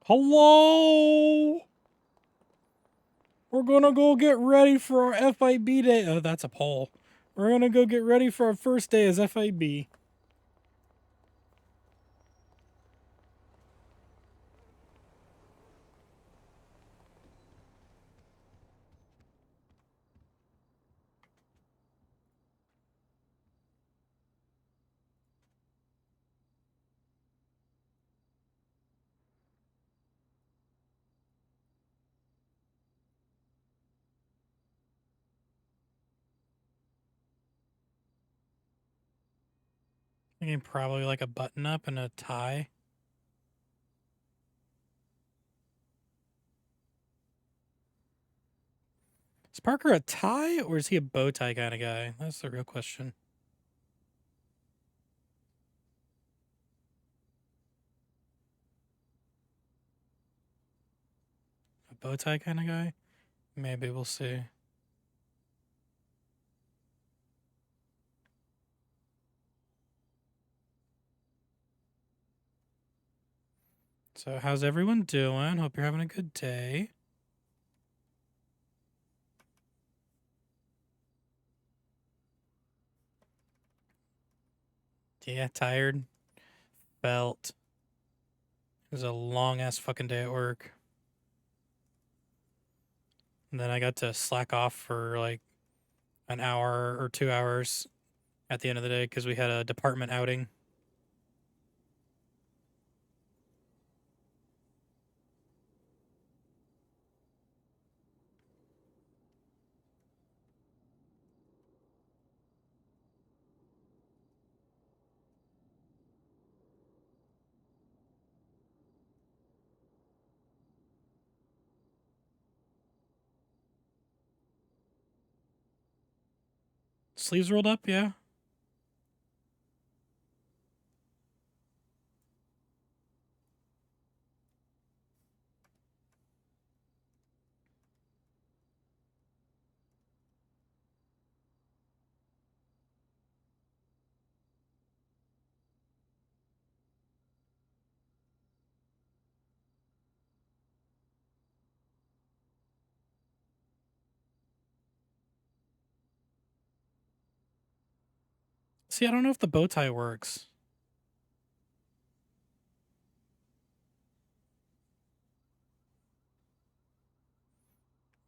Hello! We're gonna go get ready for our FIB day. Oh, that's a poll. We're gonna go get ready for our first day as FIB. Thinking probably like a button up and a tie. Is Parker a tie or is he a bow tie kind of guy? That's the real question. A bow tie kind of guy? Maybe we'll see. So, how's everyone doing? Hope you're having a good day. Yeah, tired. Felt. It was a long ass fucking day at work. And then I got to slack off for like an hour or 2 hours at the end of the day because we had a department outing. Sleeves rolled up, yeah. See, I don't know if the bow tie works.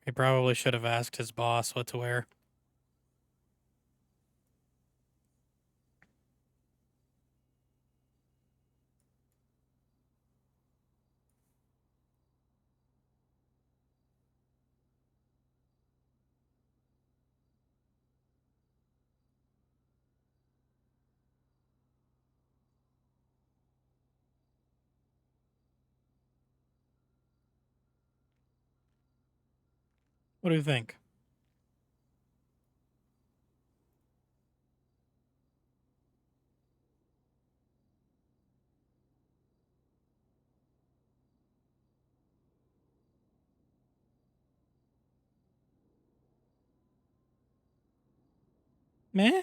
He probably should have asked his boss what to wear. What do you think? Meh?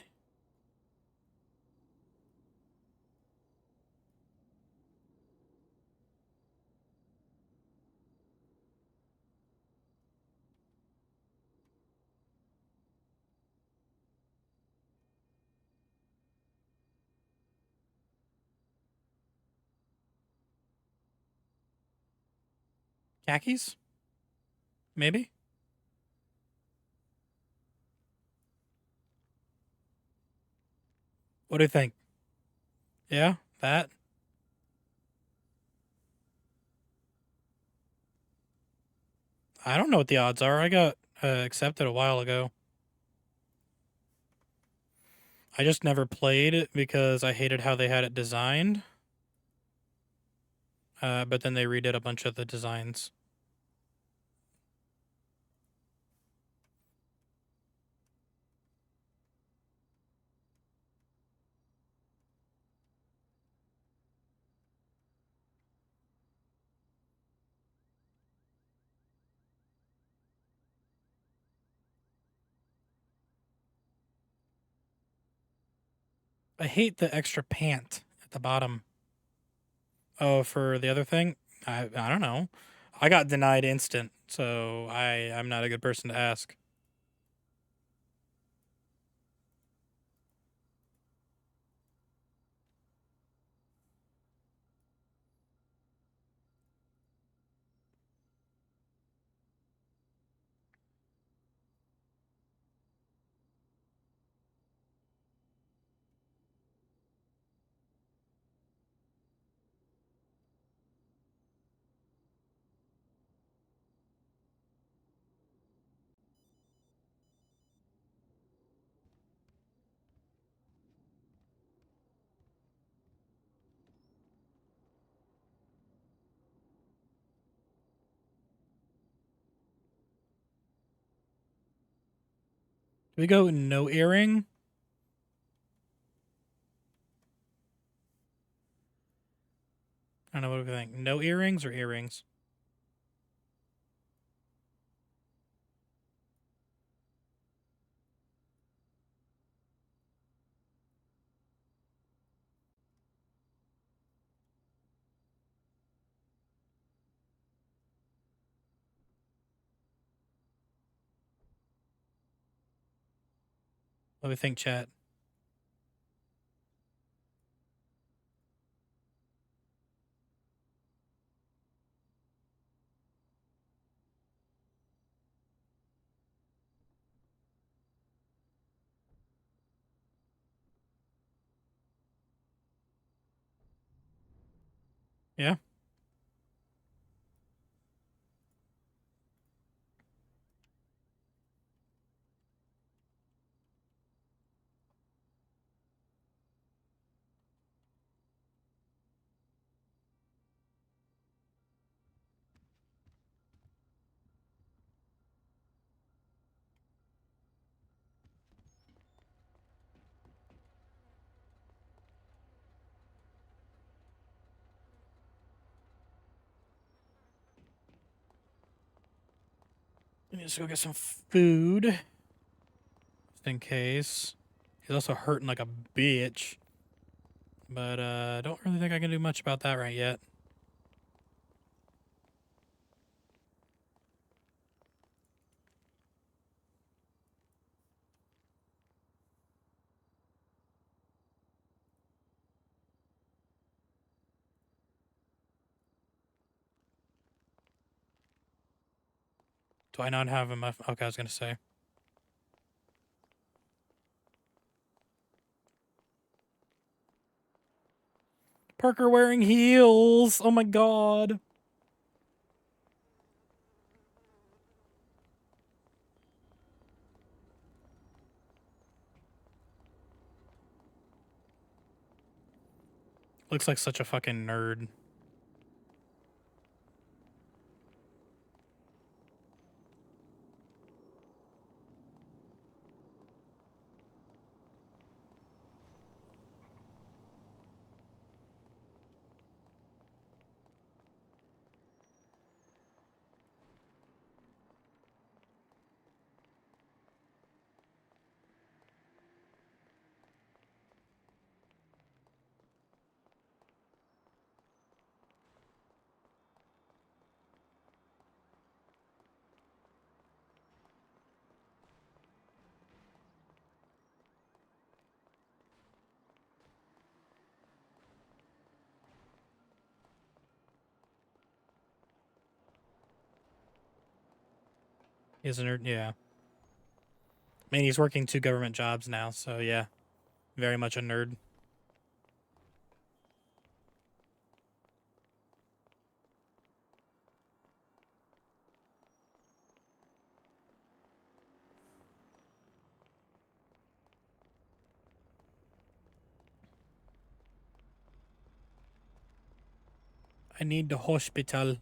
Khakis? Maybe? What do you think? Yeah, that? I don't know what the odds are. I got accepted a while ago. I just never played it because I hated how they had it designed. But then they redid a bunch of the designs. I hate the extra pant at the bottom. Oh, for the other thing? I don't know. I got denied instant, so I'm not a good person to ask. Do we go no earring? I don't know what do we think. No earrings or earrings? What do we think, chat? Yeah. We need to go get some food. Just in case. He's also hurting like a bitch. But I don't really think I can do much about that right yet. Do I not have enough? Okay, I was gonna say. Parker wearing heels. Oh my god. Looks like such a fucking nerd. He's a nerd, yeah. I mean, he's working 2 government jobs now, so yeah. Very much a nerd. I need the hospital.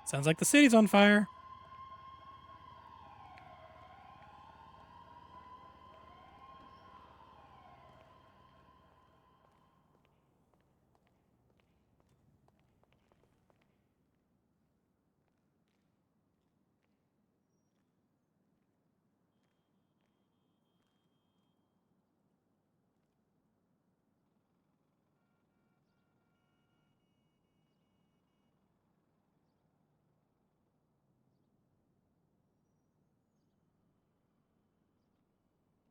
Sounds like the city's on fire.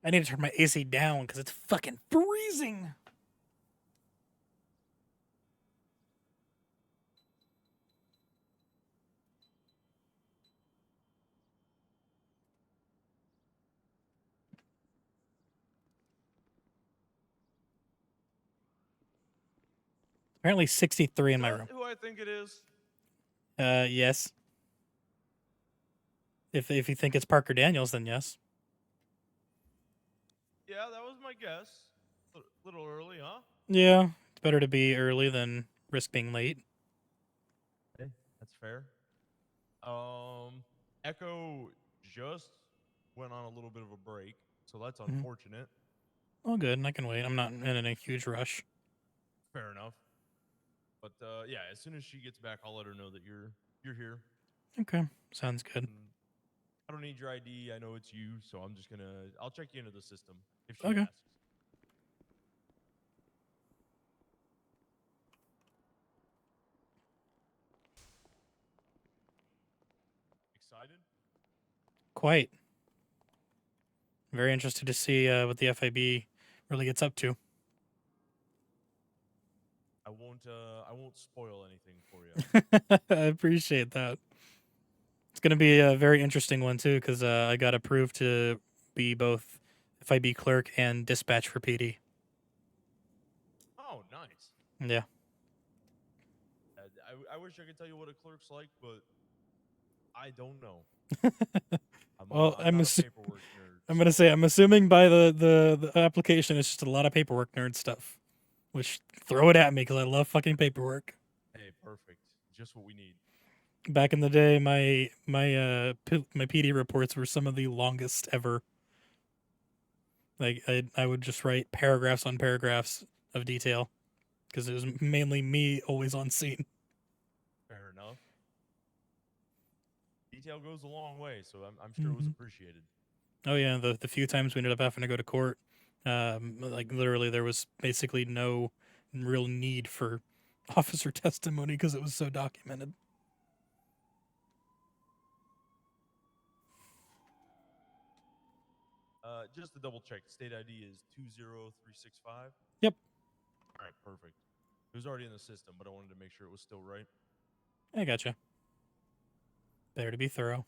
I need to turn my AC down because it's fucking freezing. Apparently 63 in my room. Who I think it is? Yes. If you think it's Parker Daniels, then yes. Yeah, that was my guess. A little early, huh? Yeah, it's better to be early than risk being late. Hey, that's fair. Echo just went on a little bit of a break, so that's unfortunate. Oh, good. I can wait. I'm not in a huge rush. Fair enough. But yeah, as soon as she gets back, I'll let her know that you're here. Okay, sounds good. I don't need your ID. I know it's you, so I'll check you into the system if she Okay. asks. Excited? Quite. Very interested to see what the FIB really gets up to. I won't spoil anything for you. I appreciate that. It's going to be a very interesting one too, because I got approved to be both FIB clerk and dispatch for PD. Oh, nice. Yeah. I wish I could tell you what a clerk's like, but I don't know. Well, I'm not a paperwork nerd. I'm gonna say I'm assuming by the application it's just a lot of paperwork nerd stuff. Which throw it at me because I love fucking paperwork. Hey, perfect. Just what we need. Back in the day, my PD reports were some of the longest ever. Like I would just write paragraphs on paragraphs of detail because it was mainly me always on scene. Fair enough. Detail goes a long way, so I'm sure it was appreciated. Oh yeah, the few times we ended up having to go to court, like literally there was basically no real need for officer testimony because it was so documented. Just to double check, state ID is 20365. Yep. All right, perfect. It was already in the system, but I wanted to make sure it was still right. I gotcha. Better to be thorough.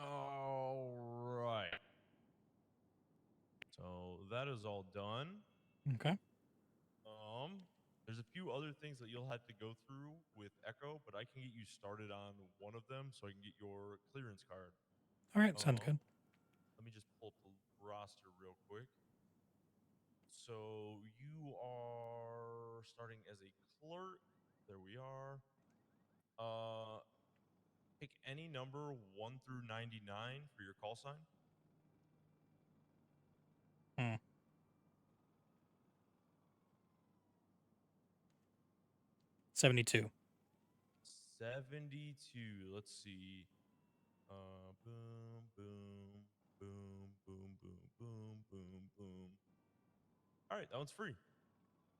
All right. So that is all done. Okay. There's a few other things that you'll have to go through with Echo, but I can get you started on one of them so I can get your clearance card. All right. Sounds good. Let me just pull up the roster real quick. So you are starting as a clerk. There we are. Pick any number 1 through 99 for your call sign. 72. 72. Let's see. Boom, boom, boom, boom, boom, boom, boom, boom. All right, that one's free.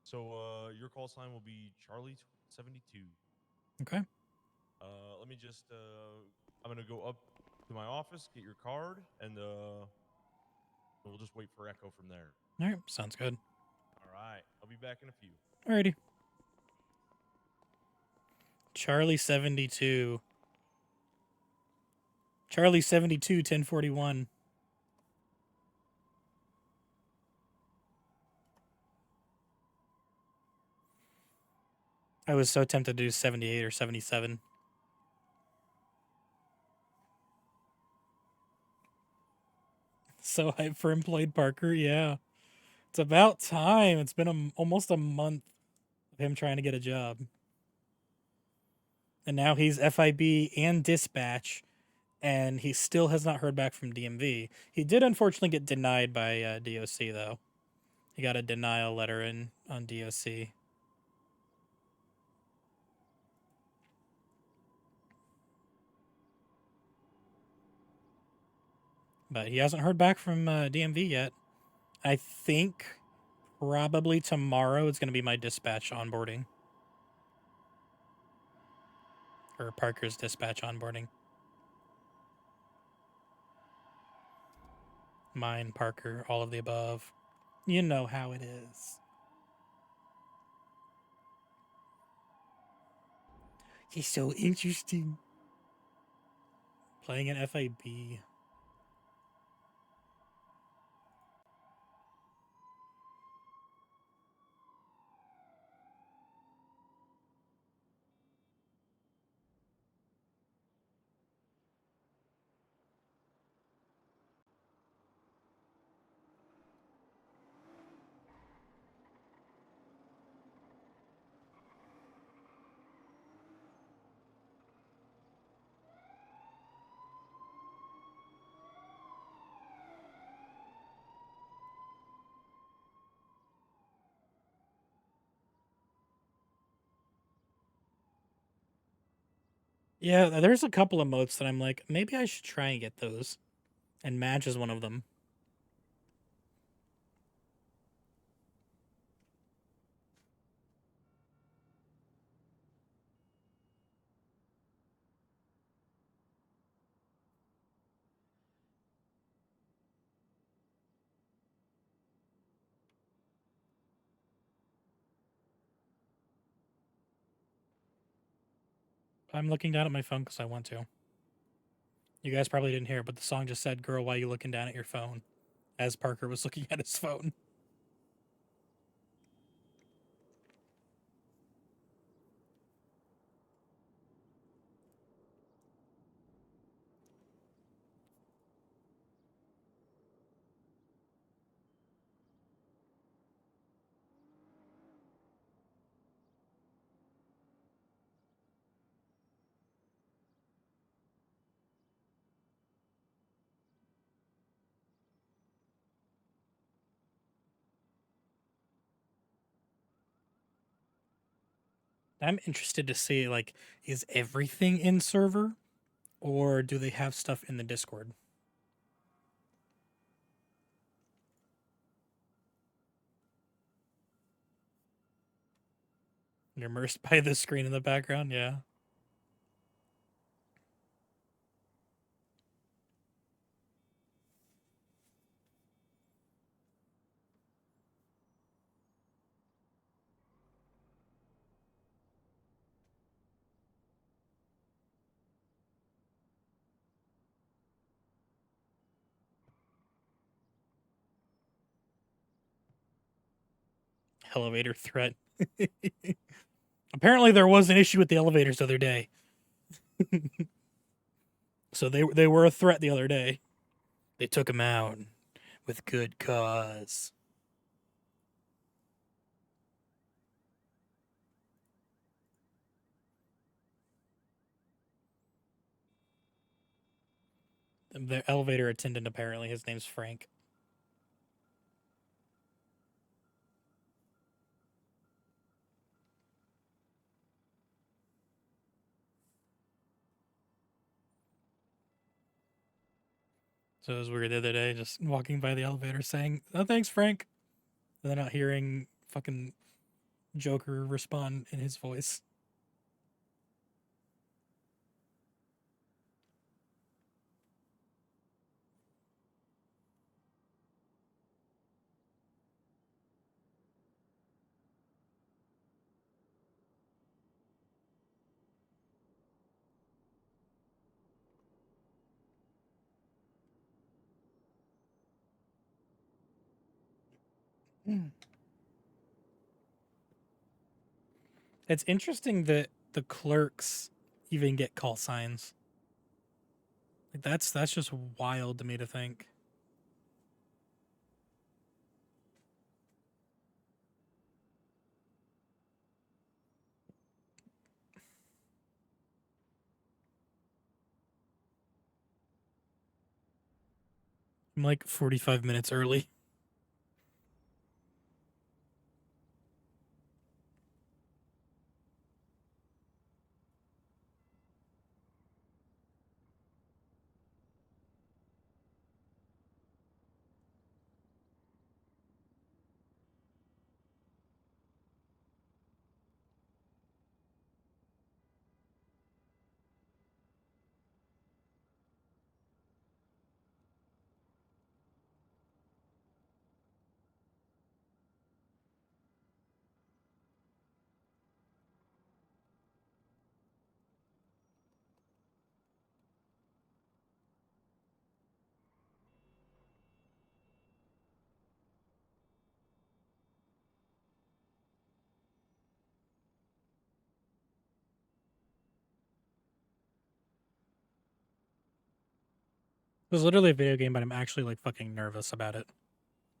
So your call sign will be Charlie 72. Okay. Let me just I'm gonna go up to my office, get your card, and we'll just wait for Echo from there. All right. Sounds good. All right, I'll be back in a few. Alrighty. Charlie 72. Charlie 72, 1041. I was so tempted to do 78 or 77. So hyped for Employed Parker, yeah. It's about time. It's been almost a month of him trying to get a job. And now he's FIB and dispatch, and he still has not heard back from DMV. He did unfortunately get denied by DOC, though. He got a denial letter in on DOC. But he hasn't heard back from DMV yet. I think probably tomorrow is going to be my dispatch onboarding. Or Parker's dispatch onboarding. Mine, Parker, all of the above. You know how it is. He's so interesting. Playing an FIB. Yeah, there's a couple of emotes that I'm like, maybe I should try and get those. And Madge is one of them. I'm looking down at my phone because I want to. You guys probably didn't hear it, but the song just said, "Girl, why you looking down at your phone?" As Parker was looking at his phone. I'm interested to see, like, is everything in server? Or do they have stuff in the Discord? You're immersed by the screen in the background, yeah. Elevator threat. Apparently there was an issue with the elevators the other day. So they were a threat the other day. They took him out with good cause. The elevator attendant, apparently, his name's Frank. So it was weird the other day, just walking by the elevator saying, "Oh, thanks, Frank," and then not hearing fucking Joker respond in his voice. It's interesting that the clerks even get call signs. Like that's just wild to me to think. I'm like 45 minutes early. It was literally a video game, but I'm actually like fucking nervous about it.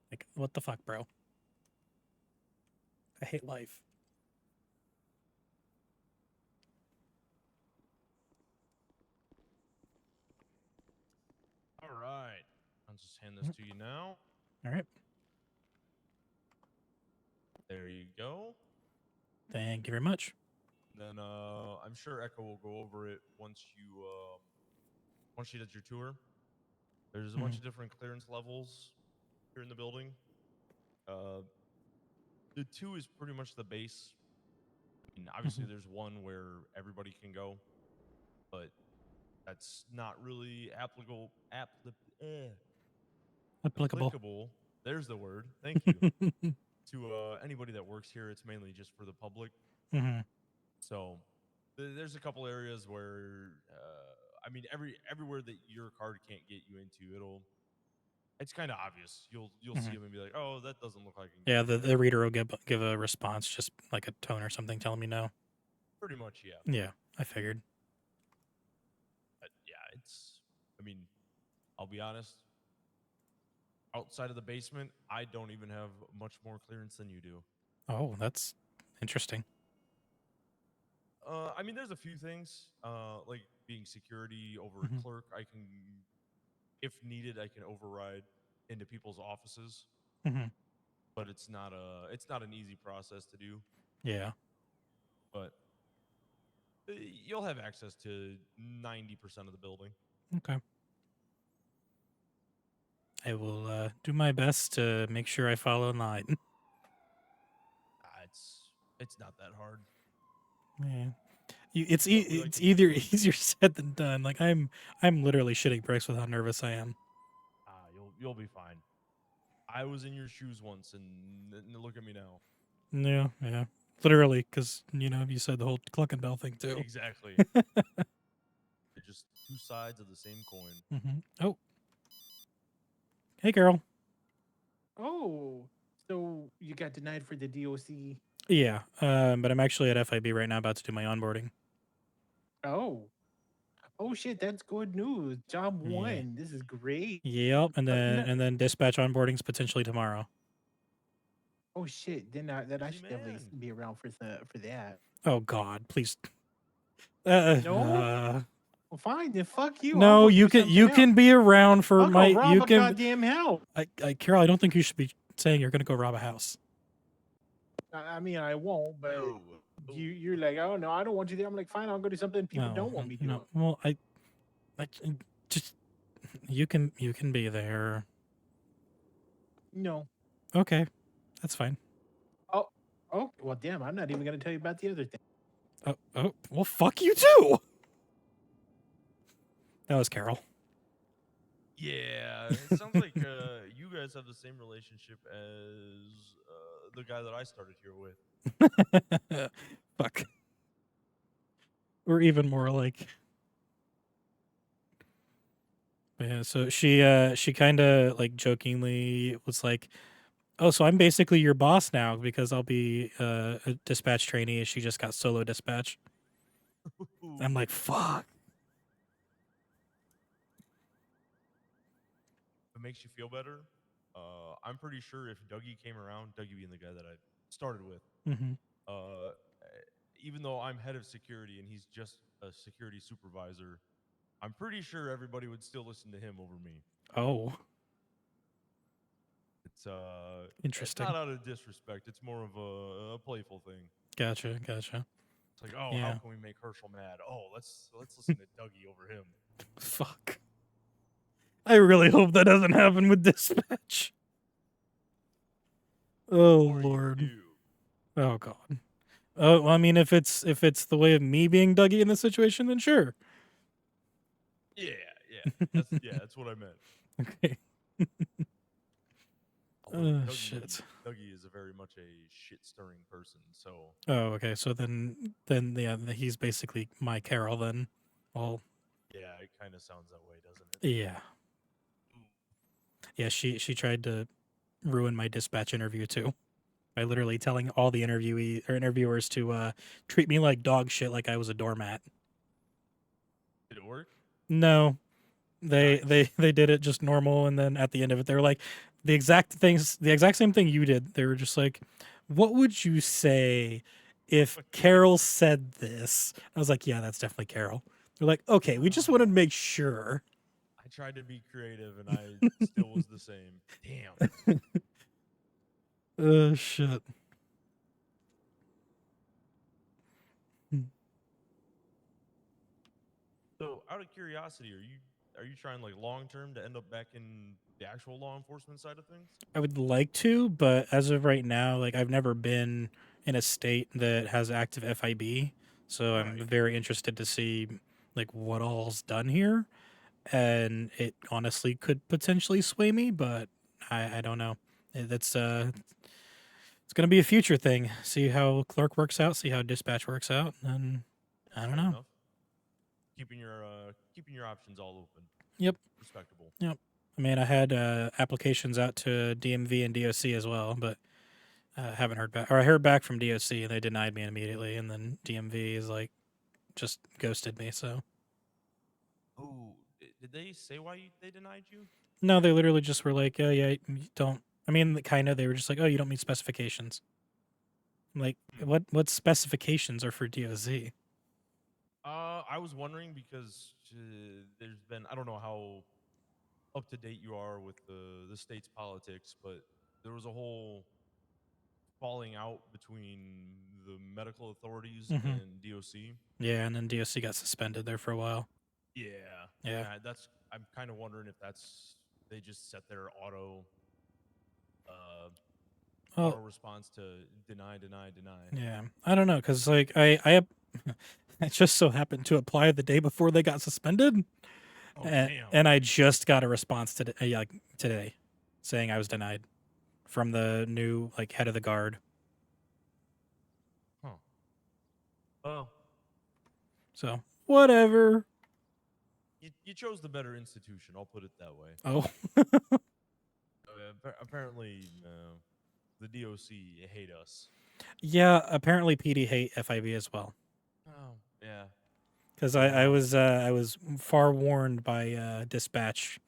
Like, what the fuck, bro? I hate life. All right. I'll just hand this to you now. All right. There you go. Thank you very much. Then I'm sure Echo will go over it once she does your tour. There's a bunch of different clearance levels here in the building. The 2 is pretty much the base. I mean, obviously there's 1 where everybody can go, but that's not really applicable. There's the word. Thank you. To anybody that works here, it's mainly just for the public. Mm-hmm. So there's a couple areas where, I mean, everywhere that your card can't get you into, it's kind of obvious. You'll see them and be like, oh, that doesn't look like. Yeah, the reader will give a response, just like a tone or something, telling me no. Pretty much, yeah. Yeah, I figured. But yeah, I mean, I'll be honest. Outside of the basement, I don't even have much more clearance than you do. Oh, that's interesting. I mean, there's a few things, like being security over a clerk. I can, if needed, I can override into people's offices. But it's not an easy process to do. Yeah. But you'll have access to 90% of the building. Okay. I will do my best to make sure I follow in line. It's not that hard. Yeah. It's either easier said than done. Like I'm literally shitting bricks with how nervous I am. You'll be fine. I was in your shoes once, and look at me now. Yeah. Literally, because you said the whole Clucking Bell thing too. Exactly. They're just 2 sides of the same coin. Oh. Hey, girl. Oh, so you got denied for the DOC? Yeah, but I'm actually at FIB right now, about to do my onboarding. Oh. Oh shit, that's good news. Job 1. This is great. Yep, and then dispatch onboarding's potentially tomorrow. Oh shit, then I should definitely be around for that. Oh God, please. No. Well, fine, then fuck you. No, you can be around for my you can goddamn help. Carol, I don't think you should be saying you're gonna go rob a house. I mean, I won't, but you're like, oh no, I don't want you there. I'm like, fine, I'll go do something people don't want me to do. No, well, I just You can be there. No. Okay, that's fine. Oh, well, damn, I'm not even going to tell you about the other thing. Oh, well, fuck you too. That was Carol. Yeah, it sounds like you guys have the same relationship as the guy that I started here with. Fuck. Or even more like. Yeah, so she kind of like jokingly was like, "Oh, so I'm basically your boss now because I'll be a dispatch trainee." She just got solo dispatch. I'm like, "Fuck." If it makes you feel better, I'm pretty sure if Dougie came around, Dougie being the guy that I started with, Mm-hmm. uh, even though I'm head of security and he's just a security supervisor, I'm pretty sure everybody would still listen to him over me. Oh, It's interesting. not out of disrespect. It's more of a playful thing. Gotcha. It's like, oh, how Yeah. can we make Herschel mad? Oh, let's listen to Dougie over him. Fuck. I really hope that doesn't happen with dispatch. Oh Or you Lord. do. Oh God. Oh, well, I mean, if it's the way of me being Dougie in this situation, then sure. Yeah. That's what I meant. Okay. Although Shit. Dougie is a very much a shit stirring person, so Oh, okay. So then yeah, he's basically my Carol then. Well, yeah, it kind of sounds that way, doesn't it? yeah. Yeah, she tried to ruin my dispatch interview too by literally telling all the interviewers to treat me like dog shit, like I was a doormat. Did it work? No, they Nice. they did it just normal, and then at the end of it, they were like the exact same thing you did. They were just like, "What would you say if Carol said this?" I was like, "Yeah, that's definitely Carol." They're like, "Okay, we just wanted to make sure." I tried to be creative and I still was the same. Damn. Shit. So, out of curiosity, are you trying like long term to end up back in the actual law enforcement side of things? I would like to, but as of right now, like I've never been in a state that has active FIB, so I'm Right. very interested to see like what all's done here, and it honestly could potentially sway me, but I don't know. That's it's gonna be a future thing. See how clerk works out, see how dispatch works out, and I don't Fair know. enough. Keeping your options all open. Yep. Respectable. Yep. I mean, I had applications out to DMV and DOC as well, but haven't heard back. Or I heard back from DOC and they denied me immediately, and then DMV is like just ghosted me. So Oh, did they say why they denied you? no, they literally just were like, "Oh yeah, you don't." I mean, kind of. They were just like, "Oh, you don't meet specifications." I'm like, what specifications are for DOC? I was wondering because there's been, I don't know how up to date you are with the state's politics, but there was a whole falling out between the medical authorities and DOC. Yeah, and then DOC got suspended there for a while. Yeah. Yeah. I'm kind of wondering if they just set their auto response to deny. Yeah, I don't know, cause like I I just so happened to apply the day before they got suspended, Oh, damn. and I just got a response today, like today, saying I was denied from the new like head of the guard. Huh. Oh. So whatever. You chose the better institution. I'll put it that way. Oh. Apparently, the DOC hate us. Yeah, apparently PD hate FIB as well. Oh, yeah. Because I was forewarned by dispatch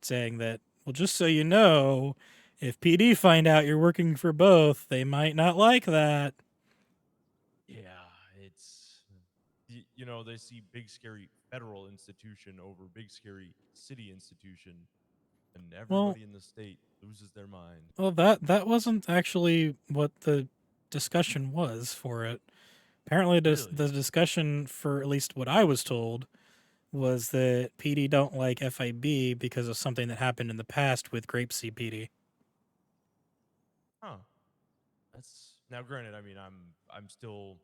saying that, well, just so you know, if PD find out you're working for both, they might not like that. Yeah, it's they see big scary federal institution over big scary city institution, and everybody in the state loses their mind. Well, that wasn't actually what the discussion was for it. Apparently, Really? the discussion, for at least what I was told, was that PD don't like FIB because of something that happened in the past with Grapeseed PD. Huh. That's now granted. I mean, I'm still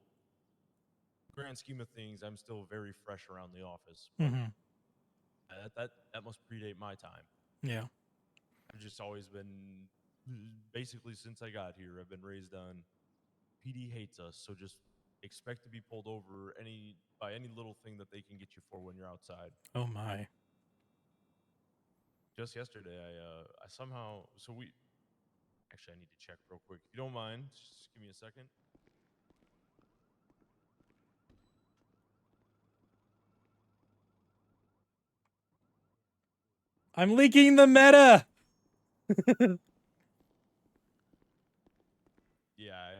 grand scheme of things. I'm still very fresh around the office, but that must predate my time. Yeah. I've just always been basically since I got here. I've been raised on PD hates us, so just expect to be pulled over by any little thing that they can get you for when you're outside. Oh my. Just yesterday, I somehow we actually I need to check real quick. If you don't mind, just give me a second. I'm leaking the meta. Yeah,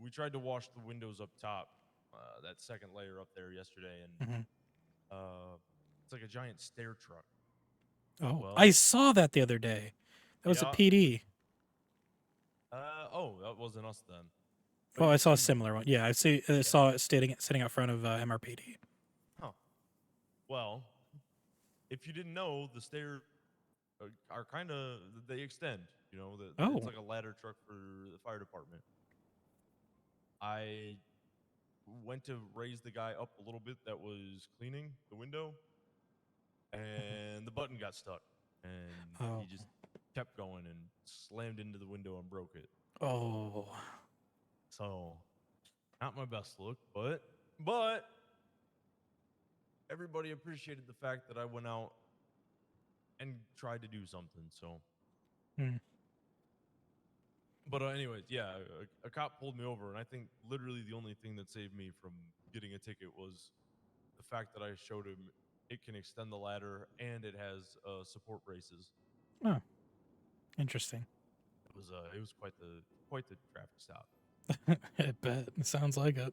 we tried to wash the windows up top, that second layer up there yesterday, and it's like a giant stair truck. Oh, Well, I saw that the other day. That was a yeah. PD. Oh, that wasn't us then. Oh, I saw a you- similar one. Yeah, I saw it sitting out front of MRPD. Huh. Well, if you didn't know, the stairs are kind of they extend. You know, Oh. it's like a ladder truck for the fire department. I went to raise the guy up a little bit that was cleaning the window, and the button got stuck, and Oh. he just kept going and slammed into the window and broke it. Oh. So, not my best look, but everybody appreciated the fact that I went out and tried to do something. So, but anyways, yeah, a cop pulled me over, and I think literally the only thing that saved me from getting a ticket was the fact that I showed him it can extend the ladder and it has support braces. Oh. Interesting. It was quite the traffic stop. I bet. It sounds like it.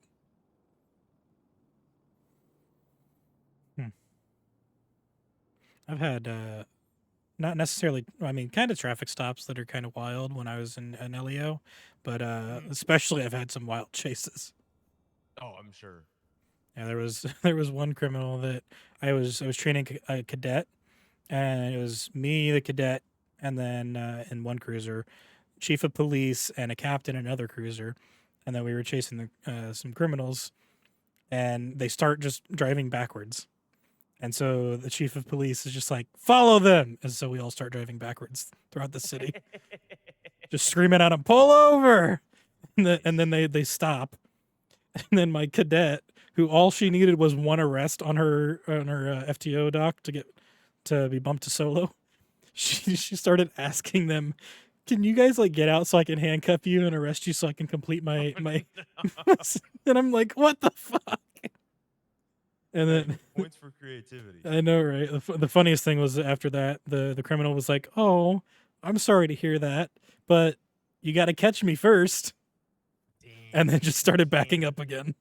I've had not necessarily, I mean, kind of traffic stops that are kind of wild when I was in LEO, but especially I've had some wild chases. Oh, I'm sure. Yeah, there was one criminal that I was training a cadet, and it was me, the cadet, and then in one cruiser, chief of police and a captain in another cruiser, and then we were chasing some criminals, and they start just driving backwards. And so the chief of police is just like, follow them. And so we all start driving backwards throughout the city, just screaming at them, pull over. And then they stop. And then my cadet, who all she needed was one arrest on her FTO doc to be bumped to solo, she started asking them, can you guys like get out so I can handcuff you and arrest you so I can complete my and I'm like, what the fuck? And then points for creativity. I know, right? The funniest thing was after that, the criminal was like, "Oh, I'm sorry to hear that, but you got to catch me first," and then just started backing up again.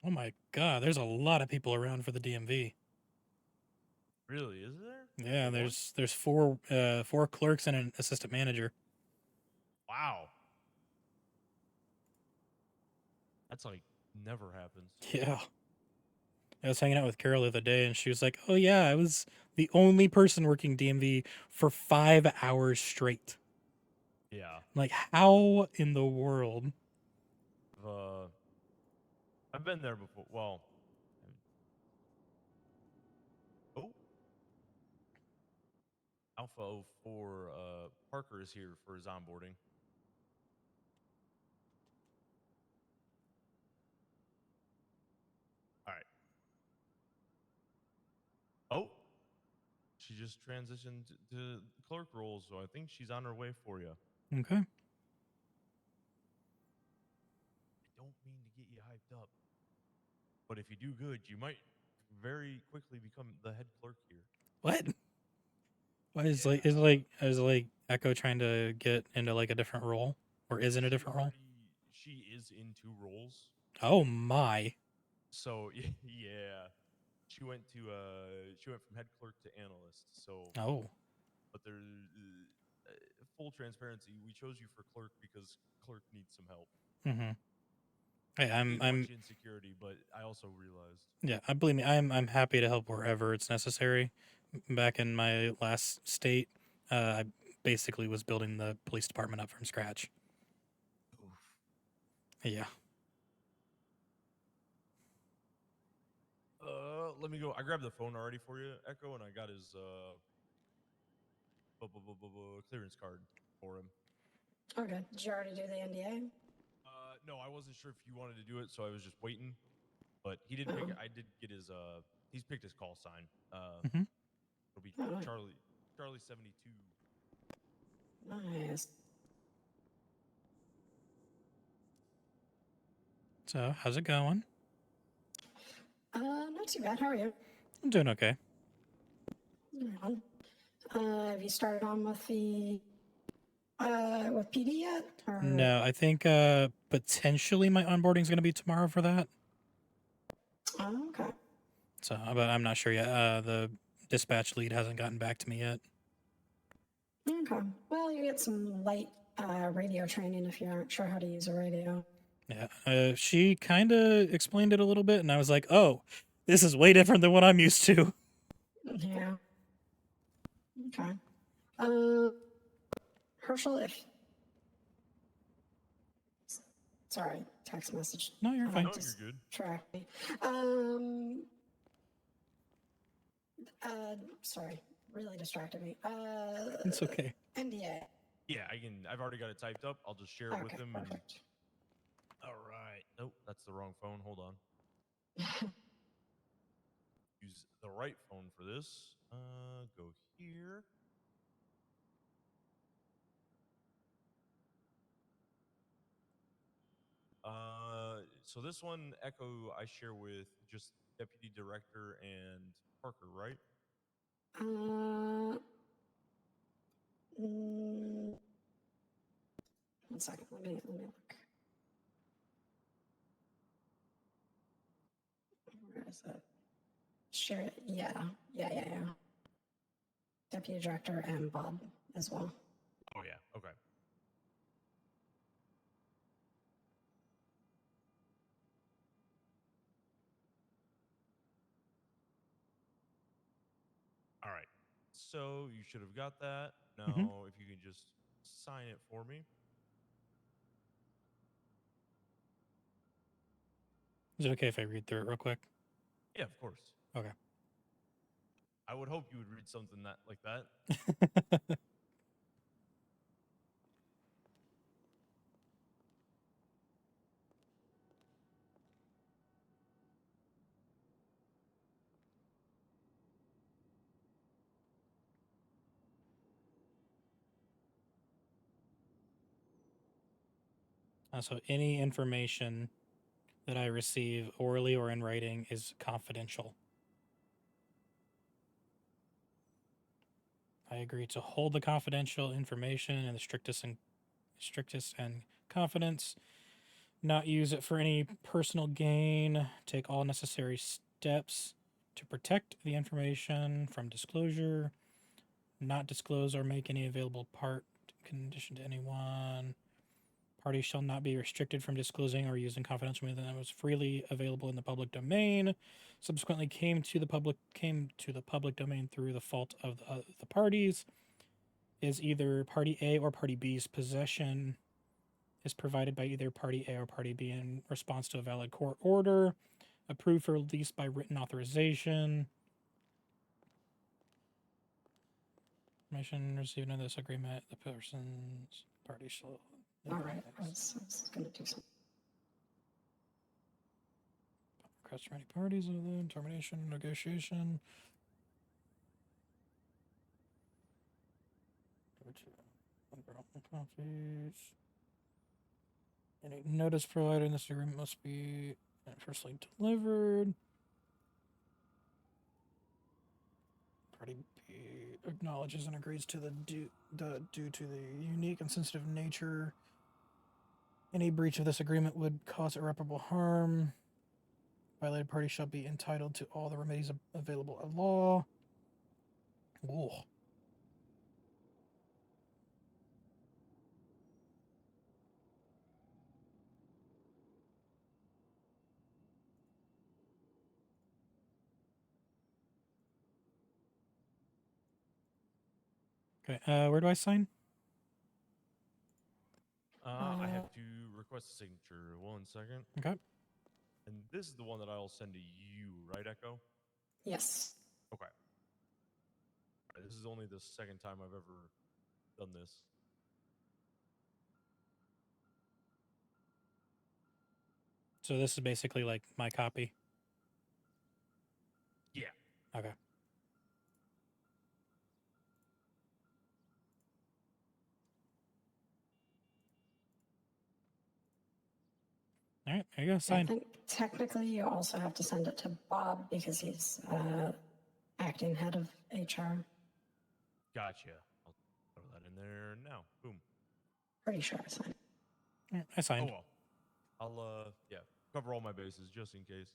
Oh my god, there's a lot of people around for the DMV. Really, is there? Yeah, there's four clerks and an assistant manager. Wow. That's like never happens. Yeah. I was hanging out with Carol the other day, and she was like, "Oh yeah, I was the only person working DMV for 5 hours straight." Yeah. Like, how in the world? I've been there before. Well, Alpha 04, Parker is here for his onboarding. All right. Oh, she just transitioned to clerk role, so I think she's on her way for you. Okay. I don't mean to get you hyped up, but if you do good, you might very quickly become the head clerk here. What? Why is Yeah, is like Echo trying to get into like a different role, or is in a different role? She is in 2 roles. Oh my! So yeah, she went from head clerk to analyst. So, Oh. but there, full transparency, we chose you for clerk because clerk needs some help. Mm-hmm. Hey, We didn't want I'm you in security, but I also realized. yeah. I believe me. I'm happy to help wherever it's necessary. Back in my last state, I basically was building the police department up from scratch. Oof. Yeah. Let me go. I grabbed the phone already for you, Echo, and I got his clearance card for him. Okay. Did you already do the NDA? No, I wasn't sure if you wanted to do it, so I was just waiting. But he did pick. Oh. I did get his. He's picked his call sign. Mm-hmm. It'll be Oh, Charlie 72. nice. So how's it going? Not too bad. How are you? I'm doing okay. Yeah. Have you started on with the with PD yet? Or... No, I think potentially my onboarding is going to be tomorrow for that. Oh, okay. So, but I'm not sure yet. The dispatch lead hasn't gotten back to me yet. Okay. Well, you get some light radio training if you aren't sure how to use a radio. Yeah, she kind of explained it a little bit, and I was like, "Oh, this is way different than what I'm used to." Yeah. Okay. Herschel, if sorry, text message. No, you're fine. No, you're good. Track me. Sorry, really distracted me. It's okay. NDA. Yeah, I've already got it typed up. I'll just share it with Okay, him. perfect. All right. Nope, that's the wrong phone. Hold on. Use the right phone for this. Go here. So this one, Echo, I share with just Deputy Director and Parker, right? One second. Let me look. Where is it? Share it. Yeah. Deputy Director and Bob as well. Oh yeah. Okay. All right. So you should have got that. Now, Mhm. if you can just sign it for me. Is it okay if I read through it real quick? Yeah, of course. Okay. I would hope you would read something like that. So any information that I receive orally or in writing is confidential. I agree to hold the confidential information in the strictest and confidence, not use it for any personal gain, take all necessary steps to protect the information from disclosure, not disclose or make any available part condition to anyone. Parties shall not be restricted from disclosing or using confidential information that was freely available in the public domain. Subsequently, came to the public domain through the fault of the parties. Is either Party A or Party B's possession is provided by either Party A or Party B in response to a valid court order, approved for release by written authorization. Permission received under this agreement, the person's party shall. All right. I was going to do something. Request from any parties of the termination negotiation. Copies. Any notice provided in this agreement must be firstly delivered. party acknowledges and agrees to due to the unique and sensitive nature. Any breach of this agreement would cause irreparable harm. Violated party shall be entitled to all the remedies available at law. Ooh. Okay, where do I sign? I have to request a signature. 1 second. Okay. And this is the one that I'll send to you, right, Echo? Yes. Okay. All right, this is only the second time I've ever done this. So this is basically like my copy. Yeah. Okay. All right, there you go. I Sign. think technically you also have to send it to Bob because he's acting head of HR. Gotcha. I'll throw that in there now. Boom. Pretty sure I signed. All right, I signed. Oh well. I'll yeah, cover all my bases just in case.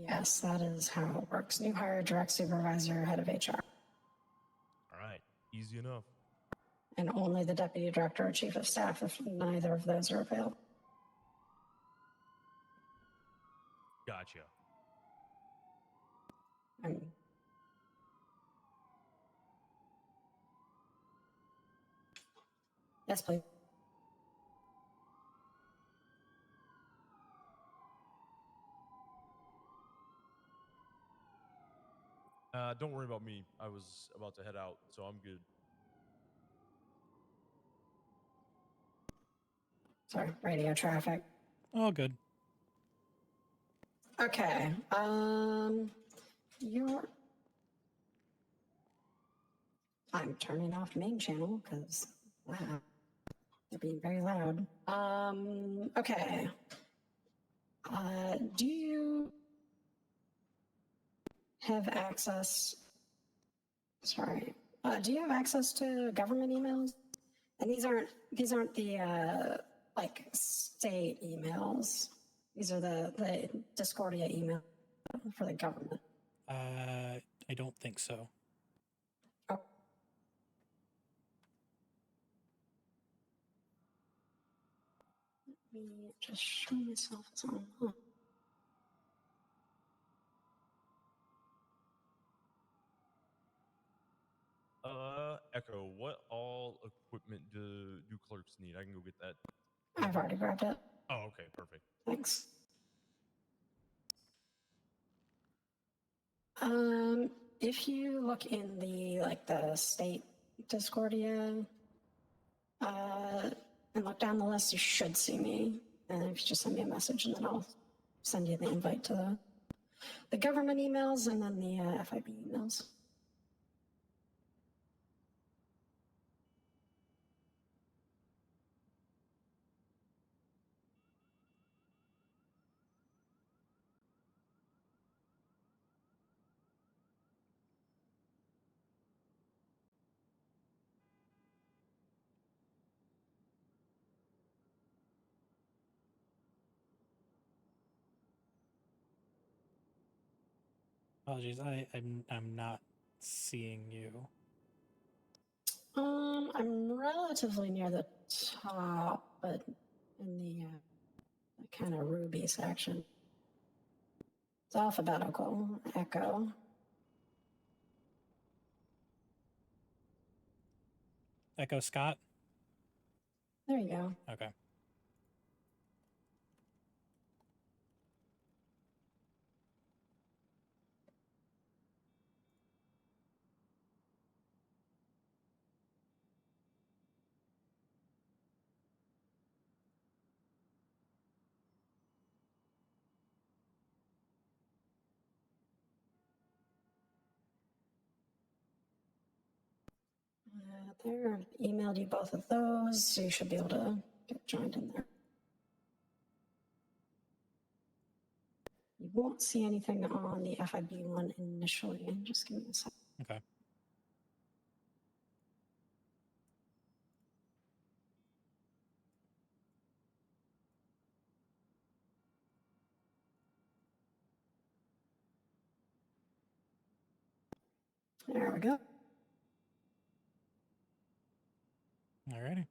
Yes, that is how it works. New hire, direct supervisor, head of HR. All right. Easy enough. And only the deputy director or chief of staff if neither of those are available. Gotcha. Yes, please. Don't worry about me. I was about to head out, so I'm good. Sorry, radio traffic. All good. Okay. I'm turning off main channel because wow, they're being very loud. Okay. Do you have access? Sorry. Do you have access to government emails? And these aren't the like state emails. These are the Discordia email for the government. I don't think so. Oh. Let me just show myself it's on. Huh. Echo, what all equipment do clerks need? I can go get that. I've already grabbed it. Oh, okay, perfect. Thanks. If you look in the state Discordia, and look down the list, you should see me. And if you just send me a message, and then I'll send you the invite to the government emails and then the FIB emails. Apologies, I'm not seeing you. I'm relatively near the top, but in the kind of Ruby section. It's alphabetical. Echo. Echo Scott? There you go. Okay. There, emailed you both of those, so you should be able to get joined in there. You won't see anything on the FIB one initially. Just give me a second. Okay. There we go. Alrighty.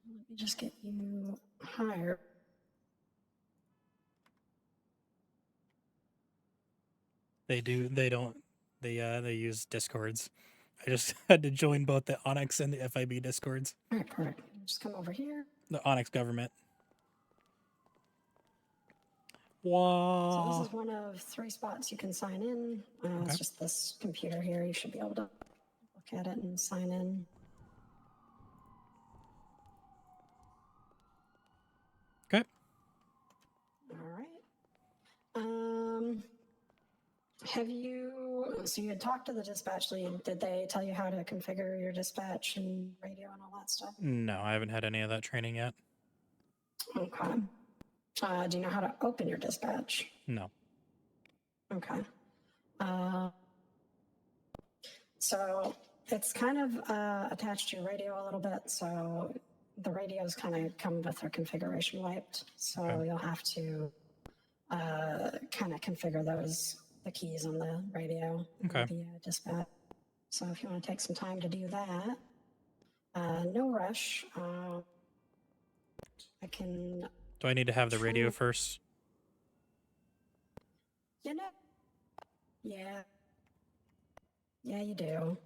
Let me just get you higher. They use Discords. I just had to join both the Onyx and the FIB Discords. All right, perfect. Just come over here. The Onyx government. So Wow. this is one of 3 spots you can sign in. Okay. It's just this computer here. You should be able to look at it and sign in. Okay. All right. Have you? So you had talked to the dispatch lead. Did they tell you how to configure your dispatch and radio and all that stuff? No, I haven't had any of that training yet. Okay. Do you know how to open your dispatch? No. Okay. So it's kind of attached to your radio a little bit. So the radios kind of come with their configuration wiped. So Okay. you'll have to kind of configure the keys on the radio, Okay. the dispatch. So if you want to take some time to do that, no rush. I can. Do I need to have the radio Sure. first? You know. Yeah. Yeah, you do.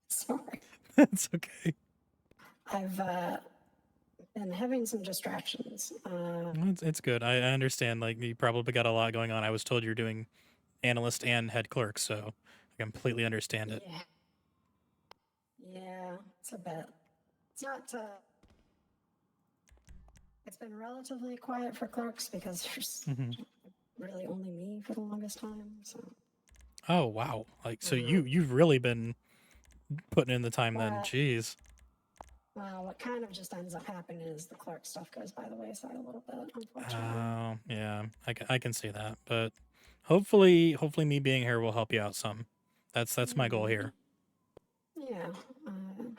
Sorry. It's okay. I've been having some distractions. It's good. I understand. Like, you probably got a lot going on. I was told you're doing analyst and head clerk, so I completely understand it. Yeah. Yeah, it's a bit. It's not. It's been relatively quiet for clerks because there's really only me for the longest time. So. Oh wow! Like, so you've really been putting in the time then. Well, Jeez. Well, what kind of just ends up happening is the clerk stuff goes by the wayside a little bit, unfortunately. Oh yeah, I can see that. But hopefully me being here will help you out some. That's my goal here. Yeah, I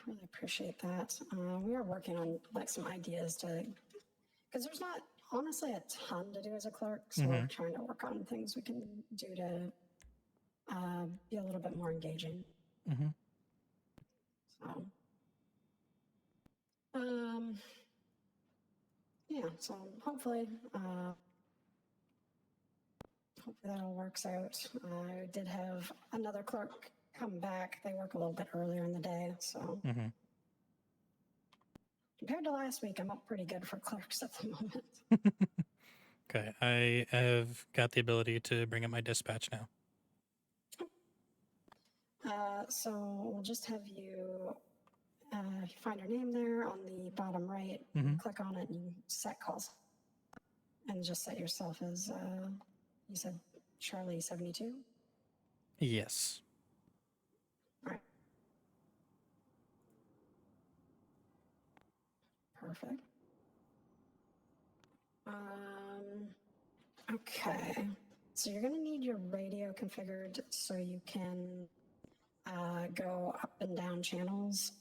really appreciate that. We are working on like some ideas because there's not honestly a ton to do as a clerk, so we're trying to work on things we can do to be a little bit more engaging. So, yeah. So hopefully that all works out. I did have another clerk come back. They work a little bit earlier in the day, so compared to last week, I'm up pretty good for clerks at the moment. Okay, I have got the ability to bring up my dispatch now. So we'll just have you find your name there on the bottom right, click on it and set calls. And just set yourself as, you said Charlie 72? Yes. All right. Perfect. Okay. So you're going to need your radio configured so you can go up and down channels.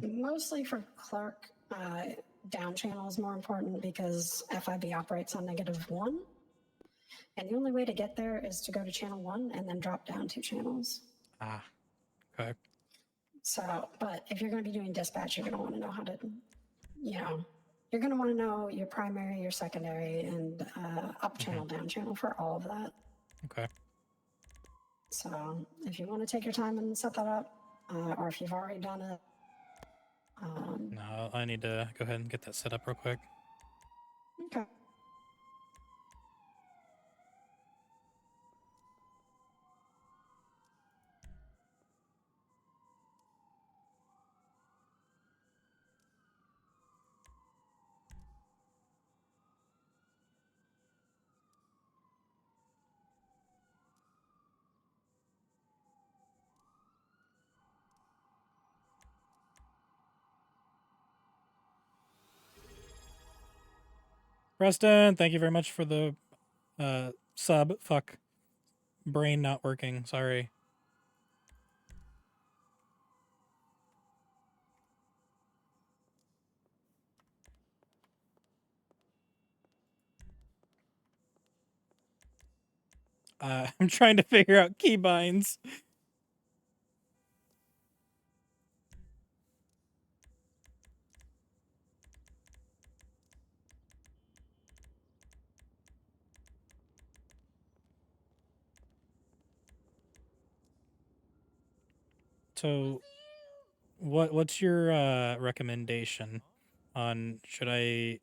Mostly for clerk, down channel is more important because FIB operates on -1. And the only way to get there is to go to channel 1 and then drop down 2 channels. Ah, okay. So, but if you're going to be doing dispatch, you're going to want to know how to, you're going to want to know your primary, your secondary, and up channel, down channel for all of that. Okay. So if you want to take your time and set that up, or if you've already done it. No, I need to go ahead and get that set up real quick. Okay. Preston, thank you very much for the sub. Fuck. Brain not working. Sorry. I'm trying to figure out keybinds. So, what's your recommendation on should I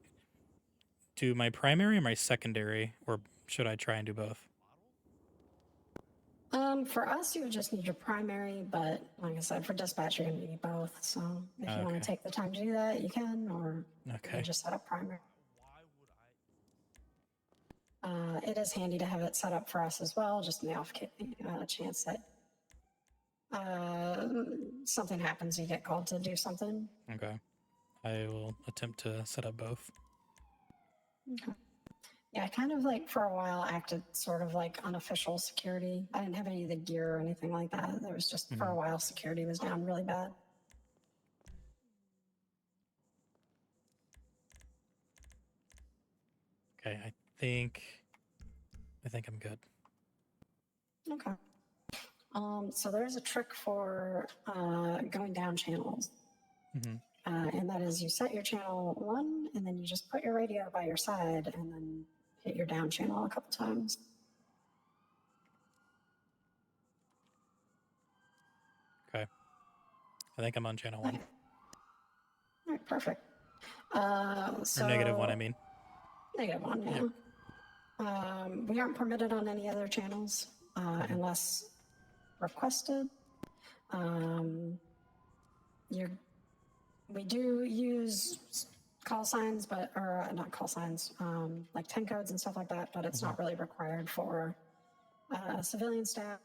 do my primary or my secondary, or should I try and do both? For us, you would just need your primary, but like I said, for dispatch, you're going to need both. So if you want Okay. to take the time to do that, you can, or you Okay. can just set up primary. It is handy to have it set up for us as well, just in the off chance that something happens, you get called to do something. Okay. I will attempt to set up both. Okay. Yeah, I kind of like for a while acted sort of like unofficial security. I didn't have any of the gear or anything like that. There was just for a while security was down really bad. Okay, I think I'm good. Okay. So there's a trick for going down channels. And that is you set your channel 1 and then you just put your radio by your side and then hit your down channel a couple times. Okay. I think I'm on channel 1. All right, perfect. So Or -1, I mean. -1, yeah. Yep. We aren't permitted on any other channels unless requested. We do use call signs, or not call signs, like 10 codes and stuff like that, but it's not really required for civilian staff.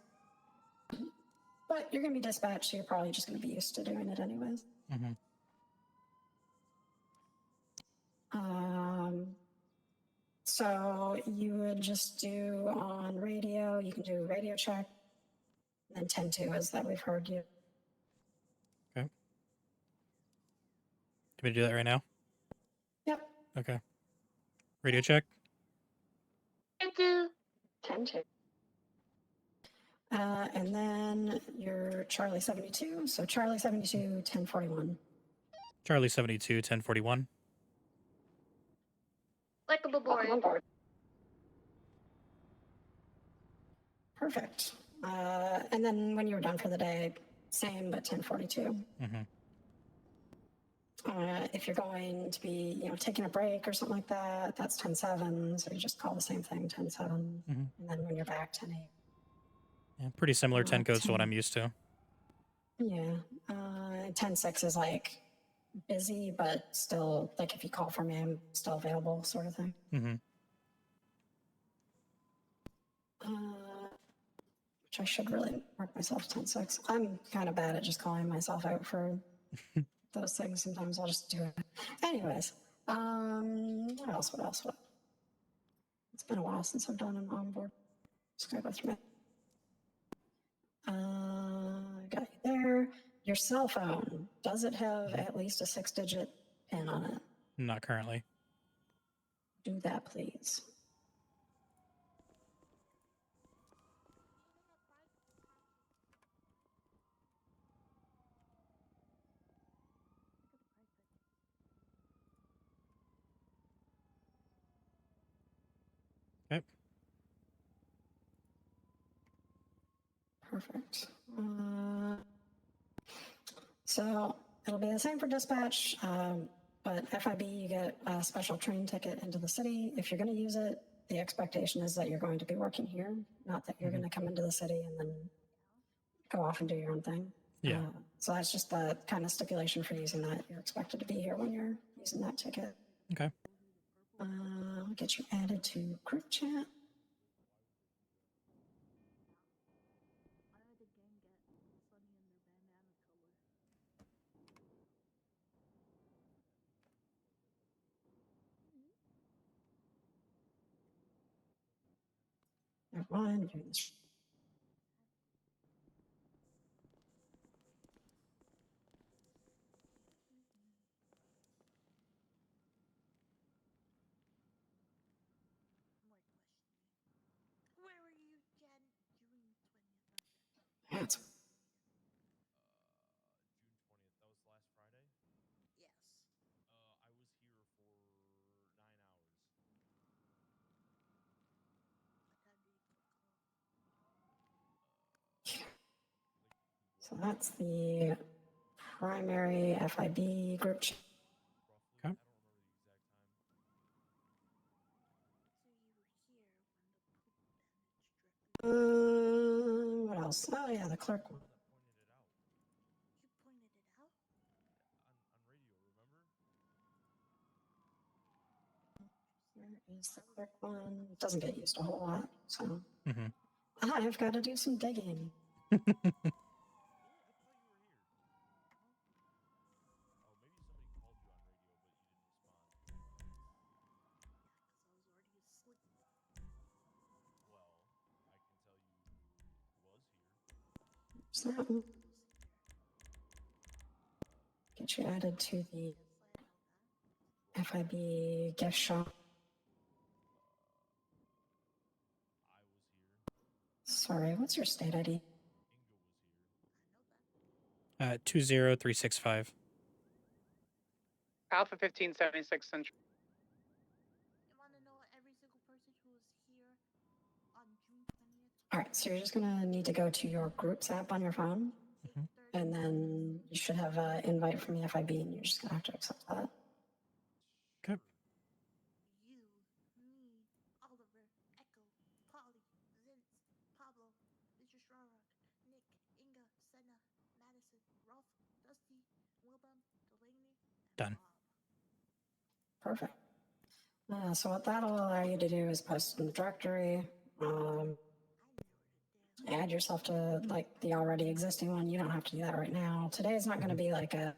But you're going to be dispatched, so you're probably just going to be used to doing it anyways. So you would just do on radio, you can do radio check, and then 10-2 is that we've heard you. Okay. Do we do that right now? Yep. Okay. Radio check. 10-2. 10-2. And then your Charlie 72. So Charlie 72, 1041. Charlie 72, 1041. Welcome aboard. Perfect. And then when you were done for the day, same, but 1042. If you're going to be, taking a break or something like that, that's 10-7. So you just call the same thing, 10-7. And then when you're back, 10-8. Yeah, pretty similar 10 codes to what I'm used to. Yeah. 10-6 is like busy, but still, like if you call for me, I'm still available, sort of thing. Which I should really mark myself 10-6. I'm kind of bad at just calling myself out for those things. Sometimes I'll just do it. Anyways, what else? It's been a while since I've done an onboard. Just gotta go through it. Got you there. Your cell phone, does it have at least a 6-digit PIN on it? Not currently. Do that, please. Okay. Perfect. So it'll be the same for dispatch, but FIB, you get a special train ticket into the city. If you're going to use it, the expectation is that you're going to be working here, not that you're going to come into the city and then go off and do your own thing. Yeah. So that's just the kind of stipulation for using that. You're expected to be here when you're using that ticket. Okay. I'll get you added to group chat. don't mind doing this. Where were you, Jen? June 20th. Yeah, it's June 20th. That was last Friday. Yes. I was here for 9 hours. What time did you click home? so that's the primary FIB group chat. Roughly. Okay. I don't remember the exact time. So you were here when the poop bandage directly. What else? Oh yeah, the clerk one. That pointed it out You pointed it out? on radio. Remember? Where is the clerk one? It doesn't get used a whole lot, so Mm-hmm. I've got to do some digging. Really? I thought you were here. Oh, maybe somebody called you on radio, but you didn't respond. Yeah, because I was already asleep. Well, I can tell you who was here. So that one. Get you added to the Yes, I know that. FIB gift shop. I was here. Sorry, what's your state ID? Inga was here. I know that. 20365. Alpha 1576 Central. You want to know every single person who was here on June 20th? All right, so you're just gonna need to go to your groups app on your phone, Mhm. and then you should have an invite from the FIB, and you're just gonna have to accept that. Okay. You, me, Oliver, Echo, Polly, Vince, Pablo, Mr. Strarrock, Nick, Inga, Senna, Madison, Rolf, Dusty, Wilbum, Delaney, and Done. Bob. Perfect. So what that'll allow you to do is post in the directory, I never did that. add yourself to like the already existing one. You don't have to do that right now. Today is not going to be like a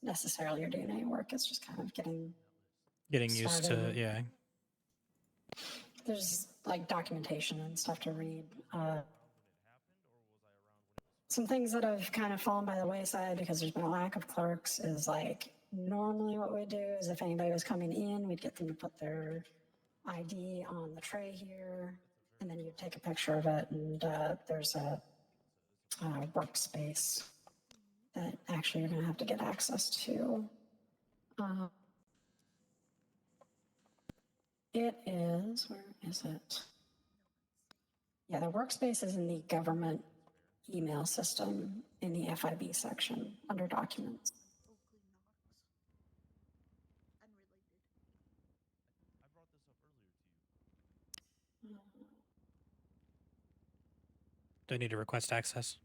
necessarily you're doing any work. It's just kind of getting. Getting used to, Starting. yeah. There's like documentation and stuff to read. Around when it happened, or was I around when it was? Some things that have kind of fallen by the wayside because there's been a lack of clerks is like normally what we do is if anybody was coming in, we'd get them to put their ID on the tray here, and then you'd take a picture of it, and there's a workspace that actually you're going to have to get access to. It is, where is it? Yeah, the workspace is in the government email system in the FIB section under documents. Oakley Knox. Unrelated. I brought this up earlier to you. Do I need to request access?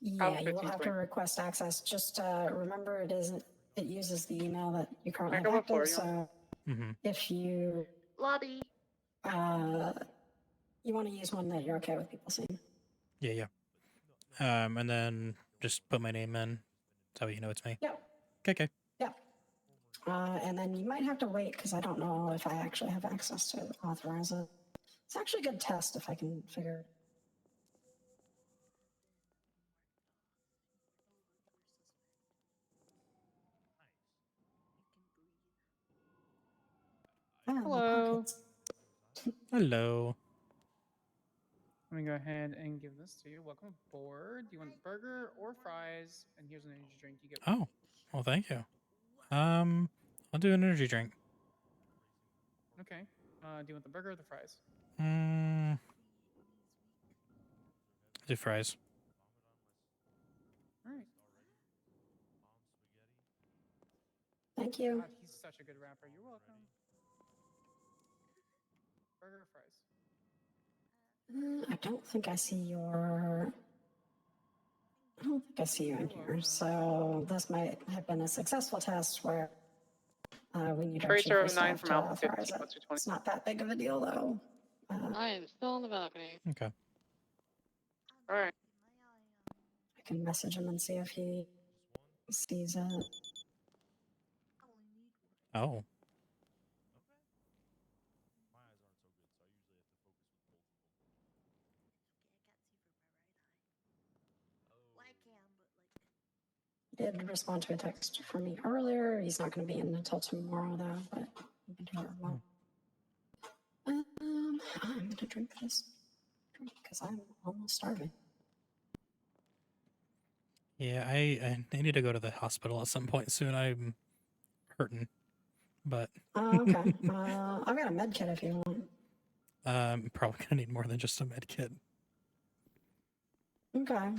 Yeah, you will have to request access. Just remember it uses the email that you currently have active. So Mm-hmm. if you Lobby. you want to use one that you're okay with people seeing. Yeah. And then just put my name in. So you know it's me. Yep. Okay. Yep. And then you might have to wait because I don't know if I actually have access to authorize it. It's actually a good test if I can figure. Hello. Hello. Let me go ahead and give this to you. Welcome aboard. Do you want burger or fries? And here's an energy drink. You get. Oh, well, thank you. I'll do an energy drink. Okay. Do you want the burger or the fries? Do fries. All right. Thank you. God, he's such a good rapper. You're welcome. Burger or fries? I don't think I see your. I don't think I see you in here. So this might have been a successful test where we need our chief Tracer of of staff 9 from to Alpha authorize 15. it. What's your 20? It's not that big of a deal though. I am still on the balcony. Okay. All right. I can message him and see if he sees it. Oh. My eyes aren't so good, so I usually have to focus with both of them. did respond to a text from me earlier. He's not going to be in until tomorrow, though, but we can do it remote. I'm going to drink this because I'm almost starving. Yeah, I need to go to the hospital at some point soon. I'm hurting, but Okay. I've got a med kit if you want. I'm probably gonna need more than just a med kit. Okay. I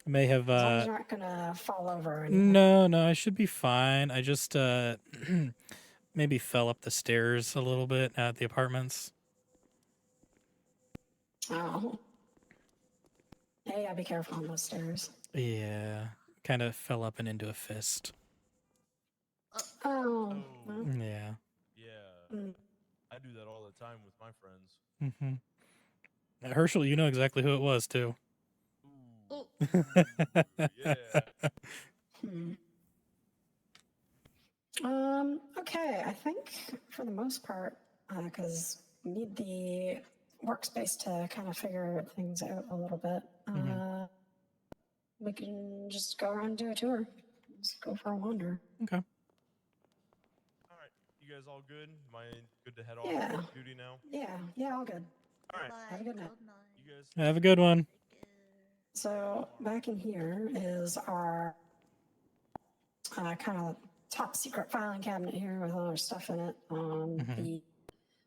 may have As long as you're not going to fall over or anything. no, I should be fine. I just maybe fell up the stairs a little bit at the apartments. Oh. Yeah, you gotta be careful on those stairs. Yeah, kind of fell up and into a fist. Oh. Well, Yeah. Yeah, mm. I do that all the time with my friends. Mm-hmm. Herschel, you know exactly who it was too. Ooh, Oh, yeah. Hmm. Okay, I think for the most part, because we need the workspace to kind of figure things out a little bit, we can just go around and do a tour. Just go for a wander. Okay. All right, you guys all good? Am I good to head off Yeah. work duty now? Yeah, all good. All right, Have a good night. you guys. Have a good one. Take care. So back in here is our kind of top secret filing cabinet here with all our stuff in it. The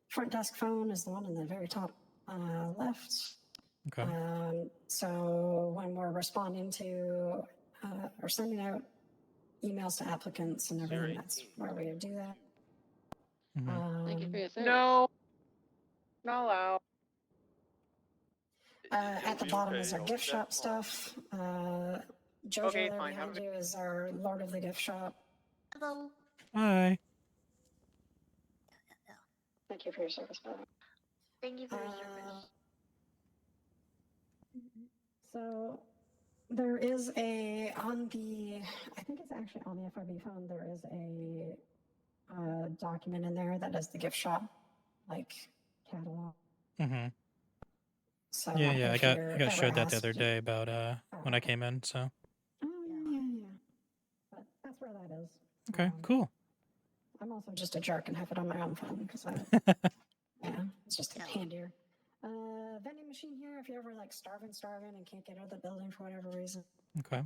front desk phone is the one in the very top left. Okay. So when we're responding to or sending out emails to applicants and everything, that's where we would do that. Thank you for your service. No. Not allowed. At the Be bottom okay, is our I'll gift be back shop stuff. Jojo Okay, there fine, have behind a you is our Lord of the Gift Shop. Hello. Bye. Thank you for your service, by the way. Thank you for your service. So there is a, on the, I think it's actually on the FRB phone, there is a document in there that is the gift shop, like, catalog. Mm-hmm. So Yeah, I if got you're showed ever that the other asked- day about when I came in. So Oh, yeah. But that's where that is. okay, cool. I'm also just a jerk and have it on my own phone because I, yeah, it's just Yeah. handier. Vending machine here if you're ever like starving and can't get out of the building for whatever reason. Okay.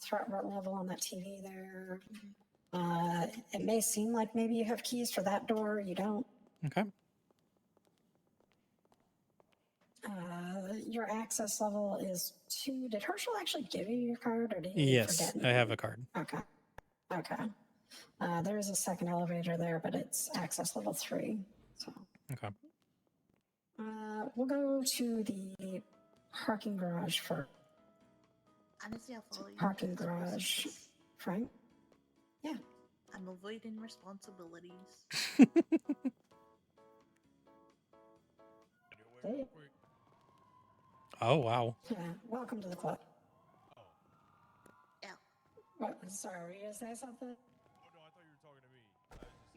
Threat level on that TV there. It may seem like maybe you have keys for that door. You don't. Okay. Your access level is 2. Did Herschel actually give you your card, or did he Yes, forget? I have a card. Okay. There is a second elevator there, but it's access level 3. So. Okay. We'll go to the parking garage first. Honestly, I'll follow you. Parking guys' garage. procedures. Frank? I'm avoiding responsibilities. Hey. Oh wow. Yeah, welcome to the club. Yeah. What? Sorry, were you going to say something?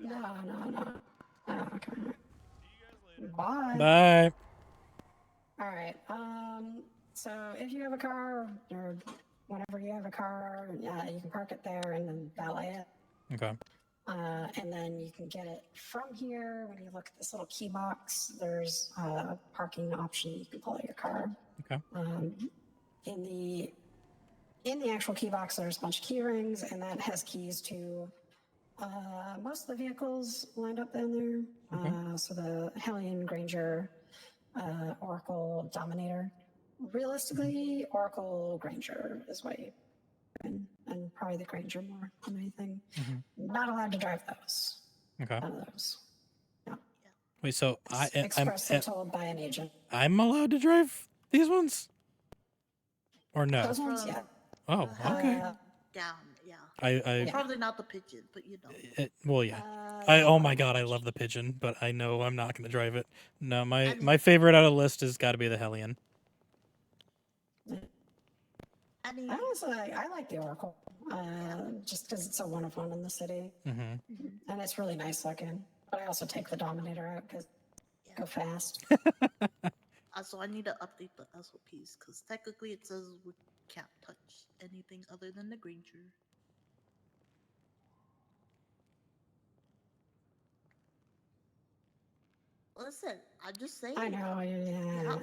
Oh no, I thought you were talking to me. No. Oh, okay. See you guys later. Bye. Bye. All right. So if you have a car, or whenever you have a car, you can park it there and then valet it. Okay. And then you can get it from here. When you look at this little key box, there's a parking option. You can pull out your car. Okay. In the actual key box, there's a bunch of key rings, and that has keys to most of the vehicles lined up down there. Okay. So the Hellion, Granger, Oracle, Dominator. Realistically, Oracle, Granger is what you and probably the Granger more than anything. Not allowed to drive those. Okay. None of those. Wait, so Expressly told by an agent. I'm allowed to drive these ones, or no? Those ones, yeah. Oh, okay. Down, yeah. I Probably not the pigeon, but you know. well, yeah. Uh, Oh my god, I love the pigeon, but I know I'm not gonna drive it. No, my mean- my favorite out of the list has got to be the Hellion. I mean, Honestly, I like the Oracle, just because it's a one of one in the city, Mm-hmm. and it's really nice looking. But I also take the Dominator out because go fast. so I need to update the SOPs because technically it says can't touch anything other than the Granger. Listen, I'm just saying. I know. Yeah.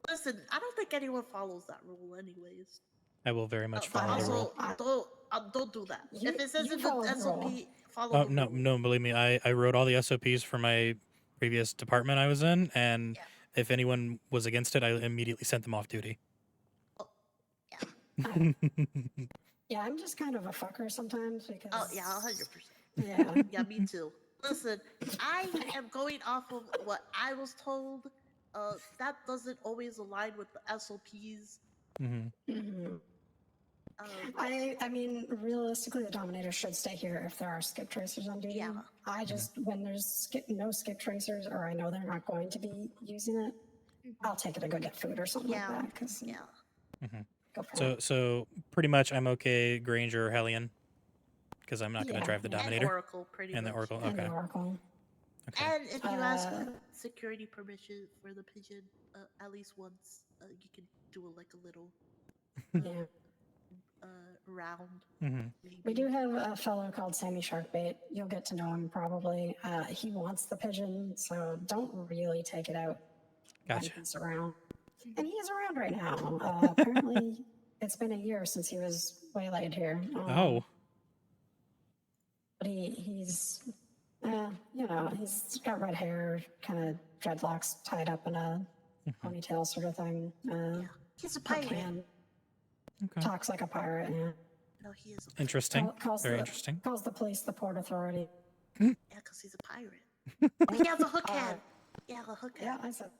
Listen, I don't think anyone follows that rule, anyways. I will very much But follow the rule. also, don't do that. If it says you in follow the the SOP, rule. follow Oh the no, rule. no, believe me, I wrote all the SOPs for my previous department I was in, and Yeah. if anyone was against it, I immediately sent them off duty. Oh, yeah. Yeah, I'm just kind of a fucker sometimes because. Oh, yeah, 100%. Yeah. Yeah, me too. Listen, I am going off of what I was told. That doesn't always align with the SOPs. Mhm. Mhm. I mean, realistically, the Dominator should stay here if there are skip tracers on duty. Yeah. I just, when there's no skip tracers, or I know they're not going to be using it, I'll take it to go get food or something Yeah. like that. Cause Yeah. go for So it. so pretty much I'm okay Granger or Hellion, because I'm not going Yeah. to drive the And Dominator And Oracle, pretty and the much. Oracle. And Okay. the Oracle. Okay. And if you ask Uh, security permission for the pigeon at least once, you can do a little Yeah. round. Mhm. We maybe. do have a fellow called Sammy Sharkbait. You'll get to know him probably. He wants the pigeon, so don't really take it out when Gotcha. he's around. And he is around right now. Apparently, it's been a year since he was waylaid here. Oh. But he's got red hair, kind of dreadlocks tied up in a ponytail sort of thing. He's a pirate. Okay. Talks like a pirate. Yeah. No, he is a pirate. Interesting. Calls Very the- interesting. Calls the police the Port Authority. Yeah, because he's a pirate. He has a hook hand. Yeah, a hook Yeah, hand. I said.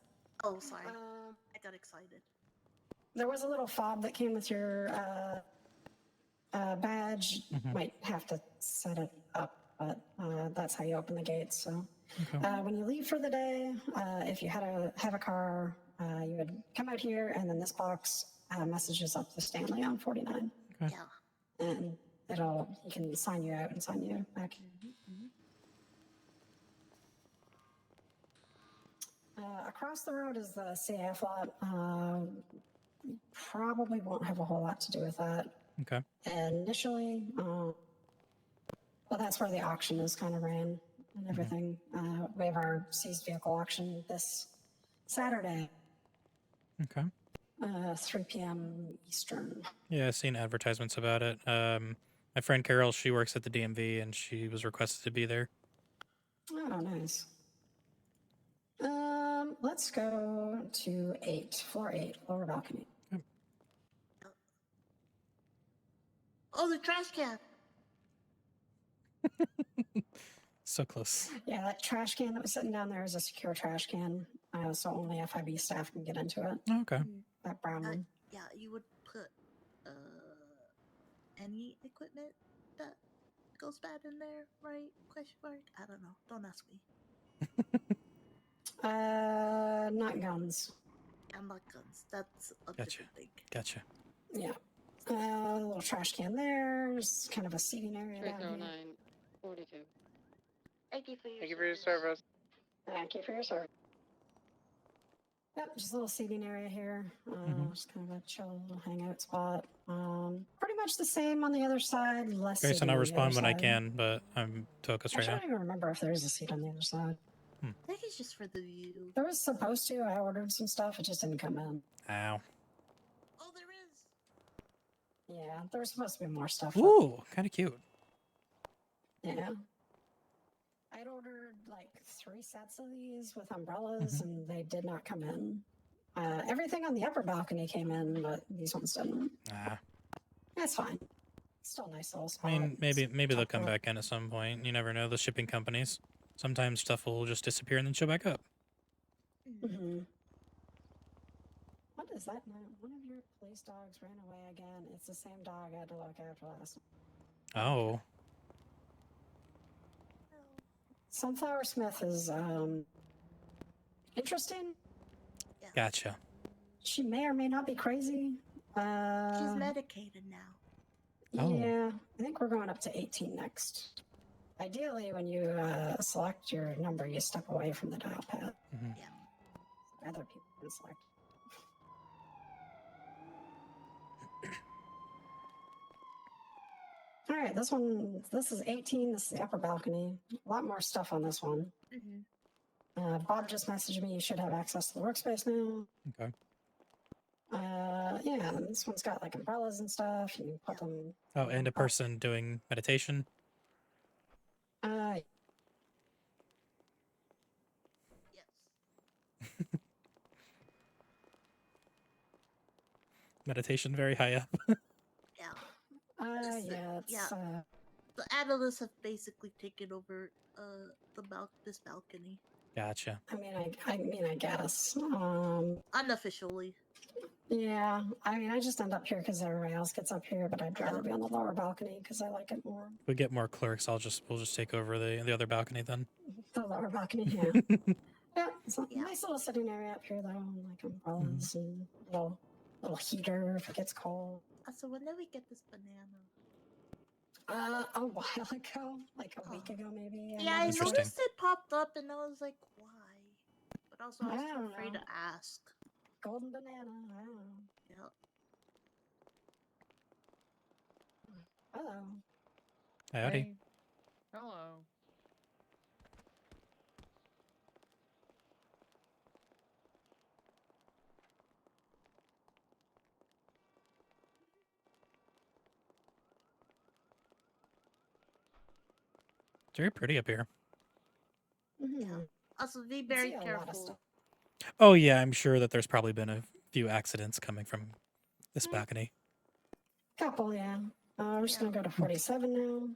Oh, sorry. I got excited. There was a little fob that came with your badge. Might have to set it up, but that's how you open the gates. So when you leave for the day, if you have a car, you would come out here, and then this box messages up to Stanley on 49, Yeah. and he can sign you out and sign you back. Across the road is the CAF lot. Probably won't have a whole lot to do with that. Okay. Initially, well, that's where the auction is kind of ran and everything. We have our seized vehicle auction this Saturday, Okay. 3 p.m. Eastern. Yeah, I've seen advertisements about it. My friend Carol, she works at the DMV, and she was requested to be there. Oh, nice. Let's go to 8, floor 8, lower balcony. Oh, the trash can. So close. Yeah, that trash can that was sitting down there is a secure trash can, so only FIB staff can get into it. Okay. That brown one. Yeah, you would put any equipment that goes bad in there, right? Question mark. I don't know. Don't ask me. Not guns. I'm not guns. That's a Gotcha. different thing. Gotcha. Yeah. A little trash can there. There's kind of a seating area down here. 30942. Thank you for your Thank you for your service. Thank you for your service. Yep, just a little seating area here. Just kind of a chill little hangout spot. Pretty much the same on the other side. Less. Grace, seating I'll on the respond other when I side. can, but I'm focused right Actually, I now. don't even remember if there's a seat on the other side. I think it's just for the view. There was supposed to. I ordered some stuff. It just didn't come in. Ow. Oh, there is. Yeah, there was supposed to be more stuff. Ooh, kind of cute. Yeah. I'd ordered like 3 sets of these with umbrellas, and they did not come in. Everything on the upper balcony came in, but these ones didn't. Ah. That's fine. Still a nice little I spot. mean, maybe they'll tucked come away. back in at some point. You never know. The shipping companies. Sometimes stuff will just disappear and then show back up. Mm-hmm. What is that now? One of your police dogs ran away again. It's the same dog I had to look after last. Oh. Sunflower Smith is interesting. Gotcha. She may or may not be crazy. She's medicated now. Oh. Yeah, I think we're going up to 18 next. Ideally, when you select your number, you step away from the dial pad. Mhm. Yeah. Other people can select. All right, this is 18. This is the upper balcony. A lot more stuff on this one. Mm-hmm. Bob just messaged me. You should have access to the workspace now. Okay. Yeah, and this one's got like umbrellas and stuff. You can put them. Oh, and a person doing meditation. Yes. Meditation very high up. Yeah. Yeah, it's, yeah. The analysts have basically taken over this balcony. Gotcha. I mean, I guess. Unofficially. Yeah, I mean, I just end up here because everybody else gets up here, but I'd rather be on the lower balcony because I like it more. If we get more clerks, we'll just take over the other balcony then. The lower balcony, yeah. Yeah, it's a nice little sitting area up here though, and like umbrellas and little heater if it gets cold. So when did we get this banana? A while ago, like a week ago maybe. Yeah, I Interesting. noticed it popped up, and I was like, why? But also, I was I too don't afraid know. to ask. Golden banana. I don't know. Yep. Hello. Howdy. Hey. Hello. It's very pretty up here. Mm-hmm. Also, be See very a lot of careful. stuff. Oh yeah, I'm sure that there's probably been a few accidents coming from this balcony. Couple, yeah. We're just gonna go to 47 now.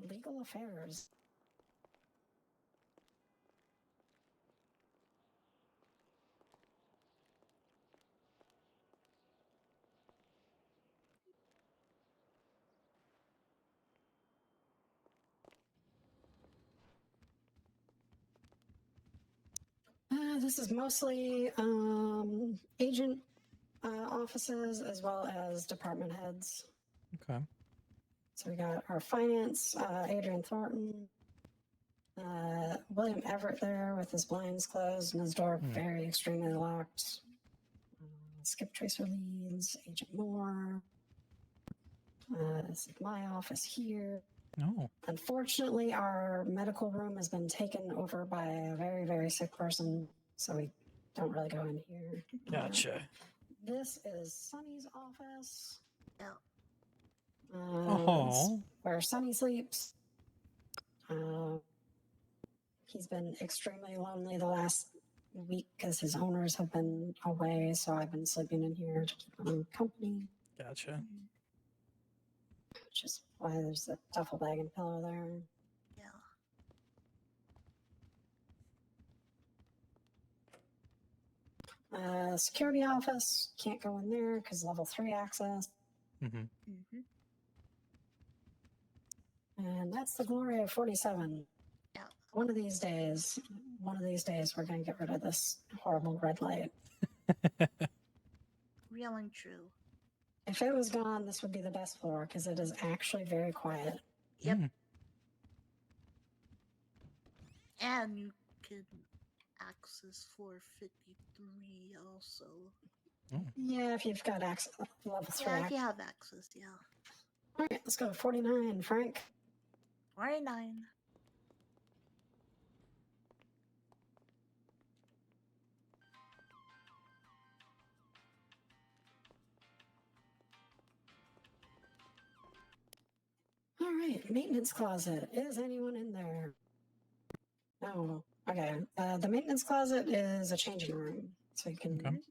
Legal affairs. This is mostly agent offices as well as department heads. Okay. So we got our finance, Adrian Thornton, William Everett there with his blinds closed and his door very extremely locked. Skip Tracer leads, Agent Moore. This is my office here. No. Unfortunately, our medical room has been taken over by a very, very sick person, so we don't really go in here. Gotcha. This is Sonny's office. Yeah. It's where Sonny sleeps. He's been extremely lonely the last week because his owners have been away, so I've been sleeping in here to keep him company. Gotcha. Which is why there's a duffel bag and pillow there. Yeah. Security office, can't go in there because level 3 access. Mm-hmm. Mm-hmm. And that's the glory of 47. Yeah. One of these days, we're going to get rid of this horrible red light. Real and true. If it was gone, this would be the best floor because it is actually very quiet. Yep. And you can access floor 53 also. Yeah, if you've got access, level 3 Yeah, if access. you have access, yeah. All right, let's go to 49, Frank. 49. All right, maintenance closet. Is anyone in there? No. Okay. The maintenance closet is a changing room, so you can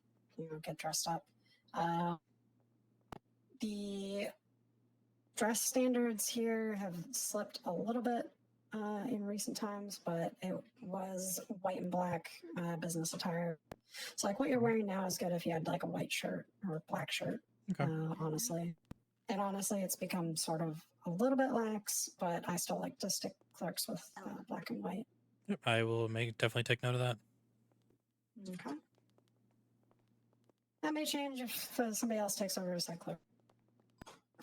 get dressed up. The dress standards here have slipped a little bit in recent times, but it was white and black business attire. So like what you're wearing now is good if you had like a white shirt or a black shirt. Okay. Honestly. And honestly, it's become sort of a little bit lax, but I still like to stick clerks with black and white. Yep, I will definitely take note of that. Okay. That may change if somebody else takes over as head clerk.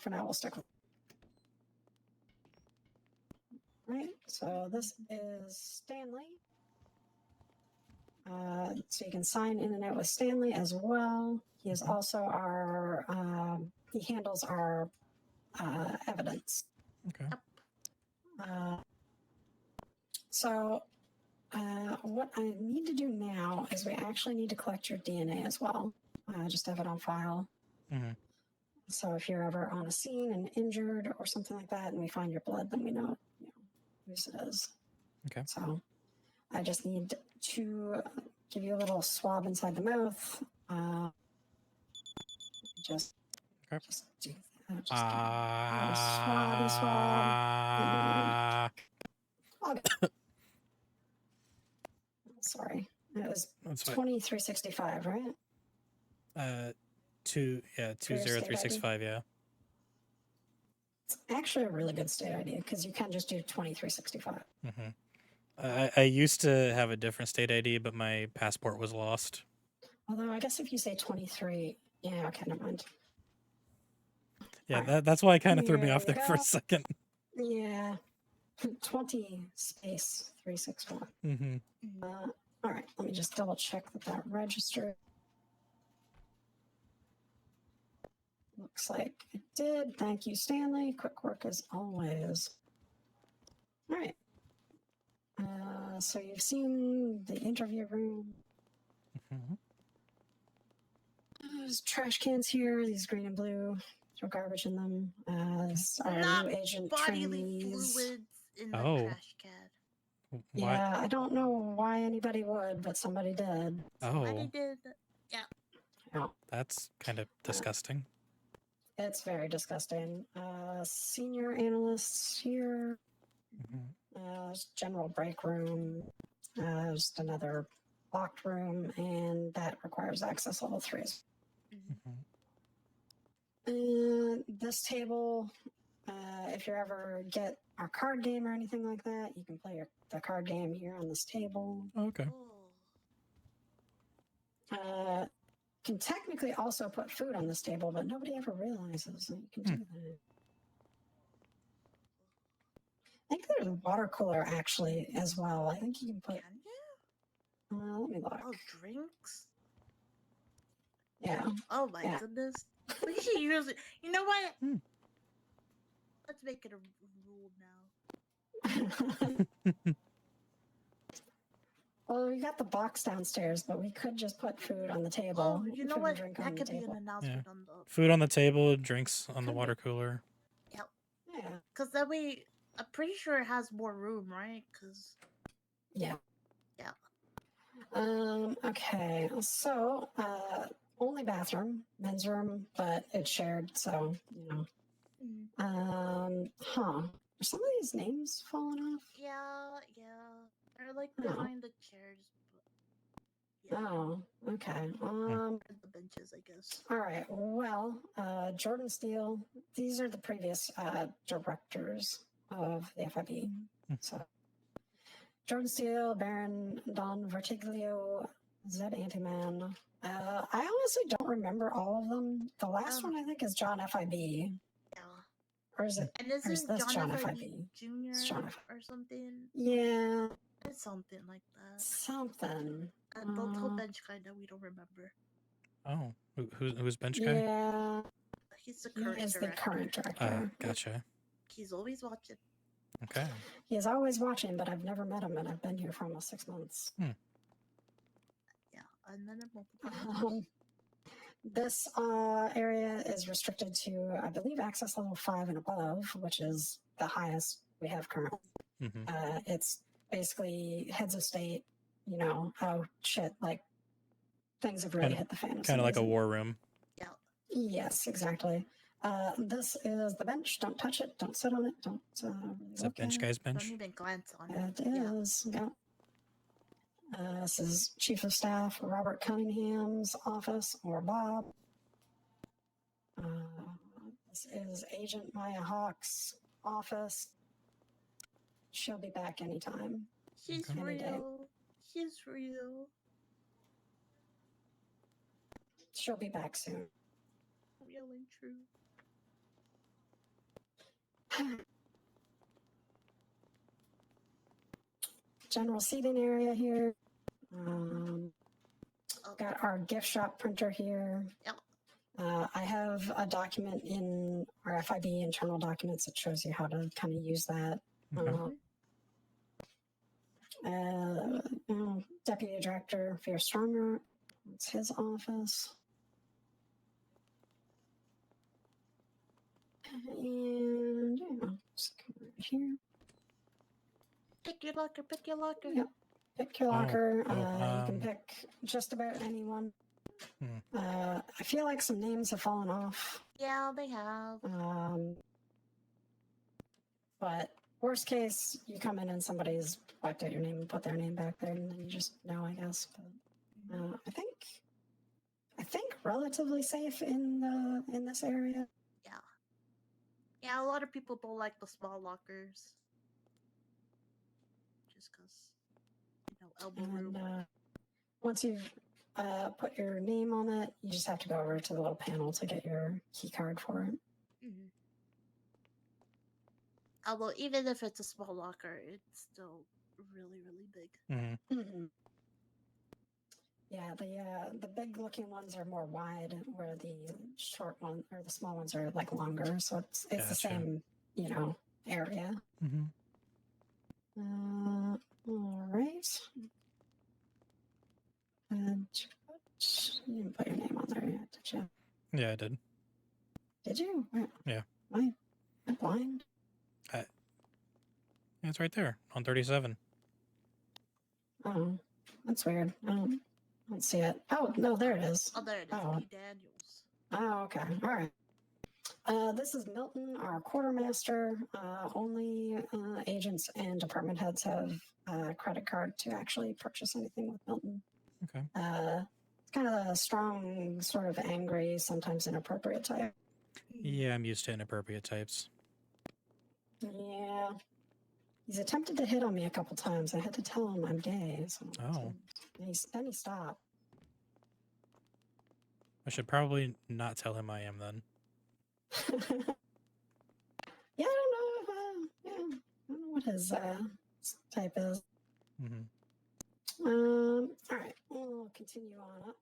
For now, we'll stick with. Right. So this is Stanley. So you can sign in and out with Stanley as well. He is also our. He handles our evidence. Okay. So what I need to do now is we actually need to collect your DNA as well. Just have it on file. Mm-hmm. So if you're ever on a scene and injured or something like that, and we find your blood, then we know, whose it is. Okay. So I just need to give you a little swab inside the mouth. Just do that. Just give you a little swabby swab. Okay. Sorry, it was That's fine. 2365, right? 20365. Yeah. It's actually a really good state ID because you can just do 2365. Mm-hmm. I used to have a different state ID, but my passport was lost. Although I guess if you say 23, yeah, okay, never mind. Yeah, Alright. that's why it kind of threw me Here off we there for a go. second. Yeah, 20 space 361. Mm-hmm. All right, let me just double check that registered. Looks like it did. Thank you, Stanley. Quick work as always. All right. So you've seen the interview room. Mm-hmm. There's trash cans here. These green and blue. Throw garbage in them. Our Not new agent bodily trainees. fluids in the Oh. trash can. Why? Yeah, I don't know why anybody would, but somebody did. Somebody Oh, did. Yeah. Yeah, that's kind of disgusting. it's very disgusting. Senior analysts here. Mm-hmm. General break room. Just another locked room, and that requires access level 3. Mm-hmm. And this table, if you ever get our card game or anything like that, you can play the card game here on this table. Okay. Oh. Can technically also put food on this table, but nobody ever realizes that you can do that. I think there's a water cooler actually as well. I think you can put. Can you? Let me look. Oh, drinks? Yeah. Oh my Yeah. goodness. We should use it. You know what? Hmm. Let's make it a rule now. Well, we got the box downstairs, but we could just put food on the table. Oh, you know food and what? drink on That the could be table. an announcement on the. Food on the table, drinks on the Could water cooler. Yep. Yeah. Because that way, I'm pretty sure it has more room, right? Because. Yeah. Yeah. Okay. So, only bathroom, men's room, but it's shared, so you know. Are some of these names falling off? Yeah. They're like Oh. behind the chairs. But, yeah. Oh, okay. And the benches, I guess. All right. Well, Jordan Steele. These are the previous directors of the FIB. So, Jordan Steele, Baron Don Vertiglio, Zed Antiman. I honestly don't remember all of them. The last one I think is John FIB. Yeah. Or is it? And Or is isn't this John John FIB FIB? Jr. It's John or something? Yeah, It's something like that. something. And don't tell bench guy that we don't remember. Oh, who's bench guy? Yeah, He's the he current is the director. current director. Gotcha. He's always watching. Okay. He is always watching, but I've never met him, and I've been here for almost 6 months. Yeah, and then multiple. This area is restricted to, I believe, access level 5 and above, which is the highest we have currently. Mm-hmm. It's basically heads of state, you know, oh shit, like things have really hit the fan. Kind of like a war room. Yeah. Yes, exactly. This is the bench. Don't touch it. Don't sit on it. Don't. It's a bench guy's bench. Don't even glance on it. It is. Yeah. This is Chief of Staff Robert Cunningham's office, or Bob. This is Agent Maya Hawk's office. She'll be back anytime. She's Any day. real. She's real. She'll be back soon. Real and true. General seating area here. Okay. Got our gift shop printer here. Yep. I have a document in our FIB internal documents that shows you how to kind of use that. Okay. Deputy Director Fear Stronger. It's his office. And just come right here. Pick your locker, pick your locker. Yep. Pick your Oh, locker. oh, You can pick just about anyone. I feel like some names have fallen off. Yeah, they have. But worst case, you come in and somebody's wiped out your name and put their name back there, and then you just know, I guess. But I think relatively safe in this area. Yeah. Yeah, a lot of people don't like the small lockers. Just because, elbow room. And once you've put your name on it, you just have to go over to the little panel to get your key card for it. Mm-hmm. Although, even if it's a small locker, it's still really, really big. Mm-hmm. Yeah, the big looking ones are more wide, where the short one or the small ones are like longer. So it's the Gotcha. same, area. Mm-hmm. All right. And you didn't put your name on there yet, did you? Yeah, I did. Did you? Yeah. Am I blind? Yeah, it's right there on 37. Oh, that's weird. I don't see it. Oh, no, there it is. Oh, there it is. Oh. P. Daniels. Oh, okay. All right. This is Milton, our quartermaster. Only agents and department heads have a credit card to actually purchase anything with Milton. Okay. It's kind of a strong, sort of angry, sometimes inappropriate type. Yeah, I'm used to inappropriate types. Yeah. He's attempted to hit on me a couple times. I had to tell him I'm gay. So Oh. And he stopped. I should probably not tell him I am then. Yeah, I don't know what his type is. Mm-hmm. All right, we'll continue on up.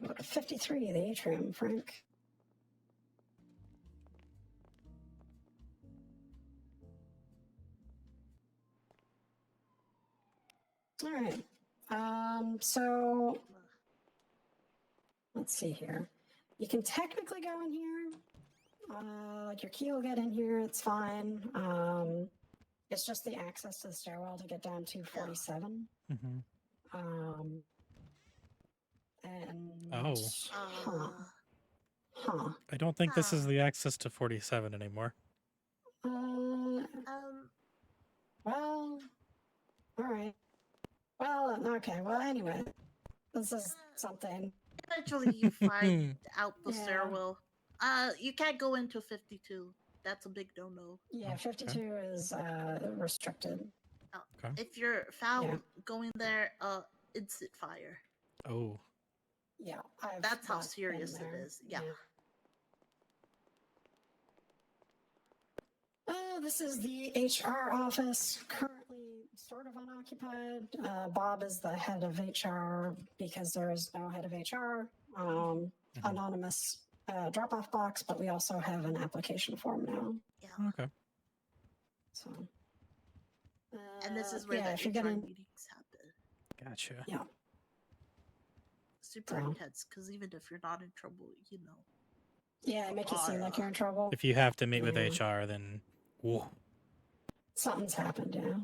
Go to 53, the atrium, Frank. All right. So let's see here. You can technically go in here. Your key will get in here. It's fine. It's just the access to the stairwell to get down to 47. Mm-hmm. And Oh. Huh. I don't think this is the access to 47 anymore. Well, all right. Well, okay. Well, anyway, this is something. Eventually, you find out the Yeah. stairwell. You can't go into 52. That's a big no-no. Yeah, 52 is restricted. Okay. If you're found Yeah. going there, instant fire. Oh. Yeah, That's how not serious been it there. is. Yeah. This is the HR office, currently sort of unoccupied. Bob is the head of HR because there is no head of HR. Anonymous drop-off box, but we also have an application form now. Yeah. Okay. So, And this is where yeah, the if you're HR getting, meetings happen. Gotcha. yeah. Super intense, because even if you're not in trouble, Yeah, make it seem like you're in trouble. If you have to meet with Yeah. HR, then whoa. Something's happened, yeah.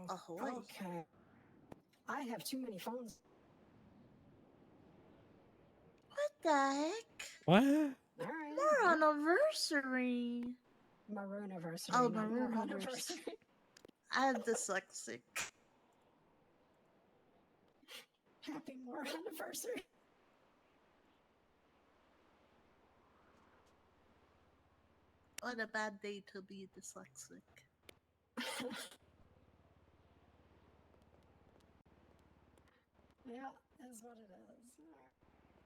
Ahoy. Okay. I have too many phones. What the heck? What? All right. We're on anniversary. Marooniversary. Oh, not Marooniversary. Moroniversary. I'm dyslexic. Happy Moroniversary. What a bad day to be dyslexic. Yeah, is what it is. Oh,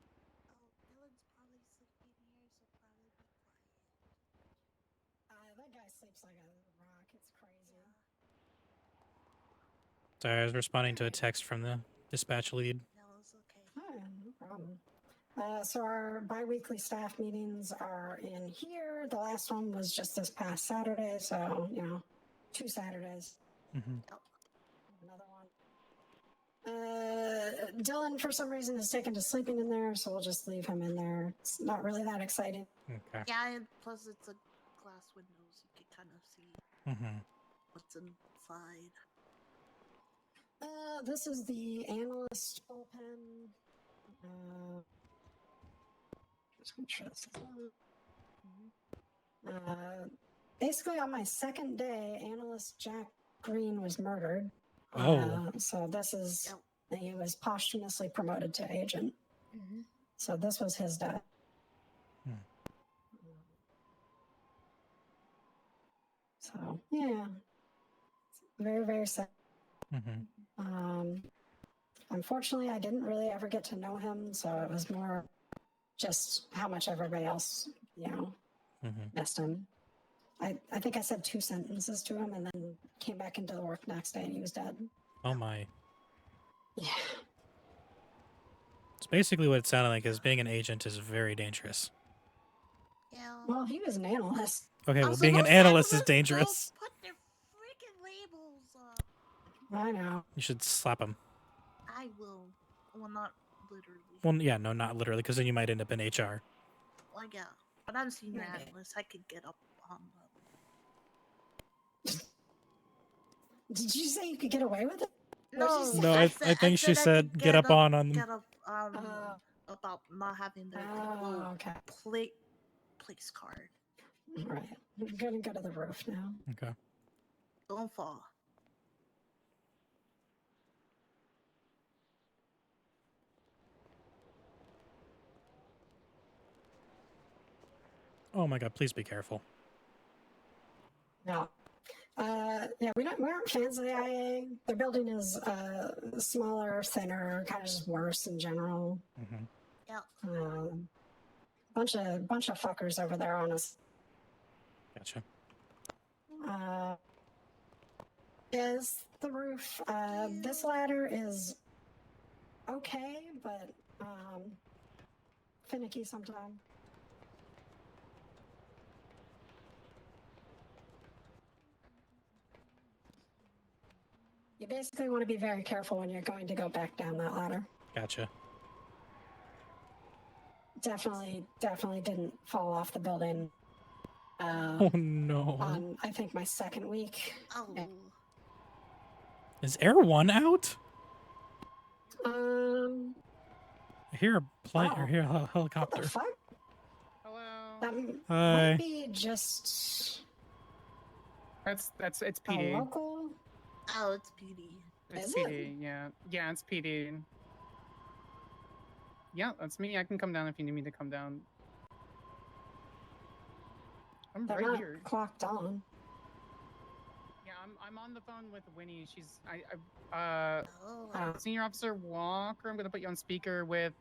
Dylan's probably sleeping here, so probably be quiet. sleeps like a rock. It's crazy. Sorry, I was responding to a text from the dispatch lead. No, it's okay. Oh, yeah, no problem. So our bi-weekly staff meetings are in here. The last one was just this past Saturday, so 2 Saturdays. Mm-hmm. Another one. Dylan, for some reason, is taken to sleeping in there, so we'll just leave him in there. It's not really that exciting. Okay. Yeah, and plus it's a glass window, so you can kind of see Mm-hmm. what's inside. This is the analyst bullpen. Just make sure this is on. Basically, on my second day, analyst Jack Green was murdered. Oh. So this is Yep. he was posthumously promoted to agent. So this was his death. Hmm. So yeah, very very sad. Mm-hmm. Unfortunately, I didn't really ever get to know him, so it was more just how much everybody else, Mm-hmm. missed him. I think I said 2 sentences to him and then came back into the work next day and he was dead. Oh my. Yeah. It's basically what it sounded like, is being an agent is very dangerous. Yeah. Well, he was an analyst. Okay, well, Also, being an most analyst is analysts dangerous. don't put their freaking labels up. I know. You should slap him. I will. Well, not literally. Well, yeah, no, not literally, because then you might end up in HR. Like, yeah. But I'm senior Maybe. analyst. I could get up on the. Did you say you could get away with it? No, No, I think she said could get up on them. Get up about not having their Oh, okay. place card. Right. We're gonna go to the roof now. Okay. Don't fall. Oh my god, please be careful. No. Yeah, we aren't fans of the IA. Their building is smaller, thinner, kind of just worse in general. Mm-hmm. Yeah. Bunch of fuckers over there on us. Gotcha. Is the roof? This ladder is okay, but finicky sometimes. You basically want to be very careful when you're going to go back down that ladder. Gotcha. Definitely didn't fall off the building. Oh no. On I think my second week. Oh. Yeah. Is Air 1 out? Um. I hear a plane or Oh. hear a What helicopter. the fuck? Hello. That Hi. might be just It's a PD. local. Oh, it's PD. It's Is it? PD. Yeah. Yeah, it's PD. Yeah, that's me. I can come down if you need me to come down. I'm They're right not here. clocked on. Yeah, I'm on the phone with Winnie. She's Oh. Senior Officer Walker. I'm gonna put you on speaker with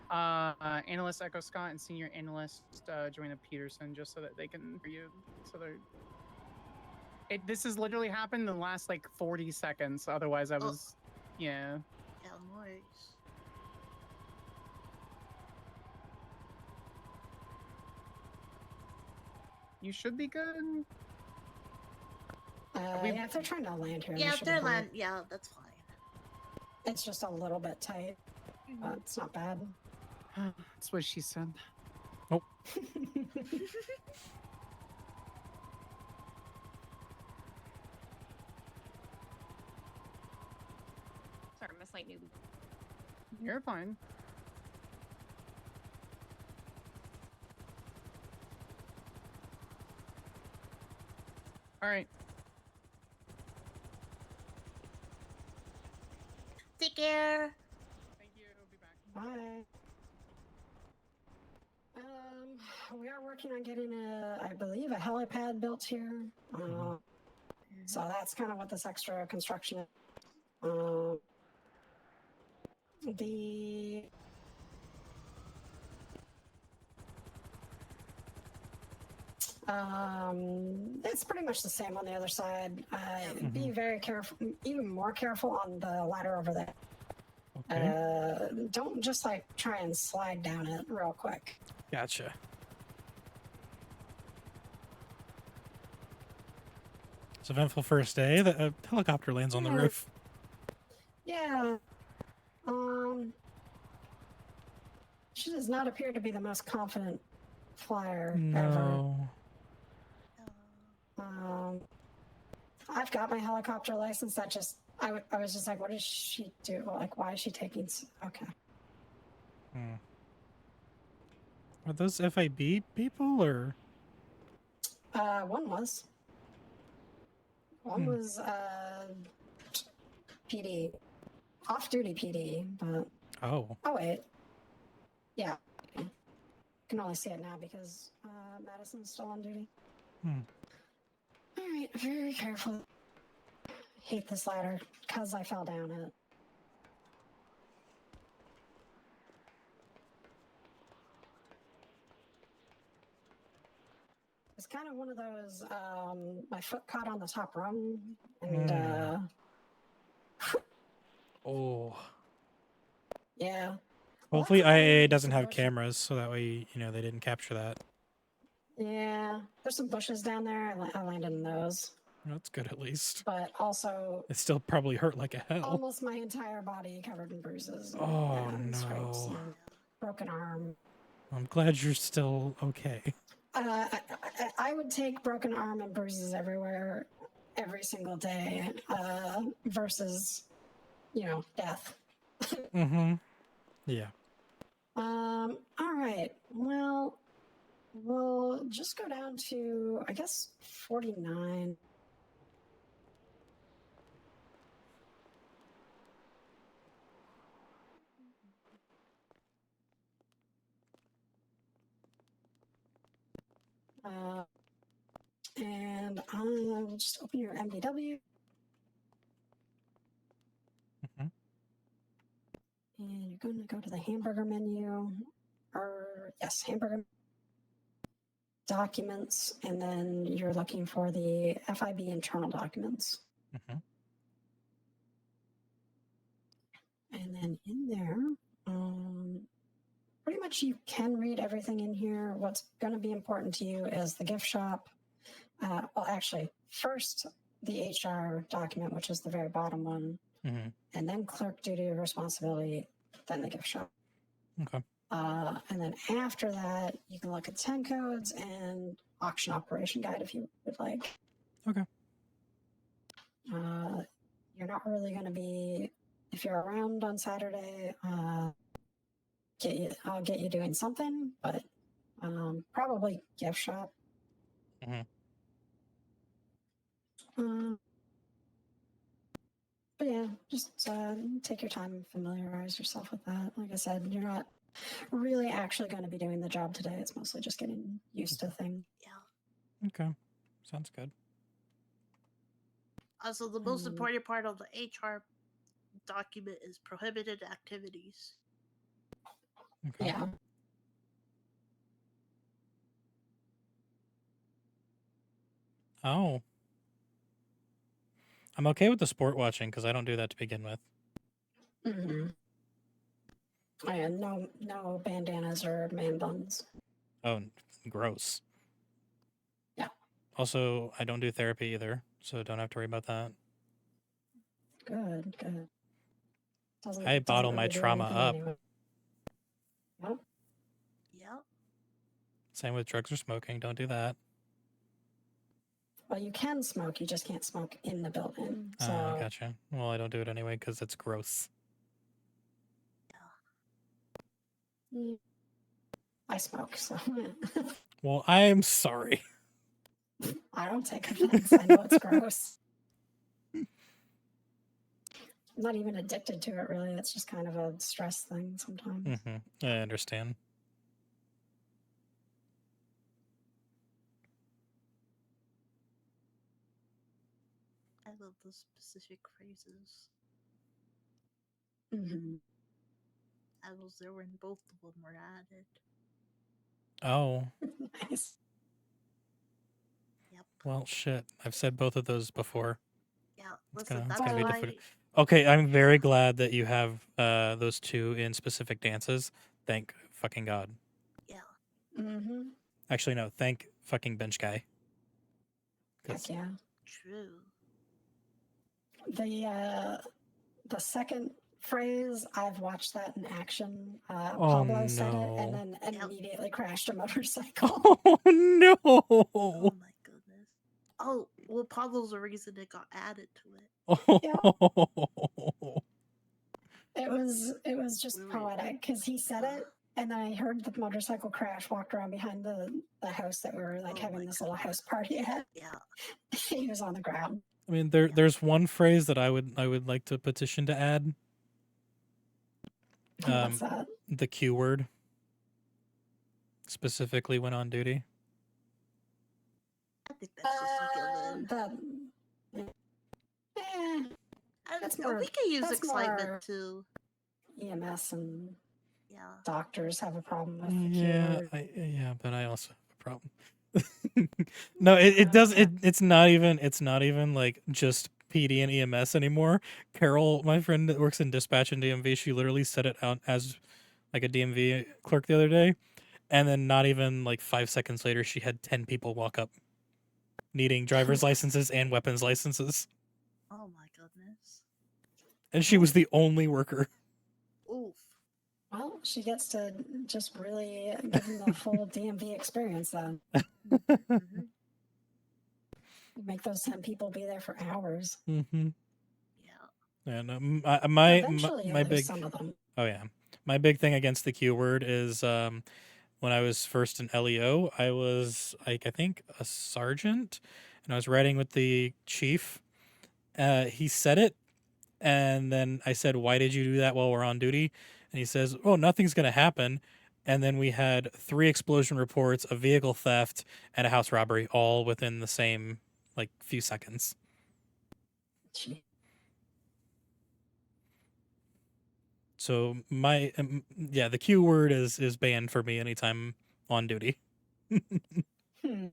Analyst Echo Scott and Senior Analyst Joanna Peterson, just so that they can hear you. So they're. This has literally happened in the last like 40 seconds. Otherwise, I was. Yeah. Yeah, noise. You should be good. we- Yeah, if they're trying to land here, Yeah, they if should be they're fine. land, yeah, that's fine. It's just a little bit tight. It's not bad. That's what she said. Sorry, I'm a slight noob. You're fine. All right. Take care. Thank you. I'll be back. Bye. We are working on getting I believe, a helipad built here. So that's kind of what this extra construction is. The It's pretty much the same on the other side. Be very careful, even more careful on the ladder over there. Okay. Don't just like try and slide down it real quick. Gotcha. It's an eventful first day. The helicopter lands on the Yeah. roof. Yeah. She does not appear to be the most confident flyer ever. No. I've got my helicopter license. That just I was just like, what does she do? Like, why is she taking? Okay. Are those FIB people or? One was. One was PD, off-duty PD, but. Oh. Oh wait. Yeah. I can only see it now because Madison's still on duty. All right, very careful. Hate this ladder because I fell down it. It's kind of one of those, my foot caught on the top rung, and, Oh. yeah. Hopefully IA doesn't some have bushes. cameras, so that way, you know, they didn't capture that. Yeah, there's some bushes down there. I landed in those. That's good at least. But also, It still probably hurt like a hell. almost my entire body covered in bruises. And, Oh, and scrapes no. and broken arm. I'm glad you're still okay. I would take broken arm and bruises everywhere, every single day, versus, death. Yeah. All right. Well, we'll just go down to, I guess, 49. And I'll just open your MDW. And you're going to go to the hamburger menu, or yes, hamburger documents, and then you're looking for the FIB internal documents. And then in there, pretty much you can read everything in here. What's going to be important to you is the gift shop. Well, actually, first the HR document, which is the very bottom one, and then clerk duty or responsibility, then the gift shop. Okay. And then after that, you can look at 10 codes and auction operation guide if you would like. Okay. You're not really going to be, if you're around on Saturday, I'll get you doing something, but probably gift shop. But yeah, just take your time and familiarize yourself with that. Like I said, you're not really actually going to be doing the job today. It's mostly just getting used to things. Yeah. Okay. Sounds good. Also, the most important part of the HR document is prohibited activities. Okay. Yeah. Oh. I'm okay with the sport watching because I don't do that to begin with. And no bandanas or man buns. Oh, gross. Yeah. Also, I don't do therapy either, so don't have to worry about that. Good. I bottle my really do trauma anything up. anyway. Nope. Yep. Same with drugs or smoking. Don't do that. Well, you can smoke, you just can't smoke in the building. So Gotcha. Well, I don't do it anyway because it's gross. I smoke, so Well, I'm sorry. I don't take offense. I know it's gross. I'm not even addicted to it, really. It's just kind of a stress thing sometimes. I understand. I love those specific phrases. I was there when both of them were added. Oh. Nice. Well, shit. I've said both of those before. Yeah, It's listen, gonna, it's that's gonna be why. difficult. Okay, I'm very glad that you have those two in specific dances. Thank fucking God. Yeah. Mm-hmm. Actually, no. Thank fucking bench guy. Heck 'Cause- yeah. True. The second phrase, I've watched that in action. Oh, Pablo said it and no. then Yep. immediately crashed a motorcycle. Oh no. Oh my goodness. Oh, well, Pablo's the reason it got added to it. It was just Wait. poetic because he said it, and then I heard the motorcycle crash, walked around behind the house that we were like Oh having my this little house party at. Yeah. He was on the ground. I mean, there's one phrase that I would like to petition to add. What's that? The Q word. Specifically when on duty. I think that's just a given. That's We more- can use that's excitement more- too. EMS and Yeah. doctors have a problem with the Yeah, keyword. but I also have a problem. No, it does it's not even like just PD and EMS anymore. Carol, my friend that works in dispatch and DMV, she literally set it out as like a DMV clerk the other day, and then not even like 5 seconds later she had 10 people walk up needing driver's licenses and weapons licenses. Oh my goodness. And she was the only worker. Oof. Well, she gets to just really give them the full DMV experience then. Mm-hmm. Make those 10 people be there for hours. Mm-hmm. Yeah. And my Eventually you'll lose big some of them. Oh yeah. My big thing against the Q word is when I was first in LEO, I was like I think a sergeant and I was riding with the chief. He said it and then I said, "Why did you do that while we're on duty?" And he says, "Oh, nothing's going to happen." And then we had 3 explosion reports, a vehicle theft, and a house robbery all within the same like few seconds. Gee. So my the Q word is banned for me anytime on duty. Hmm.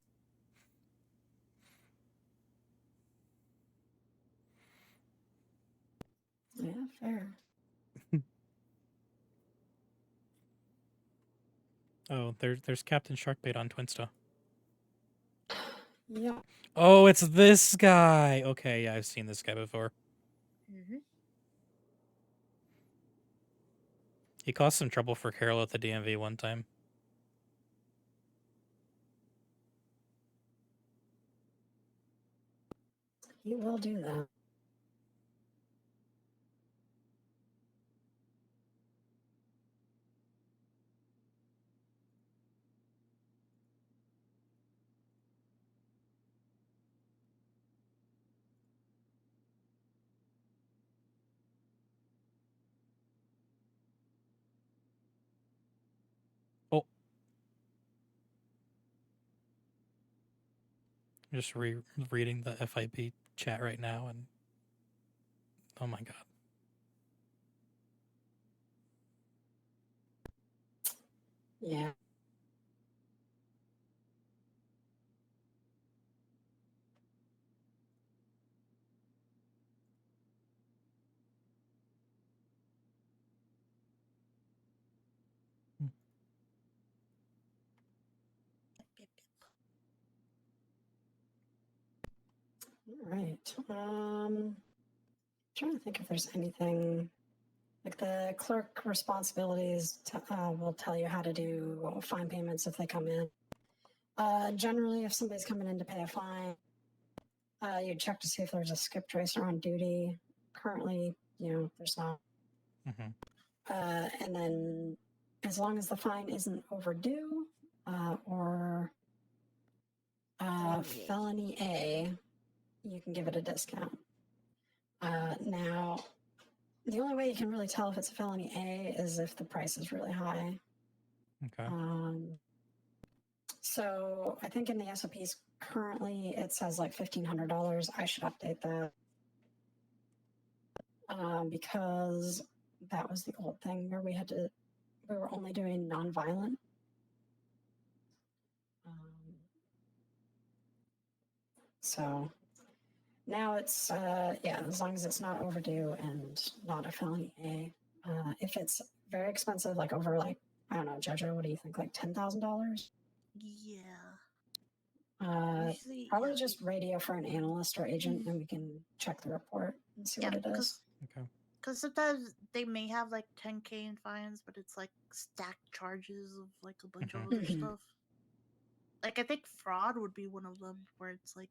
Yeah, fair. Oh, there's Captain Sharkbait on Twinsta. Yeah. Oh, it's this guy. Okay, yeah, I've seen this guy before. Mm-hmm. He caused some trouble for Carol at the DMV one time. He will do that. Oh. I'm just reading the FIP chat right now and oh my god. Yeah. All right. Trying to think if there's anything like the clerk responsibilities will tell you how to do fine payments if they come in. Generally, if somebody's coming in to pay a fine, you check to see if there's a skip tracer on duty. Currently, there's not. And then, as long as the fine isn't overdue or felony A, you can give it a discount. Now, the only way you can really tell if it's a felony A is if the price is really high. Okay. So I think in the SOPs currently it says like $1,500. I should update that because that was the old thing where we were only doing nonviolent. So now it's yeah, as long as it's not overdue and not a felony A. If it's very expensive, like over like I don't know, Jojo, what do you think? Like $10,000? Yeah. Probably yeah. just radio for an analyst or agent, and we can check the report and see what it is. Okay. Because sometimes they may have like 10K in fines, but it's like stacked charges of like a bunch of other Mhm. stuff. Like I think fraud would be one of them, where it's like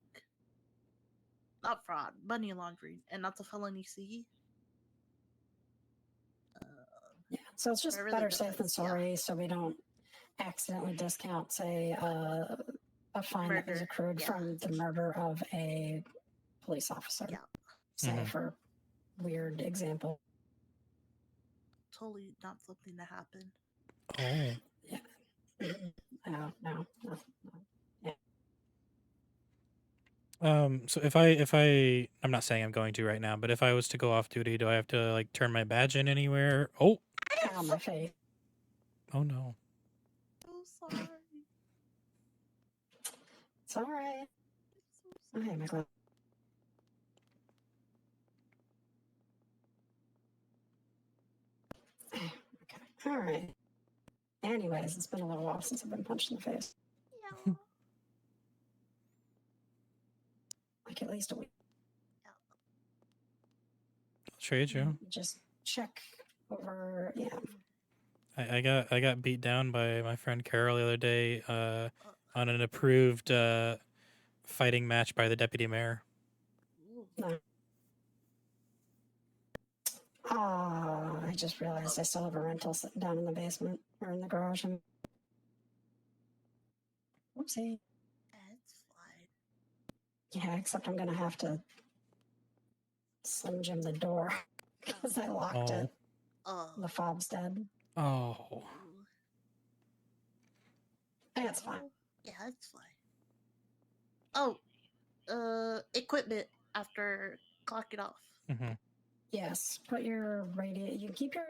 not fraud, money laundering, and that's a felony C. Yeah, so it's just It really better safe than depends, yeah. sorry, so we don't accidentally discount, say, a fine that was Murder, accrued yeah. from the murder of a police officer. Yeah. Say Mhm. for weird example. Totally not something to happen. Oh. Yeah. No. So if I'm not saying I'm going to right now, but if I was to go off duty, do I have to like turn my badge in anywhere? Oh. Ow, my face. Oh no. So sorry. It's all right. Okay, my glove. Okay. All right. Anyways, it's been a little while since I've been punched in the face. Yeah. Like at least a week. I'll trade you. Just check over. Yeah. I got beat down by my friend Carol the other day on an approved fighting match by the deputy mayor. No. Oh, I just realized I still have a rental sitting down in the basement or in the garage. And whoopsie. That's fine. Yeah, except I'm gonna have to Slim Jim the door because I locked it. Oh. The fob's dead. Oh. That's fine. Yeah, it's fine. Oh, equipment after clocking off. Mm-hmm. Yes, put your radio. You can keep your.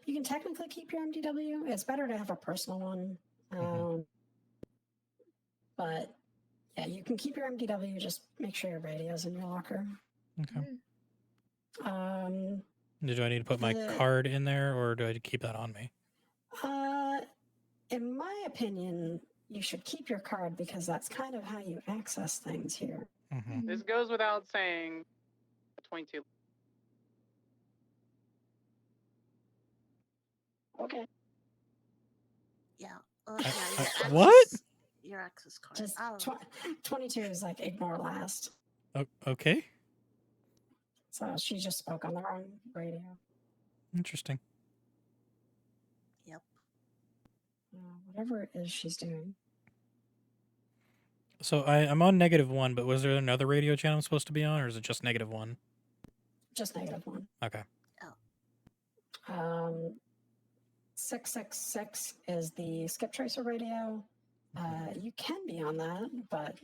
You can technically keep your MDW. It's better to have a personal one. But yeah, you can keep your MDW. Just make sure your radio's in your locker. Okay. Mm. Do I need to put my card in there, or do I keep that on me? In my opinion, you should keep your card because that's kind of how you access things here. Mm-hmm. This goes without saying. 22. Okay. Yeah. What? Your access card. Just I don't know. 22 is like ignore last. Okay. So she just spoke on the wrong radio. Interesting. Yep. Whatever it is she's doing. So I'm on -1, but was there another radio channel I'm supposed to be on, or is it just -1? Just -1. Okay. 666 is the skip tracer radio. You can be on that, but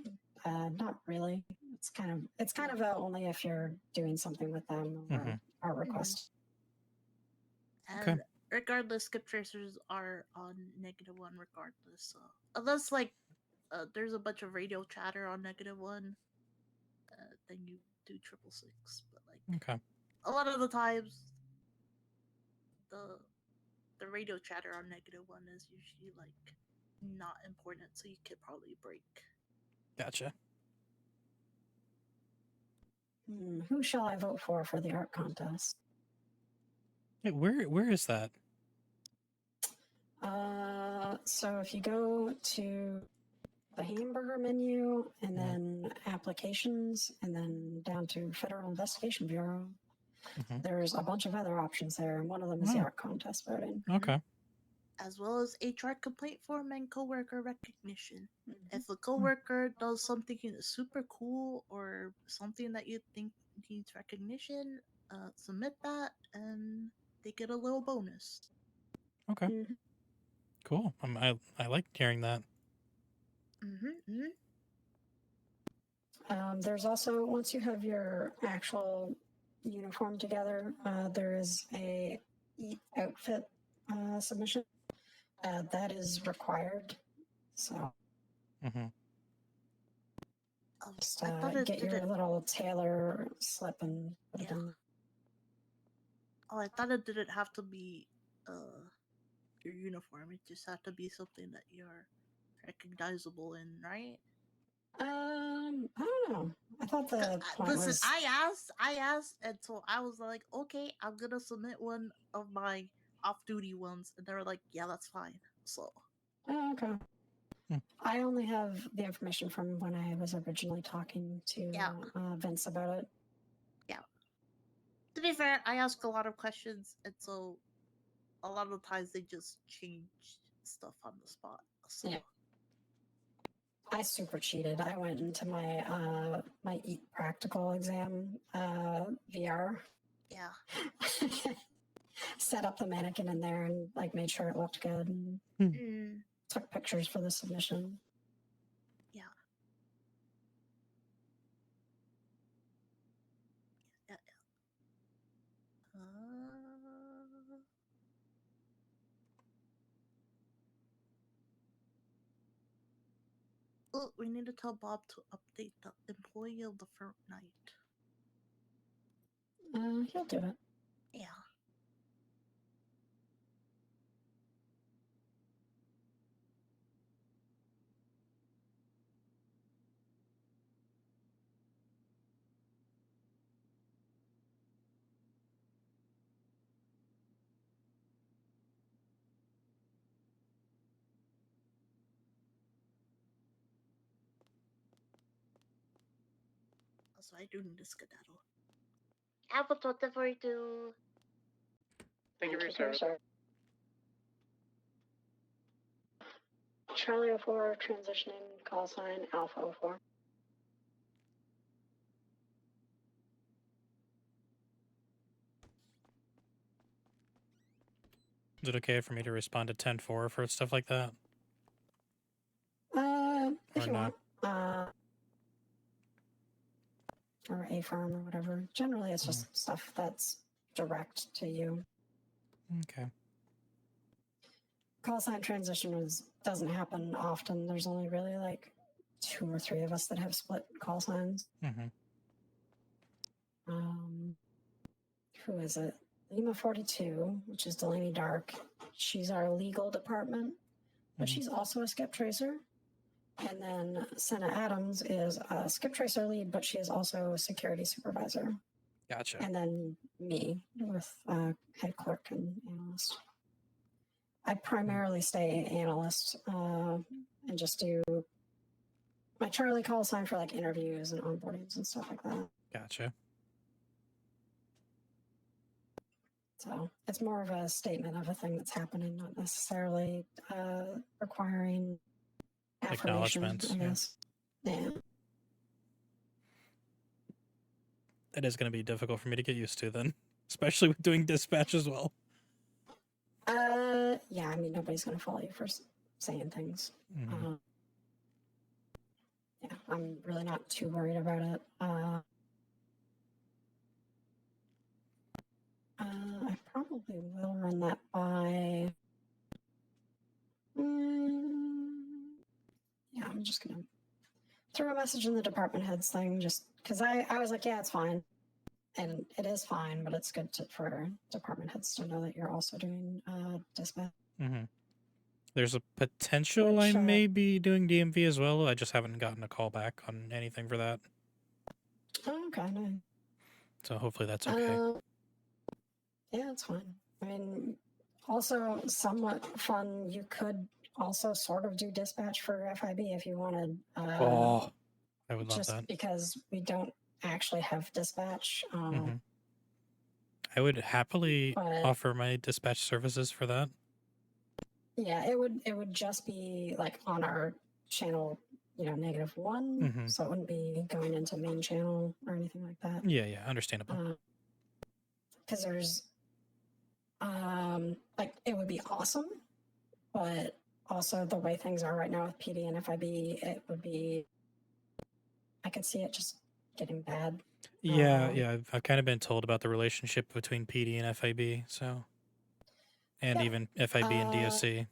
not really. It's kind of only if you're doing something with them or our request. And regardless, skip tracers are on -1 regardless. Unless like there's a bunch of radio chatter on -1, then you do 666. But like a lot of the times, the radio chatter on -1 is usually like not important, so you could probably break. Gotcha. Who shall I vote for the art contest? Hey, where is that? So if you go to the hamburger menu and then applications and then down to Federal Investigation Bureau, there's a bunch of other options there, and one of them is the art contest voting. Okay. As well as HR complaint form and coworker recognition. If a coworker does something super cool or something that you think needs recognition, submit that and they get a little bonus. Okay. Cool. I like hearing that. There's also, once you have your actual uniform together, there is a outfit submission that is required. So Just I thought it get your didn't. little tailor slip and put it Yeah. in. Oh, I thought it didn't have to be your uniform. It just had to be something that you're recognizable in, right? I don't know. I thought the point Listen, was. I asked, and so I was like, okay, I'm gonna submit one of my off-duty ones, and they were like, yeah, that's fine. So. Oh, okay. Hmm. I only have the information from when I was originally talking to Yeah. Vince about it. Yeah. To be fair, I ask a lot of questions, and so a lot of the times they just change stuff on the spot. So. Yeah. I super cheated. I went into my my Eat Practical exam VR. Yeah. Set up the mannequin in there and like made sure it looked good and took pictures for the submission. Yeah. Yeah. Oh, we need to tell Bob to update the employee of the fortnight. He'll do it. Yeah. Also, I do need a skedaddle. Apple 42. Thank you for your service. Charlie 04 transitioning call sign Alpha 04. Is it okay for me to respond to 10-4 for stuff like that? If Or you not? want. Or a firm or whatever. Generally, it's just stuff that's direct to you. Okay. Call sign transition doesn't happen often. There's only really like 2 or 3 of us that have split call signs. Mm-hmm. Who is it? Lima 42, which is Delaney Dark. She's our legal department, but she's also a skip tracer. And then Senna Adams is a skip tracer lead, but she is also a security supervisor. Gotcha. And then me with head clerk and analyst. I primarily stay analyst and just do my Charlie call sign for like interviews and onboardings and stuff like that. Gotcha. So it's more of a statement of a thing that's happening, not necessarily requiring affirmation, Acknowledgements, I guess. Yeah. That is going to be difficult for me to get used to then, especially with doing dispatch as well. Yeah, I mean, nobody's going to follow you for saying things. Mhm. Yeah, I'm really not too worried about it. I probably will run that by. Yeah, I'm just going to throw a message in the department heads thing just because I was like, yeah, it's fine. And it is fine, but it's good for department heads to know that you're also doing dispatch. Mm-hmm. There's a potential Which, I may be doing DMV as well. I just haven't gotten a call back on anything for that. Oh, okay, nice. So hopefully that's okay. Yeah, it's fine. I mean, also somewhat fun. You could also sort of do dispatch for FIB if you wanted. I would love just that. because we don't actually have dispatch. I would happily but- offer my dispatch services for that. Yeah, it would just be like on our channel, -1, so it wouldn't be going into main channel or anything like that. Yeah, understandable. Because there's, like, it would be awesome, but also the way things are right now with PD and FIB, it would be, I could see it just getting bad. Yeah, I've kind of been told about the relationship between PD and FIB, so, and Yeah. even FIB and DOC.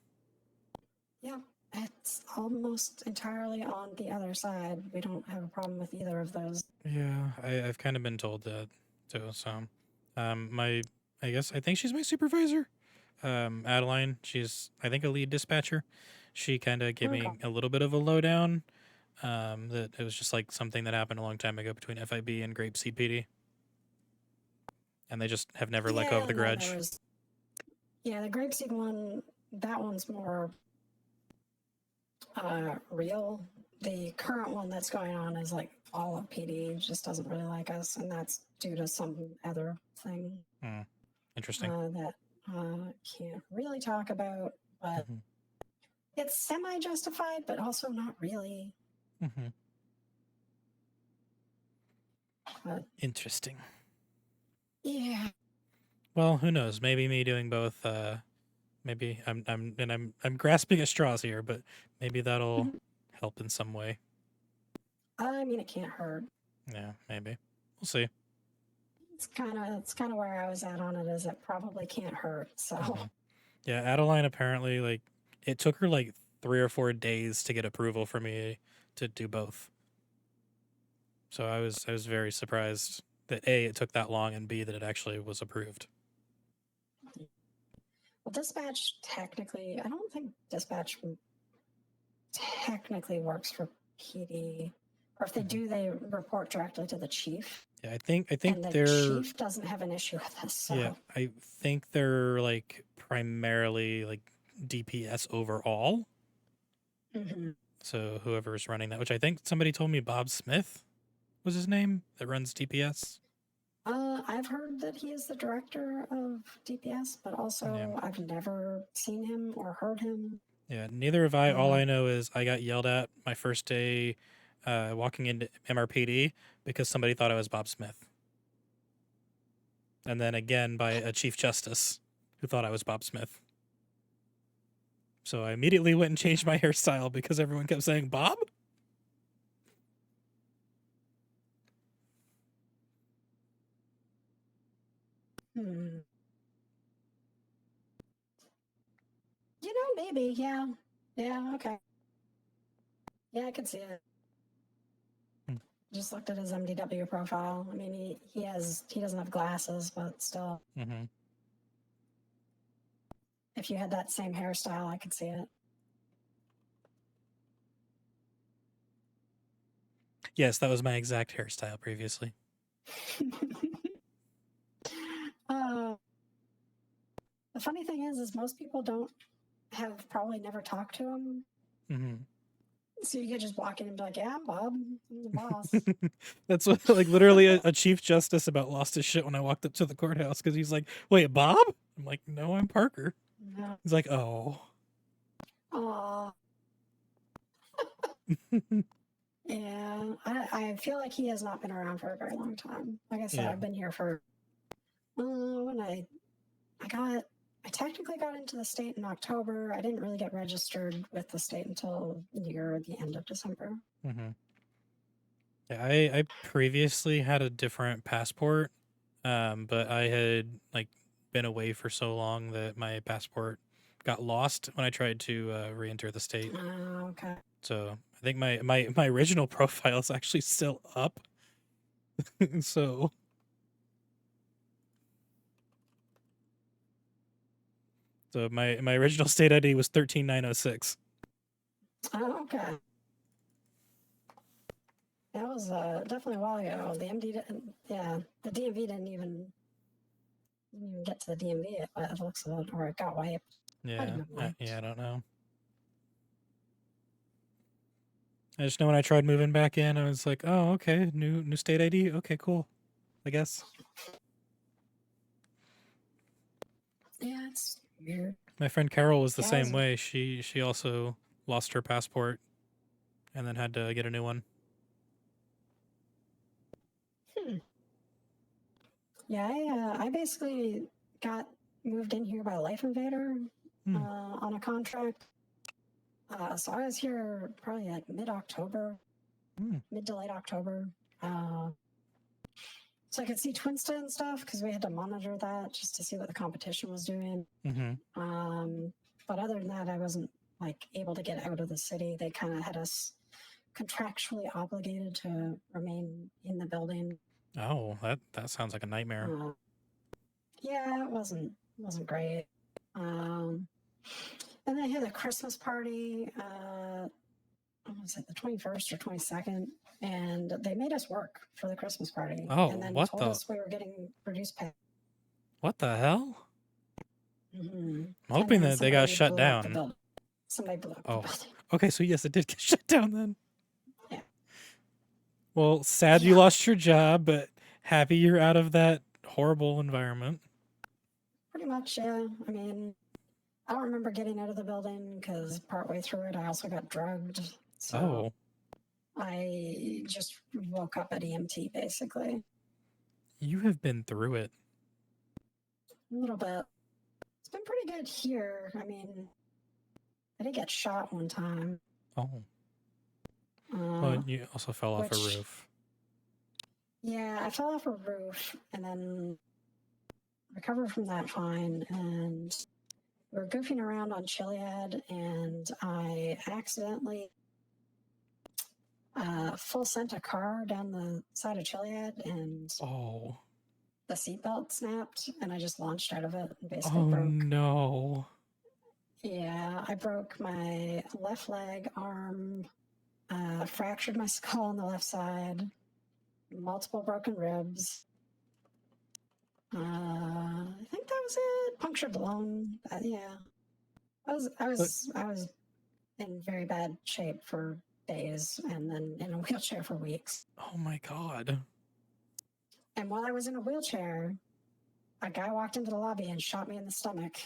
Yeah, It's almost entirely on the other side. We don't have a problem with either of those. Yeah, I've kind of been told that too. So, I think she's my supervisor. Adeline, she's I think a lead dispatcher. She kind of gave me Okay. a little bit of a lowdown. That it was just like something that happened a long time ago between FIB and Grapeseed PD, and they just have never let go of the and then grudge. Yeah, the Grapeseed one, that one's more real. The current one that's going on is like all of PD just doesn't really like us, and that's due to some other thing Interesting. that can't really talk about, but Mhm. it's semi-justified, but also not really. Mhm. But Interesting. yeah, Well, who knows? Maybe me doing both. Maybe I'm grasping at straws here, but maybe that'll help in some way. I mean, it can't hurt. Yeah, maybe. We'll see. It's kind of where I was at on it. Is it probably can't hurt. So Mhm. Yeah, Adeline apparently like it took her like 3 or 4 days to get approval for me to do both. So I was very surprised that A, it took that long, and B, that it actually was approved. well, dispatch technically, I don't think dispatch technically works for PD. Or if they do, they report directly to the chief. Yeah, I think And the they're chief doesn't have an issue with this. So yeah, I think they're like primarily like DPS overall. Mhm. So whoever's running that, which I think somebody told me Bob Smith was his name that runs DPS. I've heard that he is the director of DPS, but also Yeah. I've never seen him or heard him. Yeah, neither have I. All I know is I got yelled at my first day walking into MRPD because somebody thought I was Bob Smith. And then again by a Chief Justice who thought I was Bob Smith. So I immediately went and changed my hairstyle because everyone kept saying, Bob? You know, maybe, yeah. Yeah, okay. Yeah, I can see it. Just looked at his MDW profile. I mean, he doesn't have glasses, but still, Mm-hmm. if you had that same hairstyle, I could see it. Yes, that was my exact hairstyle previously. The funny thing is most people don't have probably never talked to him. Mm-hmm. So you could just walk in and be like, yeah, I'm Bob. I'm the boss. That's what, like, literally a Chief Justice about lost his shit when I walked up to the courthouse because he's like, wait, Bob? I'm like, no, I'm Parker. Yeah. He's like, oh. Aw. Yeah, I feel like he has not been around for a very long time. Like I said, Yeah. I've been here for when I technically got into the state in October. I didn't really get registered with the state until near the end of December. Mm-hmm. Yeah, I previously had a different passport, but I had like been away for so long that my passport got lost when I tried to re-enter the state. Okay. So I think my original profile is actually still up. So my original state ID was 13906. Oh, okay. That was definitely a while ago. The MD, the DMV didn't even get to the DMV. It looks like, or it got wiped. Yeah, wiped. I don't know. I just know when I tried moving back in, I was like, oh, okay, new state ID. Okay, cool. I guess. Yeah, it's weird. My friend Carol was the Yeah, same it's- way. She also lost her passport and then had to get a new one. Yeah, I basically got moved in here by Life Invader on a contract. So I was here probably like mid-October, mid to late October. So I could see Twinsta and stuff because we had to monitor that just to see what the competition was doing. Mm-hmm. But other than that, I wasn't like able to get out of the city. They kind of had us contractually obligated to remain in the building. Oh, that sounds like a nightmare. Yeah, it wasn't great. And they had a Christmas party. What was it, the 21st or 22nd? And they made us work for the Christmas party. Oh, and then what told the- us we were getting reduced pay. What the hell? Mm-hmm. I'm hoping that they got shut down. Somebody blew up Oh. the building. Okay, so yes, it did get shut down then. Yeah. Well, sad you Yeah. lost your job, but happy you're out of that horrible environment. Pretty much, yeah. I mean, I don't remember getting out of the building because partway through it, I also got drugged. So Oh, I just woke up at EMT basically. you have been through it. A little bit. It's been pretty good here. I mean, I did get shot one time. Oh, Uh, well, you also fell off a which- roof. Yeah, I fell off a roof and then recovered from that fine. And we were goofing around on Chiliad, and I accidentally full sent a car down the side of Chiliad, and Oh, the seatbelt snapped, and I just launched out of it and basically oh broke. no. Yeah, I broke my left leg, arm, fractured my skull on the left side, multiple broken ribs. I think that was it. Punctured the lung. Yeah, I was in very bad shape for days, and then in a wheelchair for weeks. Oh my god. And while I was in a wheelchair, a guy walked into the lobby and shot me in the stomach.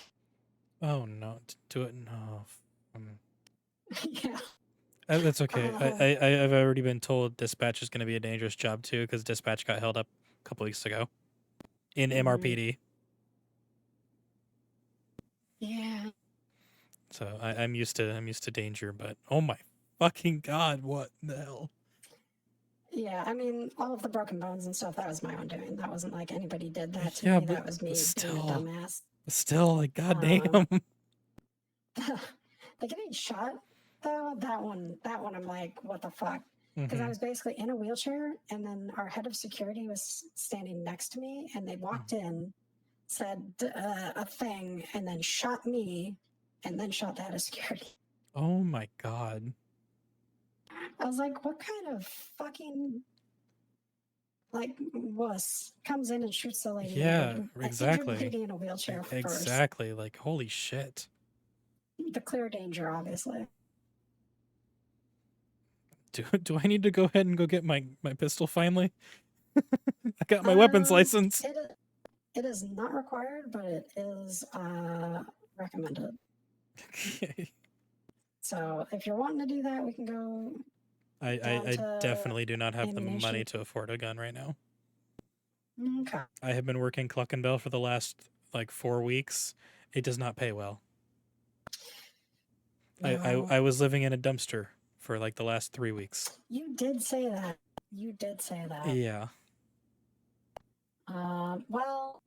Oh no. Do it. No. Yeah. That's okay. I've already been told dispatch is going to be a dangerous job too, because dispatch got held up a couple weeks ago in MRPD. Yeah. So I'm used to danger, but oh my fucking god, what the hell? Yeah, I mean, all of the broken bones and stuff, that was my own doing. That wasn't like anybody did that to Yeah, me. but That was me being a still. dumbass. Still, like, goddamn. The getting shot, though, that one, I'm like, what the fuck? Because I Mhm. was basically in a wheelchair, and then our head of security was standing next to me, and they walked in, said a thing, and then shot me, and then shot the head of security. Oh my god. I was like, what kind of fucking like wuss comes in and shoots the lady? Yeah, An injured exactly. lady in a wheelchair first. Exactly. Like, holy shit. The clear danger, obviously. Do I need to go ahead and go get my pistol finally? I got my weapons license. It is not required, but it is recommended. Okay. So if you're wanting to do that, we can go. I Down to definitely do not have the money ammunition. to afford a gun right now. Okay. I have been working Cluckenbell for the last like 4 weeks. It does not pay well. No, I was living in a dumpster for like the last 3 weeks. you did say that. You did say that. Yeah. Well,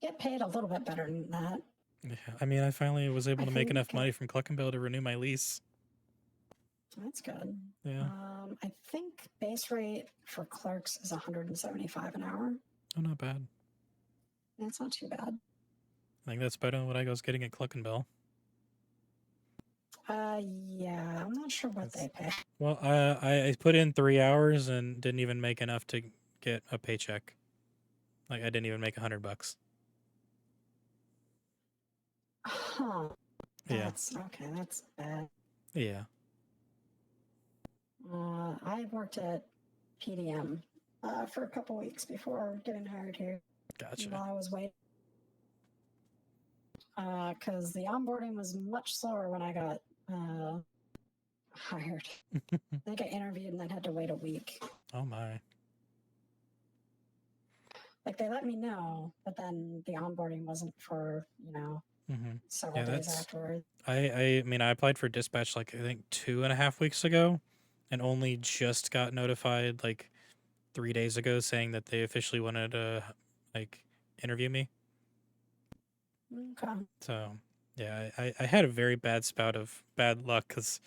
get paid a little bit better than that. Yeah. I mean, I finally was able I to make enough think- money from Cluckenbell to renew my lease. That's good. Yeah. I think base rate for clerks is 175 an hour. Oh, not bad. That's not too bad. I think that's better than what I was getting at Cluckenbell. Yeah, I'm not sure what they pay. Well, I put in 3 hours and didn't even make enough to get a paycheck. Like, I didn't even make $100. Huh. Yeah. That's okay. That's bad. Yeah. I worked at PDM for a couple weeks before getting hired here. Gotcha. While I was waiting, because the onboarding was much slower when I got hired. I think I interviewed and then had to wait a week. Oh my. Like they let me know, but then the onboarding wasn't for hmm several Yeah, days that's- afterwards. I mean, I applied for dispatch like I think 2.5 weeks ago, and only just got notified like 3 days ago saying that they officially wanted to like interview me. Okay. So Yeah, I had a very bad spout of bad luck because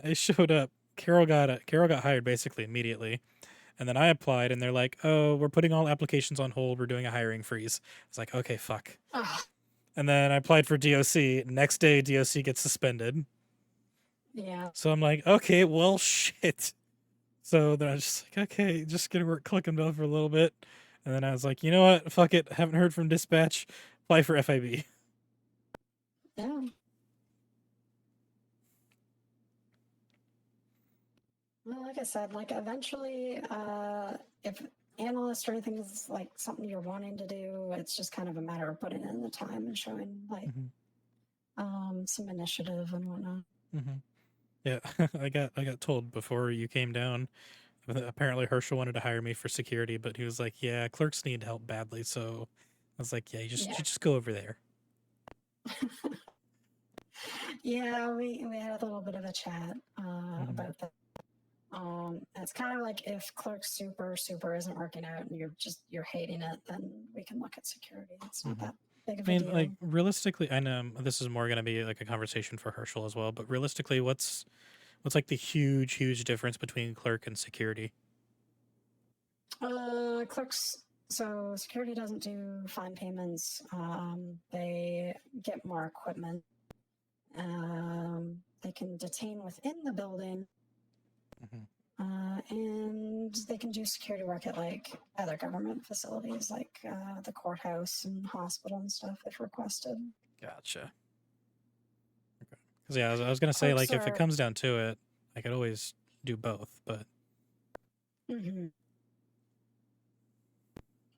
I showed up. Carol got hired basically immediately, and then I applied, and they're like, "Oh, we're putting all applications on hold. We're doing a hiring freeze." It's like, okay, fuck. Ah, And then I applied for DOC. Next day, DOC gets suspended. yeah. So I'm like, okay, well, shit. So then I was just like, okay, just gonna work Clickenville for a little bit, and then I was like, you know what? Fuck it. Haven't heard from dispatch. Apply for FIB. Yeah. Well, like I said, like eventually, if analyst or anything is like something you're wanting to do, it's just kind of a matter of putting in the time and showing like some initiative and whatnot. Yeah, I got told before you came down. Apparently Herschel wanted to hire me for security, but he was like, "Yeah, clerks need help badly." So I was like, "Yeah, you just go over there." Yeah, we had a little bit of a chat about that. It's kind of like if clerk super isn't working out and you're hating it, then we can look at security. It's not that big of I a mean, deal. like realistically, I know this is more going to be like a conversation for Herschel as well. But realistically, what's like the huge difference between clerk and security? Clerks. So security doesn't do fine payments. They get more equipment. They can detain within the building. And they can do security work at like other government facilities, like the courthouse and hospital and stuff, if requested. Gotcha. Okay. Because yeah, I was gonna say Clerks like if it are- comes down to it, I could always do both. But Mhm.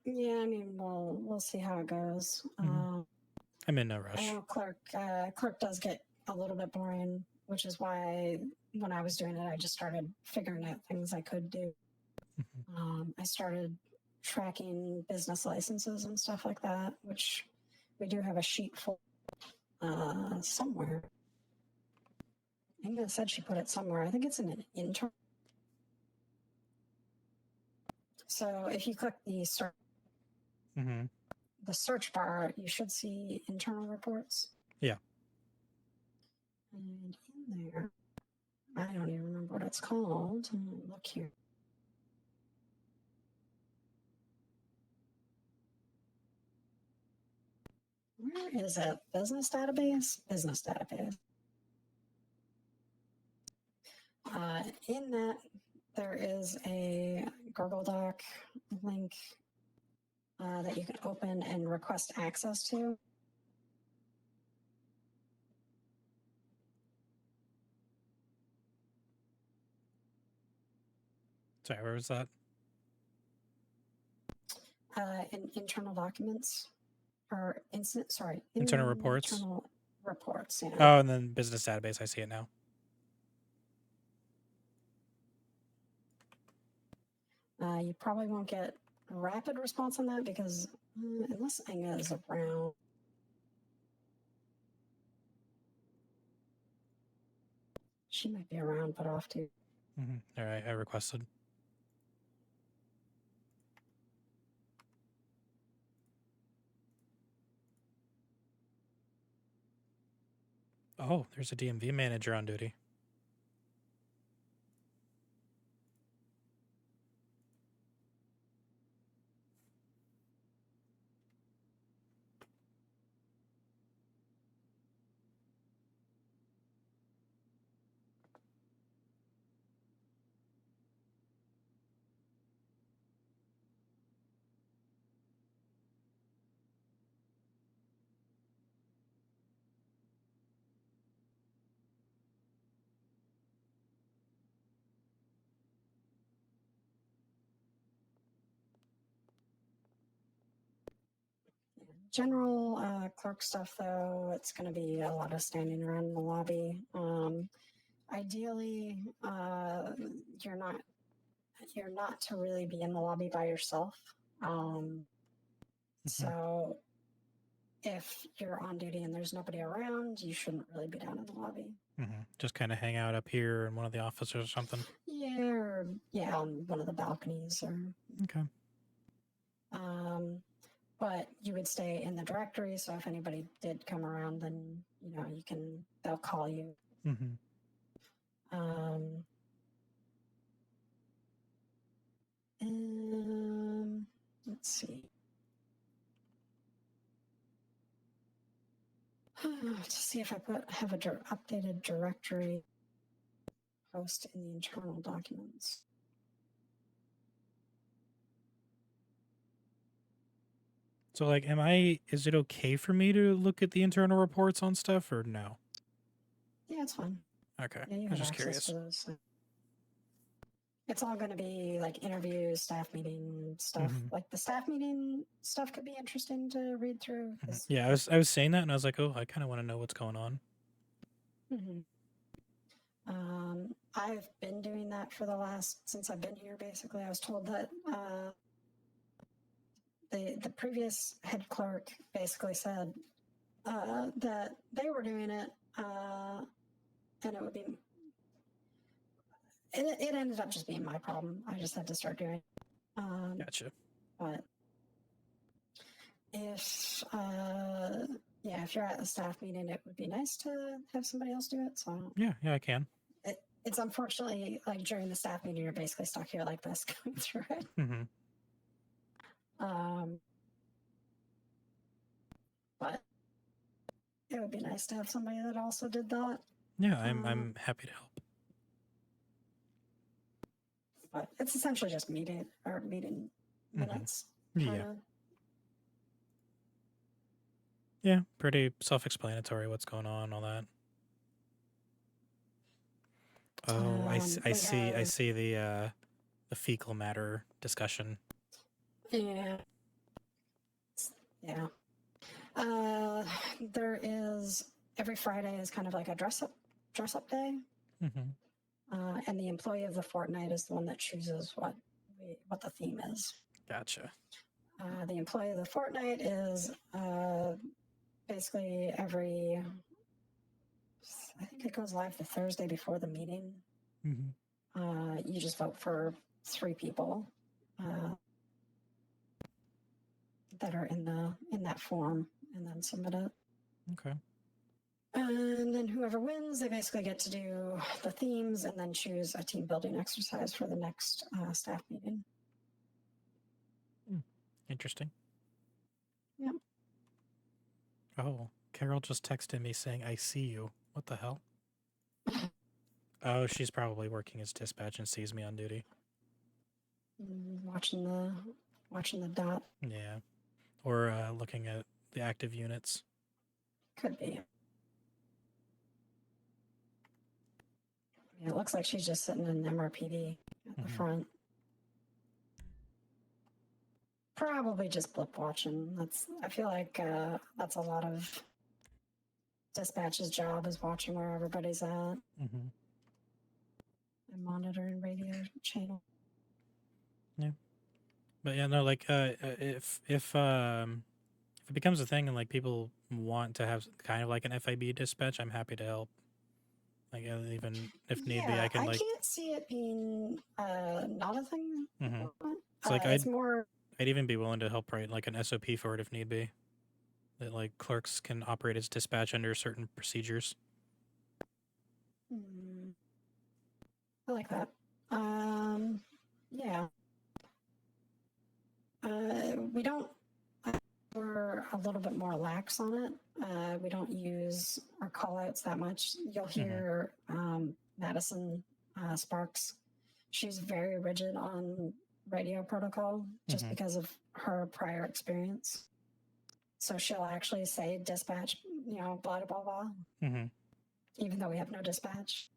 Yeah, I mean, we'll see how it goes. I'm in no rush. I know clerk does get a little bit boring, which is why when I was doing it, I just started figuring out things I could do. I started tracking business licenses and stuff like that, which we do have a sheet for somewhere. Inga said she put it somewhere. I think it's in an intern. So if you click the search bar, you should see internal reports. Yeah. And in there, I don't even remember what it's called. Look here. Where is it? Business database? Business database. In that, there is a Google Doc link that you can open and request access to. Sorry, where was that? In internal documents or Internal reports? Internal reports, yeah. Oh, and then business database. I see it now. You probably won't get rapid response on that because unless Inga is around. She might be around, but off too. All right, I requested. Oh, there's a DMV manager on duty. General clerk stuff, though, it's going to be a lot of standing around in the lobby. Ideally, you're not to really be in the lobby by yourself. So if you're on duty and there's nobody around, you shouldn't really be down in the lobby. Just kind of hang out up here in one of the offices or something. Yeah, on one of the balconies or. Okay. but you would stay in the directory. So if anybody did come around, then they'll call you. Mm-hmm. Let's see. To see if I have a updated directory post in the internal documents. So, like, is it okay for me to look at the internal reports on stuff or no? Yeah, it's fine. Okay. Yeah, you I was have just access curious. to those. So. It's all going to be like interviews, staff meeting stuff. Mhm. Like the staff meeting stuff could be interesting to read through. Mhm. Yeah, I was saying that and I was like, oh, I kind of want to know what's going on. Mm-hmm. I've been doing that since I've been here. Basically, I was told that the previous head clerk basically said that they were doing it, and it would be. It ended up just being my problem. I just had to start doing it. Gotcha. But if you're at a staff meeting, it would be nice to have somebody else do it. So Yeah, I can. It's unfortunately like during the staff meeting, you're basically stuck here like this going through it. Mm-hmm. But it would be nice to have somebody that also did that. Yeah, I'm happy to help. But it's essentially just meeting minutes. Yeah. kinda. Yeah, pretty self-explanatory what's going on, all that. Oh, I We see the fecal matter discussion. Yeah. Yeah. There is every Friday is kind of like a dress up day. Mm-hmm. And the employee of the fortnight is the one that chooses what the theme is. Gotcha. The employee of the fortnight is basically I think it goes live the Thursday before the meeting. Mm-hmm. You just vote for 3 people that are in that form, and then submit it. Okay. And then whoever wins, they basically get to do the themes and then choose a team building exercise for the next staff meeting. Interesting. Yep. Oh, Carol just texted me saying, I see you. What the hell? Oh, she's probably working as dispatch and sees me on duty. Watching the dot. Yeah. Or looking at the active units. Could be. Yeah, it looks like she's just sitting in MRPD at the front. Probably just blip watching. I feel like that's a lot of dispatch's job is watching where everybody's at Mm-hmm. and monitoring radio channel. Yeah. But yeah, no, like if it becomes a thing and like people want to have kind of like an FIB dispatch, I'm happy to help. Like even if need be, I can like. I can't see it being not a thing. Mhm. It's like it's more. I'd even be willing to help write like an SOP for it if need be. That like clerks can operate as dispatch under certain procedures. I like that. Yeah. We don't. We're a little bit more lax on it. We don't use our call outs that much. You'll hear Madison Sparks. She's very rigid on radio protocol just because of her prior experience. So she'll actually say dispatch, blah, blah, blah, blah. Even though we have no dispatch.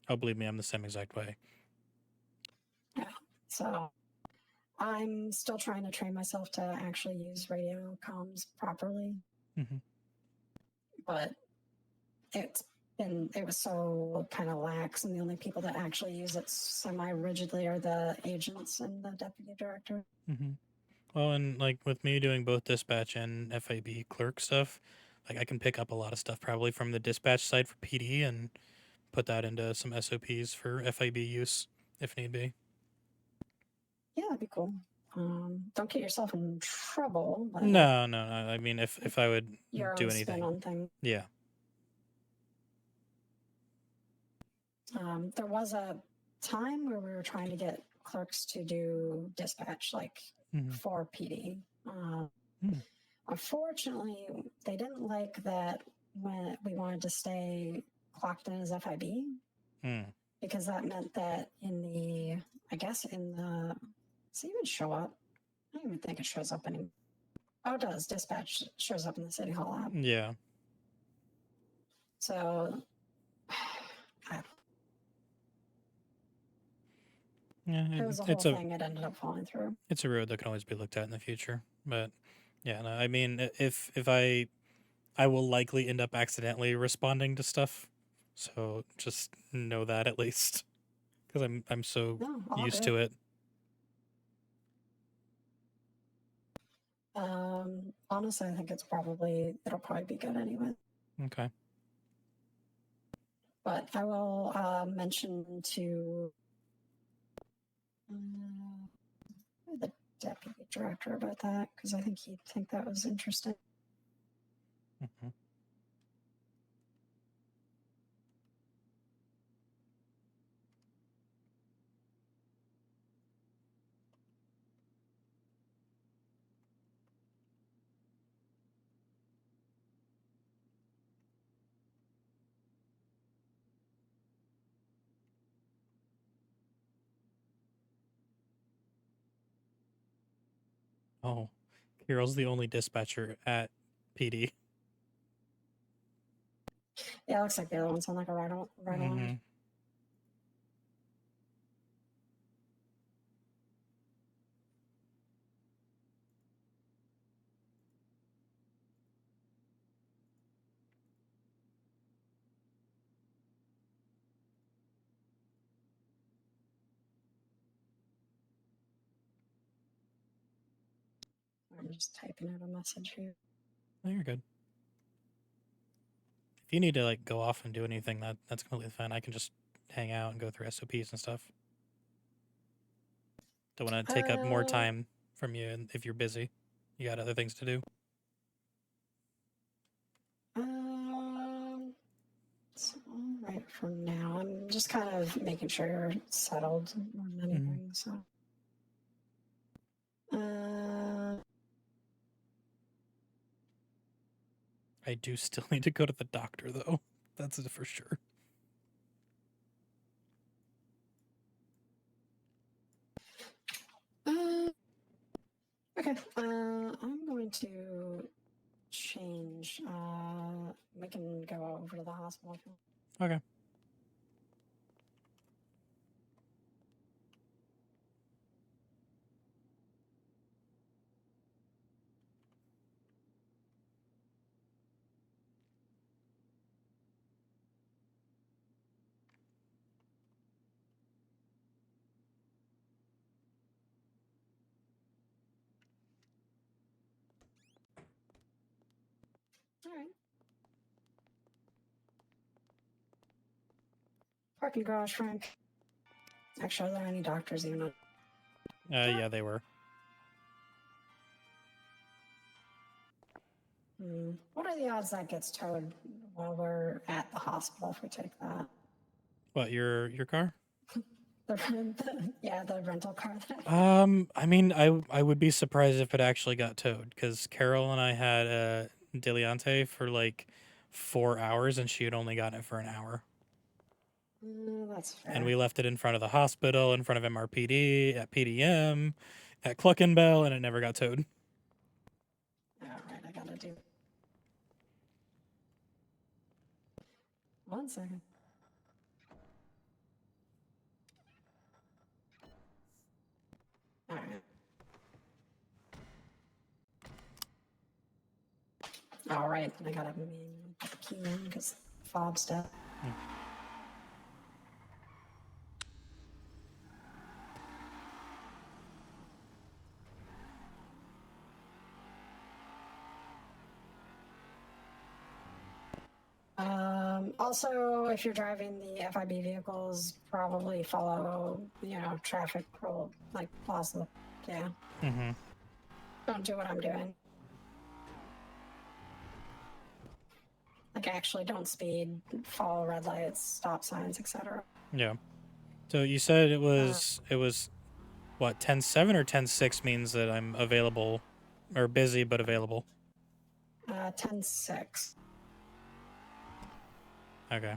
Oh, believe me, I'm the same exact way. Yeah. So I'm still trying to train myself to actually use radio comms properly. But it was so kind of lax, and the only people that actually use it semi-rigidly are the agents and the deputy director. Well, and like with me doing both dispatch and FIB clerk stuff, like I can pick up a lot of stuff probably from the dispatch side for PD and put that into some SOPs for FIB use if need be. Yeah, that'd be cool. Don't get yourself in trouble. But No. I mean, if I would your do own spin anything, on things. yeah. There was a time where we were trying to get clerks to do dispatch, like Mhm. for PD. Hmm. Unfortunately, they didn't like that when we wanted to stay clocked in as FIB, Mm. because that meant that in the, does it even show up? I don't even think it shows up anymore. Oh, it does. Dispatch shows up in the City Hall app. Yeah. So, Yeah. it was a whole thing. It ended up falling through. It's a road that can always be looked at in the future. But yeah, no, I mean, if I will likely end up accidentally responding to stuff, so just know that at least, because I'm so No, all used good. to it. Honestly, I think it'll probably be good anyway. Okay. But I will mention to the deputy director about that, because I think he'd think that was interesting. Hmm. Oh, Carol's the only dispatcher at PD. Yeah, it looks like the other ones on like a right along. Mhm. I'm just typing out a message here. No, you're good. If you need to like go off and do anything, that's completely fine. I can just hang out and go through SOPs and stuff. Don't want to take up more time from you, and if you're busy, you got other things to do. It's all right for now. I'm just kind of making sure you're settled more than anything. So, I do still need to go to the doctor, though. That's it for sure. okay. I'm going to change. We can go over to the hospital. Okay. All right. Parking garage, Frank. Actually, are there any doctors even? Yeah, they were. What are the odds that gets towed while we're at the hospital if we take that? What, your car? the rental car. I mean, I would be surprised if it actually got towed, because Carol and I had a Deliante for like 4 hours, and she had only gotten it for an hour. That's fair. And we left it in front of the hospital, in front of MRPD, at PDM, at Cluckenbell, and it never got towed. All right, I gotta do. 1 second. All right. All right, I gotta put the key in because fob's dead. Also, if you're driving the FIB vehicles, probably follow, traffic rule, like laws of yeah, Mm-hmm. don't do what I'm doing. Like, actually don't speed, follow red lights, stop signs, etc. Yeah. So you said it was what, 10-7 or 10-6 means that I'm available or busy but available. 10-6. Okay.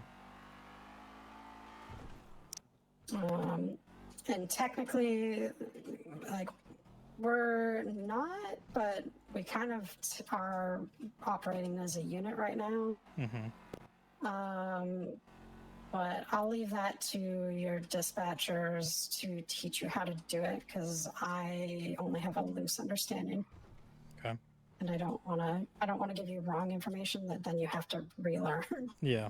And technically, like, we're not, but we kind of are operating as a unit right now. Mm-hmm. But I'll leave that to your dispatchers to teach you how to do it, because I only have a loose understanding. Okay. And I don't want to give you wrong information that then you have to relearn. Yeah.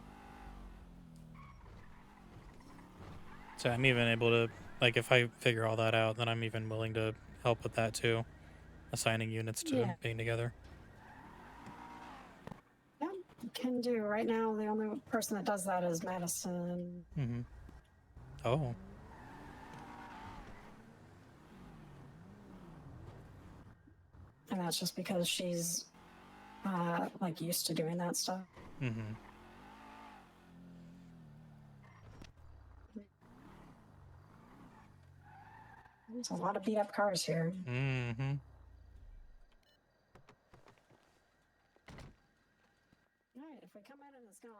So I'm even able to, like, if I figure all that out, then I'm even willing to help with that too, assigning units to Yeah. being together. Yeah, can do. Right now, the only person that does that is Madison. Mm-hmm. Oh. And that's just because she's like used to doing that stuff. Mm-hmm. There's a lot of beat up cars here. Mm-hmm. Alright, if we come out and it's gone,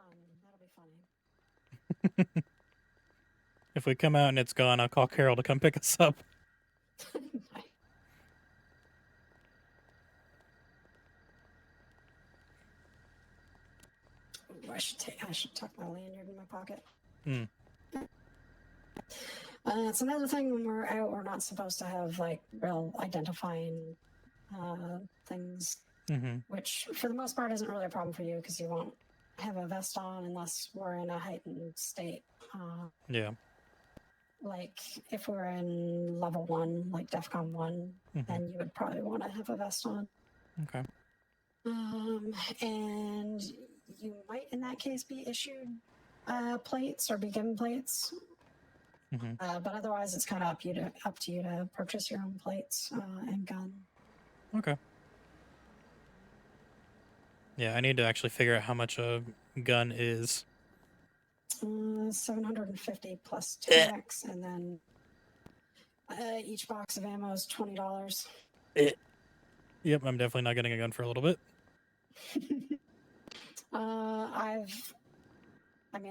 that'll be funny. If we come out and it's gone, I'll call Carol to come pick us up. Ooh, I should tuck my lanyard in my pocket. Hmm. It's another thing when we're out, we're not supposed to have like real identifying things, Mm-hmm. which for the most part isn't really a problem for you because you won't have a vest on unless we're in a heightened state. Yeah. Like if we're in level 1, like DEFCON 1, then you would probably want to have a vest on. Okay. And you might in that case be issued plates or be given plates. But otherwise it's kind of up to you to purchase your own plates and gun. Okay. Yeah, I need to actually figure out how much a gun is. 750 plus tax, and then each box of ammo is $20. Yep, I'm definitely not getting a gun for a little bit.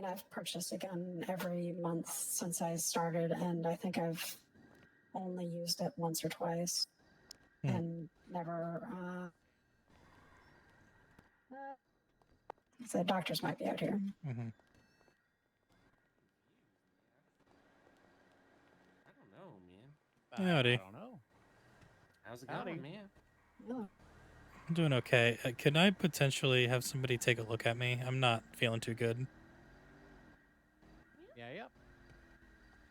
I've purchased a gun every month since I started, and I think I've only used it once or twice, and never. The doctors might be out here. Mm-hmm. Howdy. I don't know. How's it going, man? Oh. I'm doing okay. Can I potentially have somebody take a look at me? I'm not feeling too good. Yeah.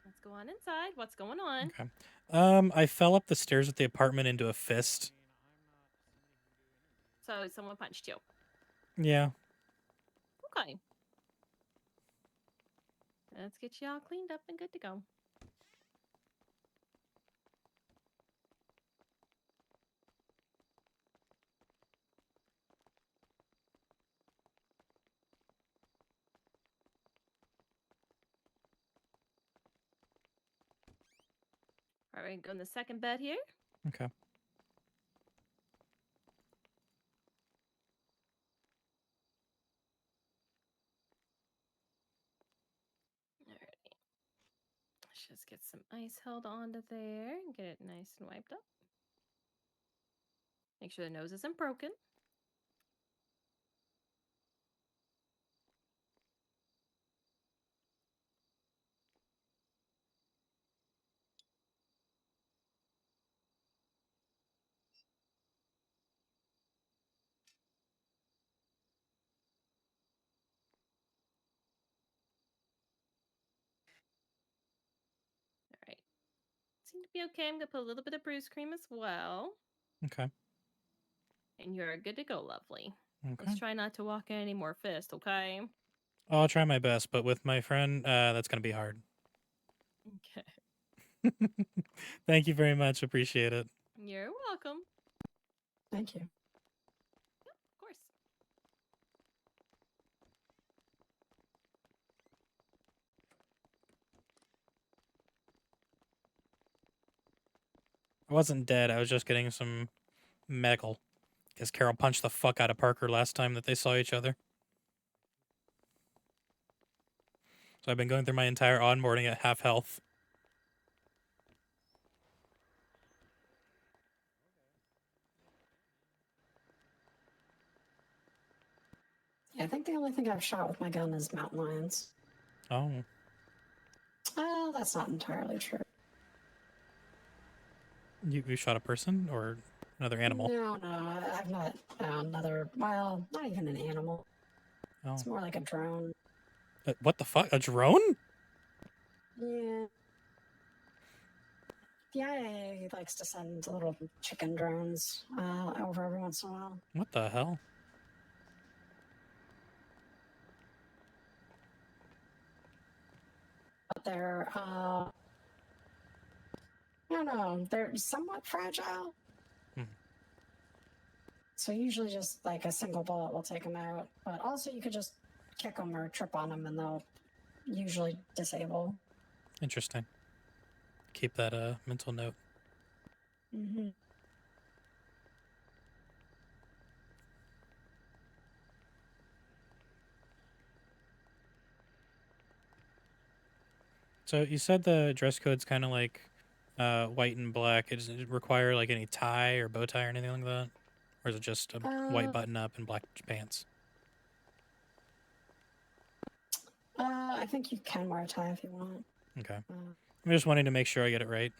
Let's go on inside. What's going on? Okay. I fell up the stairs at the apartment into a fist. So someone punched you. Yeah. Okay. Let's get you all cleaned up and good to go. All right, go in the second bed here. Okay. Alrighty. Let's just get some ice held onto there and get it nice and wiped up. Make sure the nose isn't broken. Alright. Seem to be okay. I'm going to put a little bit of bruise cream as well. Okay. And you're good to go, lovely. Okay. Let's try not to walk in any more fist, okay? I'll try my best, but with my friend, that's going to be hard. Okay. Thank you very much. Appreciate it. You're welcome. Thank you. Of course. I wasn't dead. I was just getting some medical. Because Carol punched the fuck out of Parker last time that they saw each other. So I've been going through my entire onboarding at half health. Yeah, I think the only thing I've shot with my gun is mountain lions. Oh. Oh, that's not entirely true. You shot a person or another animal? No, I've not found another. Well, not even an animal. Oh. It's more like a drone. What the fuck? A drone? Yeah. The IA likes to send little chicken drones over every once in a while. What the hell? But they're, I don't know, they're somewhat fragile. So usually just like a single bullet will take them out. But also you could just kick them or trip on them and they'll usually disable. Interesting. Keep that mental note. Mm-hmm. So you said the dress code's kind of like white and black. Does it require like any tie or bow tie or anything like that? Or is it just a white button up and black pants? I think you can wear a tie if you want. Okay. I'm just wanting to make sure I get it right.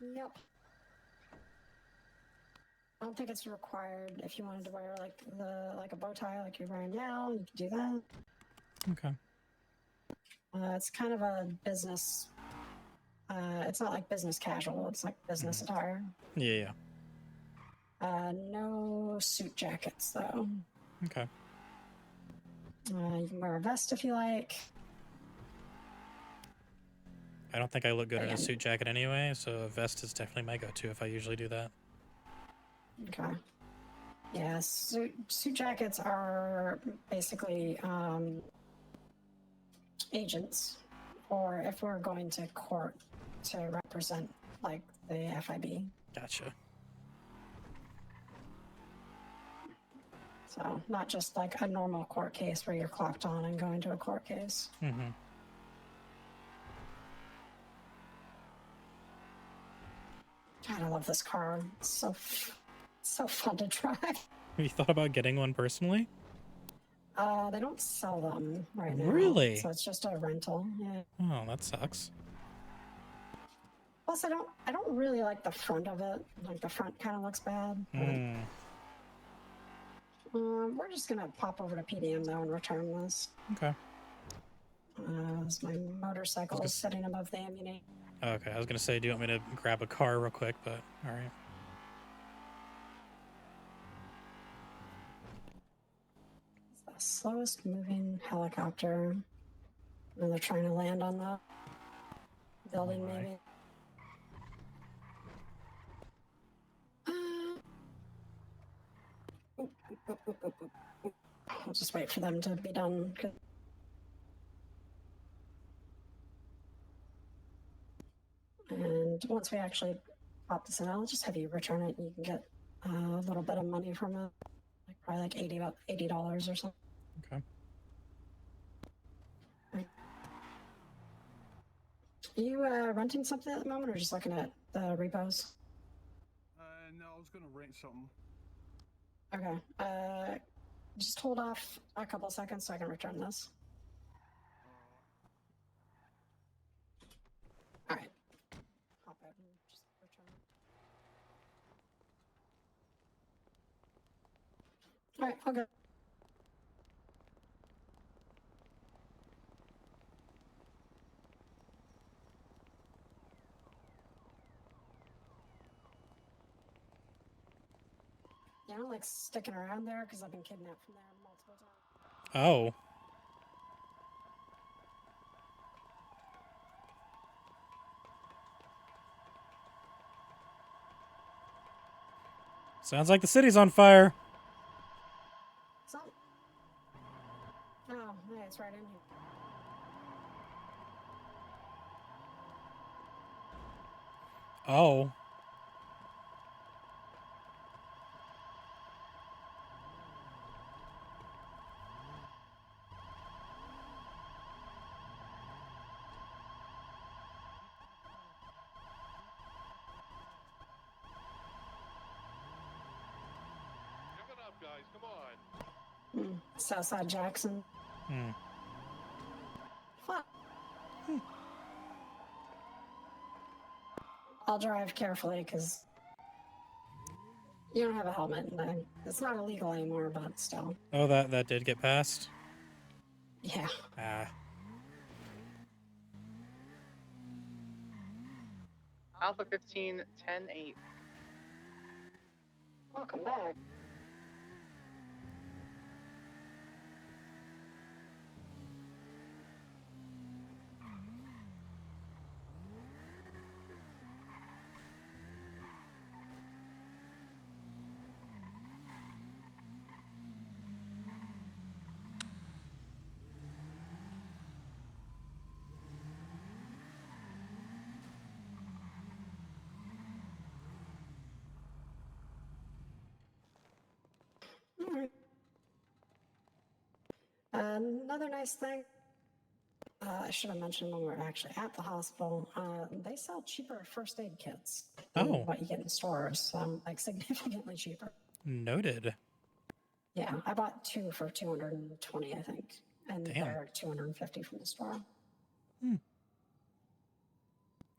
Yep. I don't think it's required. If you wanted to wear like a bow tie like you're wearing now, you can do that. Okay. It's kind of a business. It's not like business casual. It's like business attire. Yeah. No suit jackets though. Okay. You can wear a vest if you like. I don't think I look good in a And- suit jacket anyway, so a vest is definitely my go-to if I usually do that. Okay. Yeah, suit jackets are basically agents, or if we're going to court to represent like the FIB. Gotcha. So not just like a normal court case where you're clocked on and going to a court case. Mm-hmm. God, I love this car. It's so fun to drive. Have you thought about getting one personally? They don't sell them right now. Really? So it's just a rental. Yeah. Oh, that sucks. Plus, I don't really like the front of it. Like the front kind of looks bad. But, we're just gonna pop over to PDM though and return this. Okay. As my motorcycle is sitting above the ammunition. Okay, I was gonna say, do you want me to grab a car real quick, but all right. It's the slowest moving helicopter. And they're trying to land on the building, maybe. I'll just wait for them to be done. And once we actually pop this in, I'll just have you return it. And you can get a little bit of money from it, like probably like $80 or something. Okay. Right. Are you renting something at the moment, or just looking at the repos? No, I was gonna rent something. Okay. Just hold off a couple seconds so I can return this. All right. Hop out and just return it. All right, I'll go. Yeah, I don't like sticking around there because I've been kidnapped from there multiple times. Oh. Sounds like the city's on fire. Some... Oh, yeah, it's right in here. Oh. Give it up, guys. Come on. Southside Jackson. Hmm. Fuck. I'll drive carefully because you don't have a helmet. And it's not illegal anymore, but still. Oh, that did get passed? Yeah. Ah. Alpha 15, 10-8. Welcome back. Alright. Another nice thing, I should have mentioned when we were actually at the hospital, they sell cheaper first aid kits than Oh. what you get in stores, like significantly cheaper. Noted. Yeah, I bought 2 for $220, I think, and Damn. they're $250 from the store.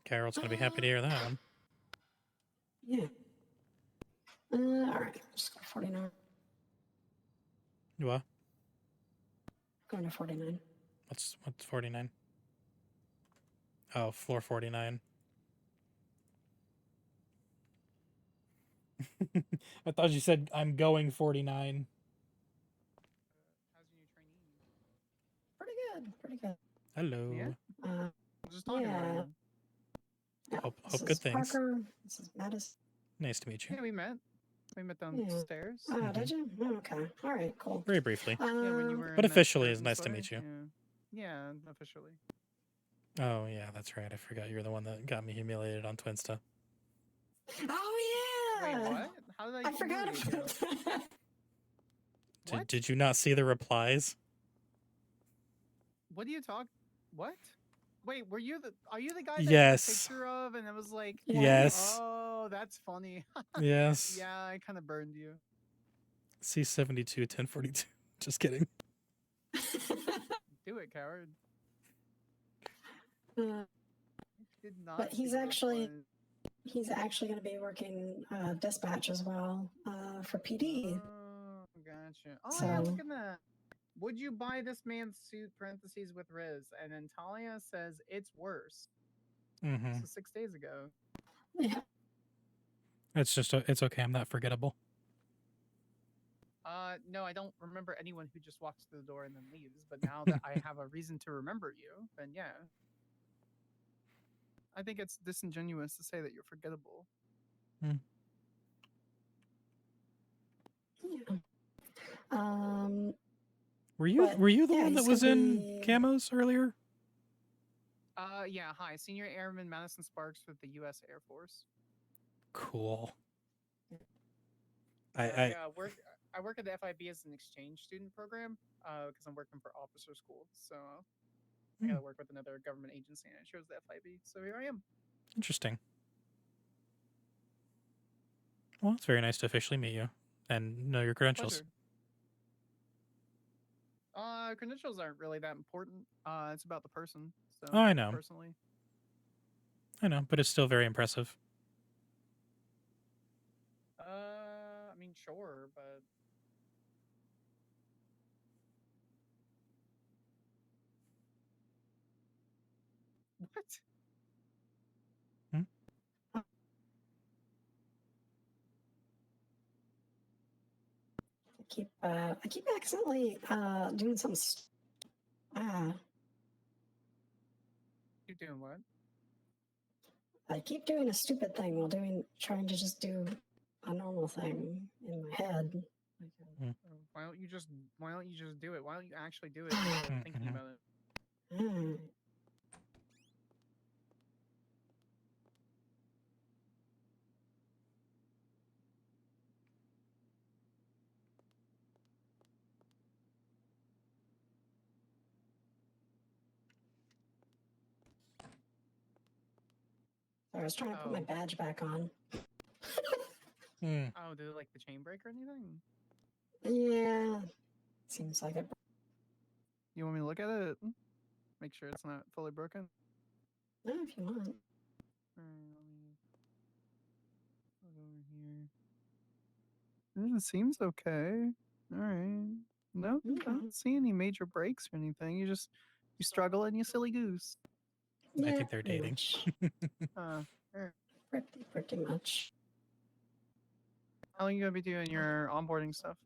Carol's gonna be happy to hear that one. Yeah. Alright, just go 49. What? Going to 49. What's 49? Oh, floor 49. I thought you said I'm going 49. How's your new trainee? Pretty good, pretty good. Hello. Yeah. Uh, I'm just talking about yeah. you. Yeah, Hope this good is things. Parker. This is Madison. Nice to meet you. Yeah, we met. We met downstairs. Oh, did you? Oh, okay. All right, cool. Very briefly. Yeah, when you were But in that officially, skirt it's and nice to sweater. meet you. Yeah, officially. Oh, yeah, that's right. I forgot you're the one that got me humiliated on Twinsta. Oh, yeah. Wait, what? How did I? I forgot humiliate you? about that. Did you not see the replies? What do you talk? What? Wait, are you the guy that Yes. I took a picture of and it was like, Yes. oh, that's funny. Yes. Yeah, I kind of burned you. C72 1042. Just kidding. Do it, coward. Did not. But see he's the actually replies. he's actually going to be working dispatch as well for PD. Oh, gotcha. Oh, So- yeah, look at that. Would you buy this man's suit? Parentheses with Riz, and then Talia says it's worse. Mm-hmm. This was 6 days ago. Yeah. It's just, it's okay. I'm not forgettable. No, I don't remember anyone who just walks through the door and then leaves. But now that I have a reason to remember you, then yeah. I think it's disingenuous to say that you're forgettable. Yeah. Were you But, the yeah, one that he's was gonna in be- camos earlier? Yeah, hi, Senior Airman Madison Sparks with the U.S. Air Force. Cool. I work at the FIB as an exchange student program because I'm working for officer school. So I gotta work with another government agency, and I chose the FIB. So here I am. Interesting. Well, it's very nice to officially meet you and know your credentials. Pleasure. Credentials aren't really that important. It's about the person. So Oh, I know. Personally, I know, but it's still very impressive. I mean, sure, but what? I keep accidentally doing some. You doing what? I keep doing a stupid thing while trying to just do a normal email thing in my head. Why don't you just do it? Why don't you actually do it instead of thinking about it? Mm. I was trying to put my badge back on. Oh, did it like the chain break or anything? Yeah, seems like it. You want me to look at it? Make sure it's not fully broken? No, if you want. Alright, let me look over here. It seems okay. Alright. No, I don't see any major breaks or anything. You struggle and you silly goose. I think they're pretty dating. much. Alright. Pretty much. How long are you gonna be doing your onboarding stuff?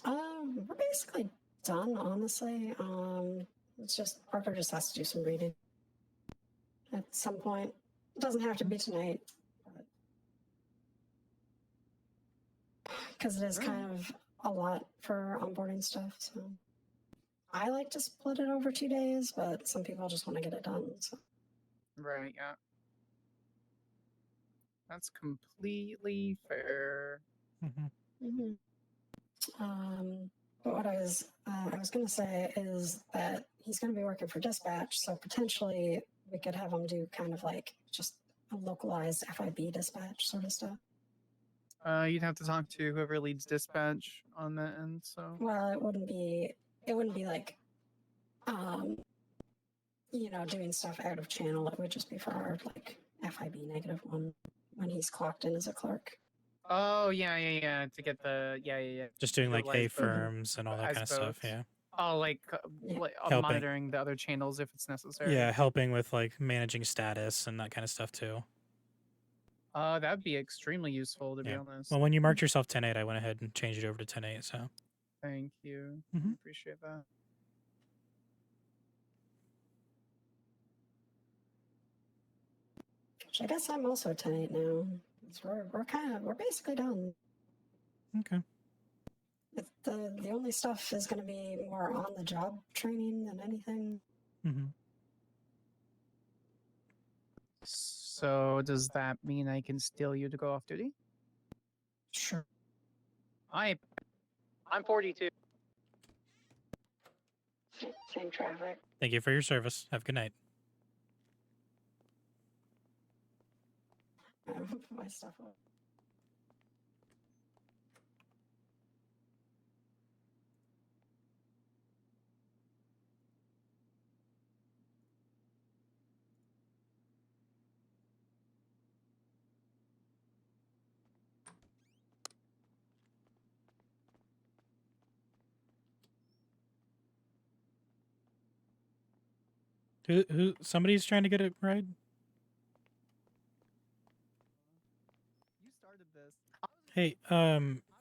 We're basically done, honestly. It's just Parker just has to do some reading at some point. It doesn't have to be tonight, because it is kind of a lot for onboarding stuff. So I like to split it over 2 days, but some people just want to get it done. So. Right, yeah. That's completely fair. Mm-hmm. But what I was going to say is that he's going to be working for dispatch, so potentially we could have him do kind of like just a localized FIB dispatch sort of stuff. You'd have to talk to whoever leads dispatch on that end. So. Well, it wouldn't be like, doing stuff out of channel. It would just be for our like FIB -1 when he's clocked in as a clerk. Oh yeah. To get the Just doing like Utilize A the- firms and all that as kind of stuff. both. Yeah. Oh, like, Helping. monitoring the other channels if it's necessary. Yeah, helping with like managing status and that kind of stuff too. That'd be extremely useful to be Yeah. honest. Well, when you marked yourself 10-8, I went ahead and changed it over to 10-8. So. Thank you. Mhm. Appreciate that. Which I guess I'm also 10-8 now. So we're basically done. Okay. The only stuff is going to be more on the job training than anything. So does that mean I can steal you to go off duty? Sure. I'm 42. Same traffic. Thank you for your service. Have a good night. Put my stuff up. Who? Somebody's trying to get it right. You started this. Hey,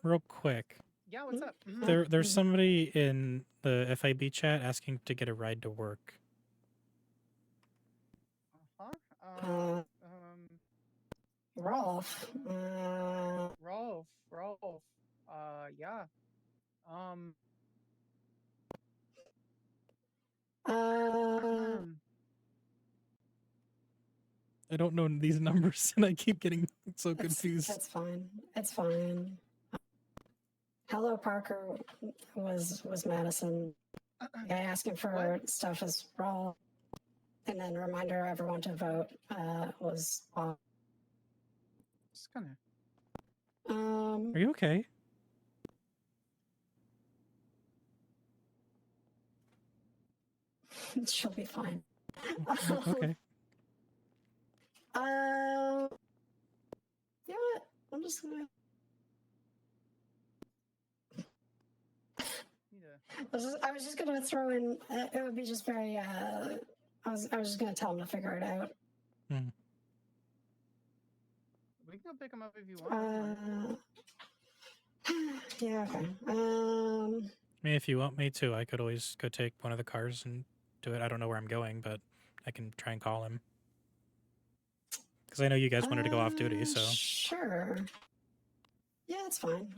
real quick. Yeah, what's up? There's somebody in the FIB chat asking to get a ride to work. Uh-huh. Rolf. Rolf. Yeah. I don't know these numbers, and I keep getting so confused. It's fine. It's fine. Hello, Parker was Madison. The guy asking for stuff is Rolf. And then reminder everyone to vote was Bob. Just gonna. Are you okay? She'll be fine. Okay. You know what? I'm just gonna. I was just gonna throw in. It would be just very. I was just gonna tell him to figure it out. We can go pick him up if you want. Yeah. Okay. I mean, if you want me to, I could always go take one of the cars and do it. I don't know where I'm going, but I can try and call him. Because I know you guys wanted to go off duty, so. Sure. Yeah, it's fine.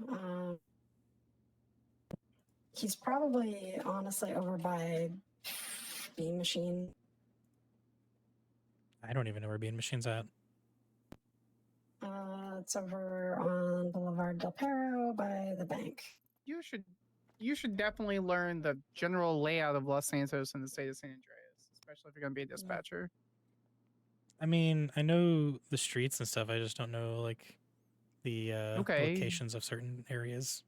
He's probably honestly over by Beam Machine. I don't even know where Bean Machine's at. It's over on Boulevard Del Perro by the bank. You should definitely learn the general layout of Los Santos and the state of San Andreas, especially if you're gonna be a dispatcher. I mean, I know the streets and stuff. I just don't know like the locations of certain areas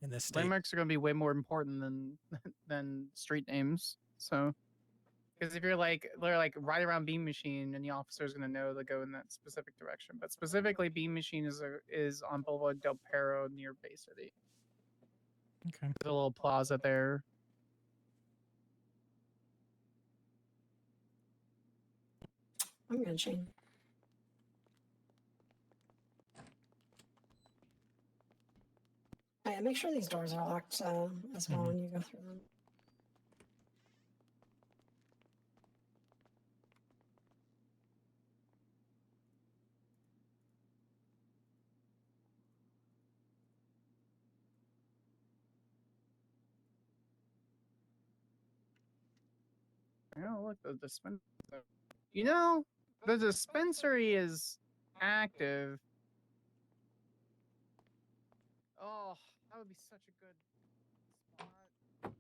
in this state. Landmarks are gonna be way more important than street names. So, because if you're they're like right around Beam Machine, and the officer's gonna know to go in that specific direction. But specifically, Beam Machine is on Boulevard Del Perro near Bay City. Okay. There's a little plaza there. I'm good, Shane. Oh, yeah, make sure these doors are locked as well when you go through them. Oh, look, the dispensary. You know, the dispensary is active. Oh, that would be such a good spot.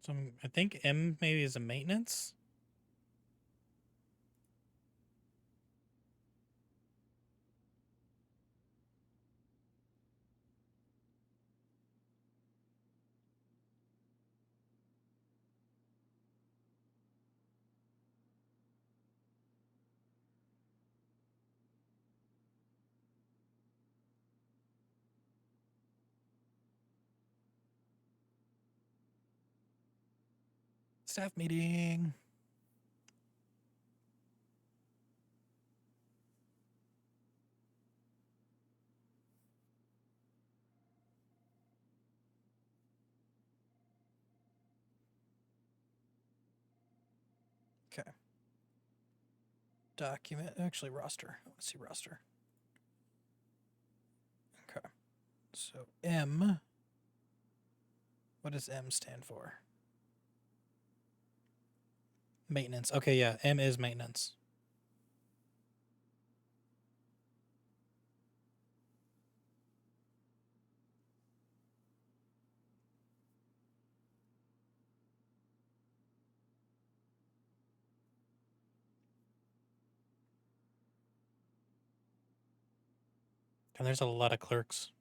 So I think M maybe is a maintenance. Staff meeting. Okay. Document, actually roster. I want to see roster. Okay. So M What does M stand for? Maintenance. Okay, yeah, M is maintenance. And there's a lot of clerks.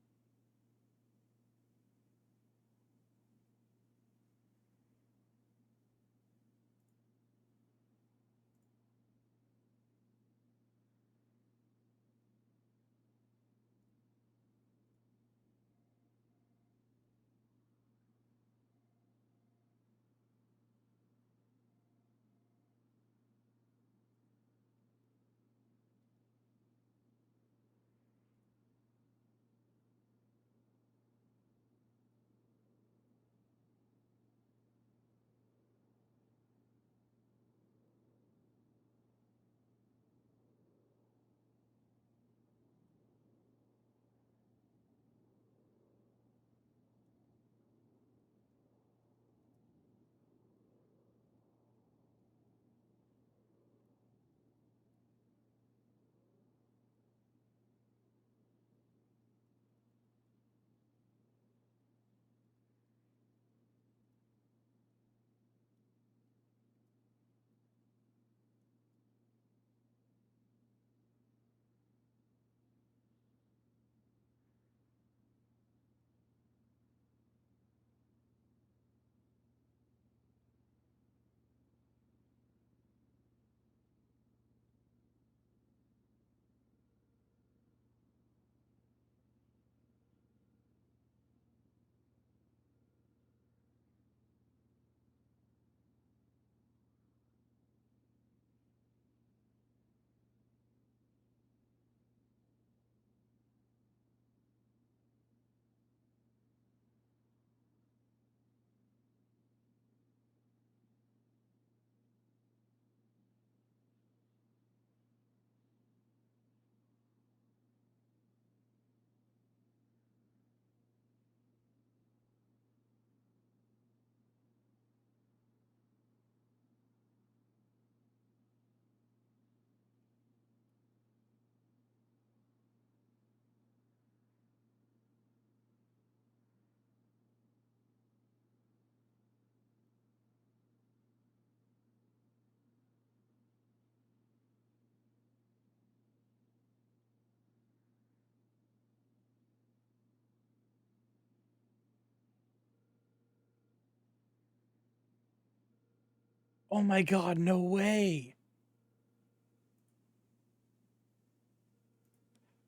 Oh my god, no way.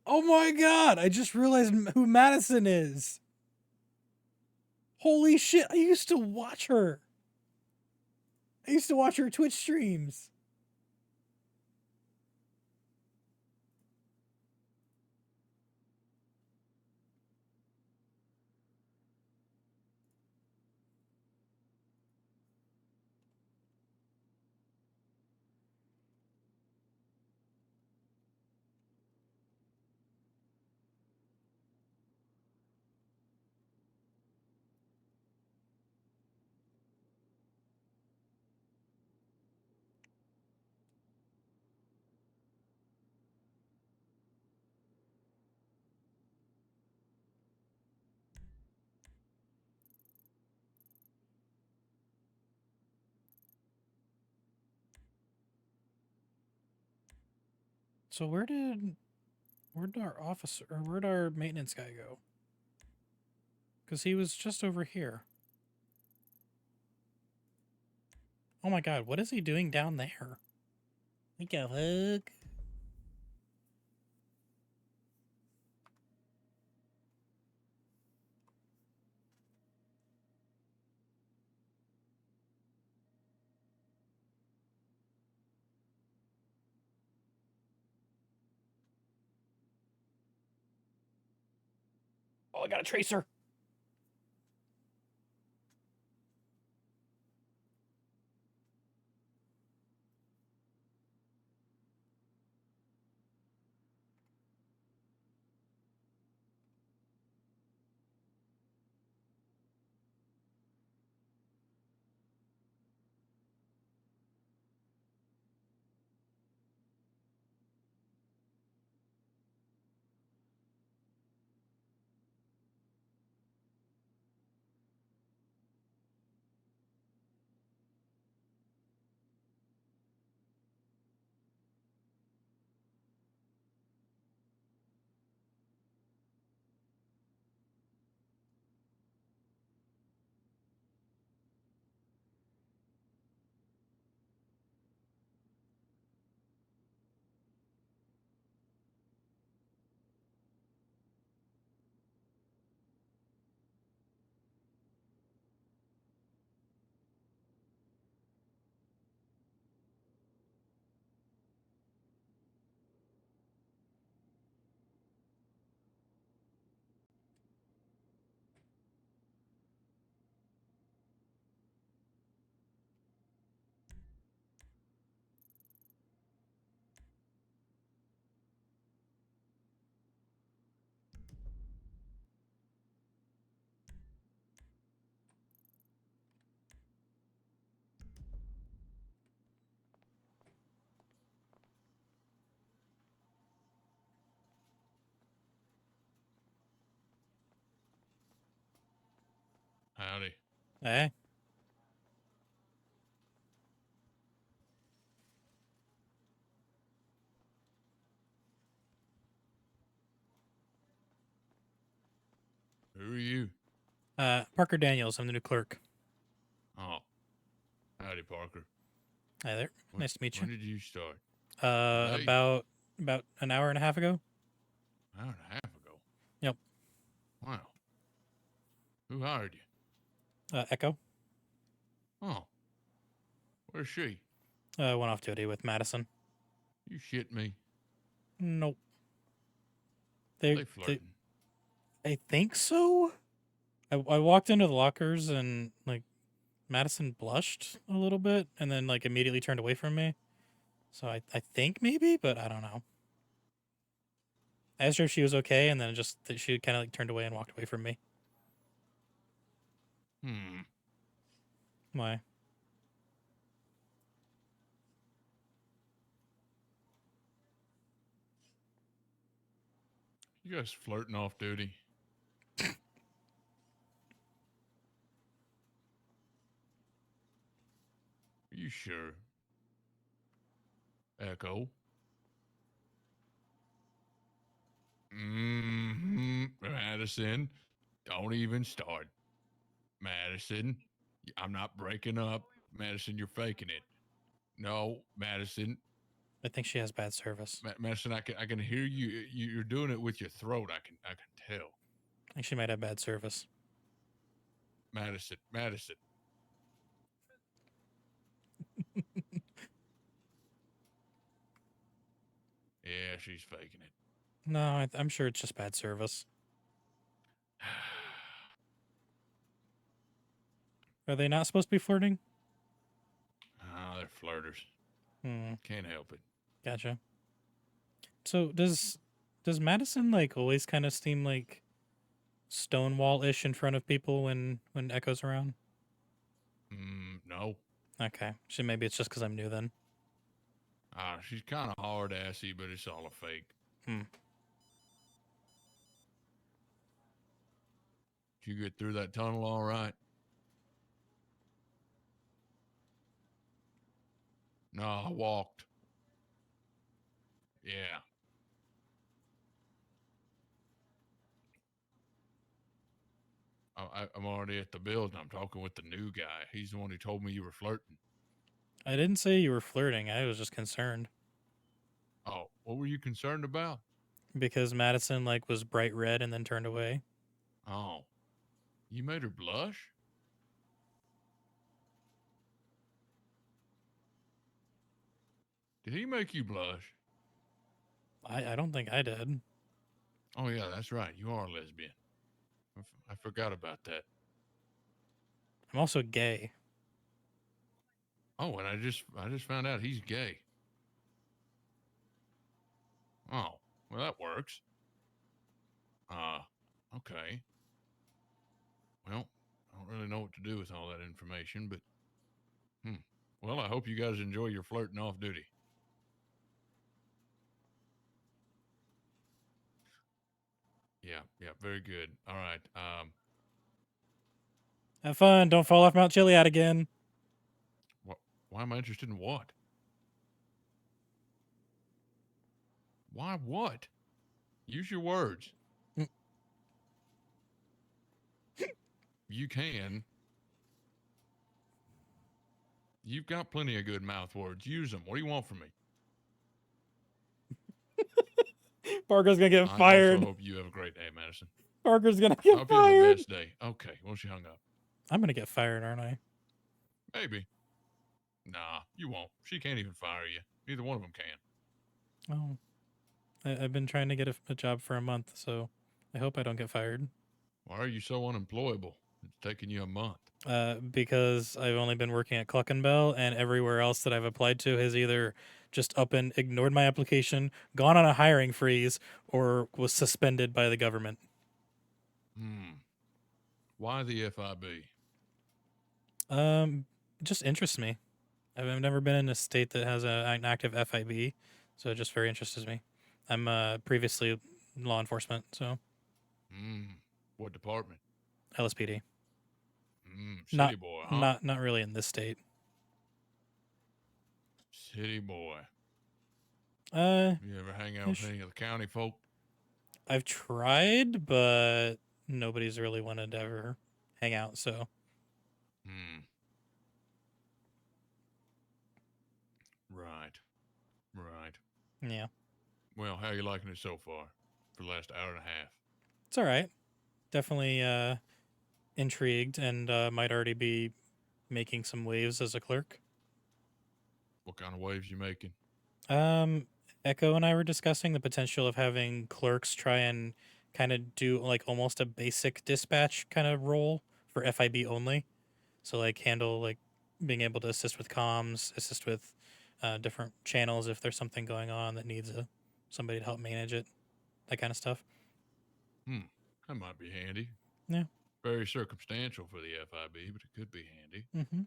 Oh my god, I just realized who Madison is. Holy shit, I used to watch her. I used to watch her Twitch streams. So where'd our maintenance guy go? Because he was just over here. Oh my god, what is he doing down there? What the fuck? Oh, I got a tracer. Howdy. Hey. Who are you? Parker Daniels. I'm the new clerk. Oh. Howdy, Parker. Hi there. When- Nice to meet When you. did you start? Today? About an hour and a half ago. An hour and a half ago. Yep. Wow. Who hired you? Echo. Oh. Where's she? Went off duty with Madison. You shit me. Nope. They flirting. I think so. I walked into the lockers and like Madison blushed a little bit and then like immediately turned away from me. So I think maybe, but I don't know. I asked her if she was okay, and then just she kind of like turned away and walked away from me. Why? You guys flirting off duty? Are you sure? Echo? Madison, don't even start. Madison, I'm not breaking up. Madison, you're faking it. No, Madison. I think she has bad service. Madison, I can hear you. You're doing it with your throat. I can tell. I think she might have bad service. Madison. Yeah, she's faking it. No, I'm sure it's just bad service. Are they not supposed to be flirting? Ah, they're flirters. Can't help it. Gotcha. So does Madison like always kind of seem like Stonewall-ish in front of people when Echo's around? No. Okay, maybe it's just because I'm new then. She's kind of hard-assy, but it's all a fake. Did you get through that tunnel all right? No, I walked. Yeah. I'm already at the building. I'm talking with the new guy. He's the one who told me you were flirting. I didn't say you were flirting. I was just concerned. Oh, what were you concerned about? Because Madison like was bright red and then turned away. Oh, you made her blush? Did he make you blush? I don't think I did. Oh yeah, that's right. You are a lesbian. I forgot about that. I'm also gay. Oh, and I just found out he's gay. Oh, well that works. Okay. Well, I don't really know what to do with all that information, but well, I hope you guys enjoy your flirting off duty. Yeah, very good. All right. Have fun. Don't fall off Mount Chiliad again. Why am I interested in what? Why what? Use your words. You can. You've got plenty of good mouth words. Use them. What do you want from me? Parker's gonna get I fired. also hope you have a great day, Madison. Parker's gonna I get hope you have the fired. best day. Okay, well, she hung up. I'm gonna get fired, aren't I? Maybe. Nah, you won't. She can't even fire you. Neither one of them can. Oh, I've been trying to get a job for a month, so I hope I don't get fired. Why are you so unemployable? It's taken you a month. Because I've only been working at Cluck and Bell, and everywhere else that I've applied to has either just up and ignored my application, gone on a hiring freeze, or was suspended by the government. Why the FIB? It just interests me. I've never been in a state that has an active FIB, so it just very interests me. I'm previously law enforcement, so. What department? LSPD. City Not boy, huh? not really in this state. City boy. Uh, You ever hang out with ish. any of the county folk? I've tried, but nobody's really wanted to ever hang out. So Hmm. Right. Right. yeah, Well, how you liking it so far for the last hour and a half? it's all right. Definitely intrigued, and might already be making some waves as a clerk. What kind of waves you making? Echo and I were discussing the potential of having clerks try and kind of do like almost a basic dispatch kind of role for FIB only. So like handle like being able to assist with comms, assist with different channels if there's something going on that needs somebody to help manage it, that kind of stuff. That might be handy. Yeah. Very circumstantial for the FIB, but it could be handy. Mm-hmm.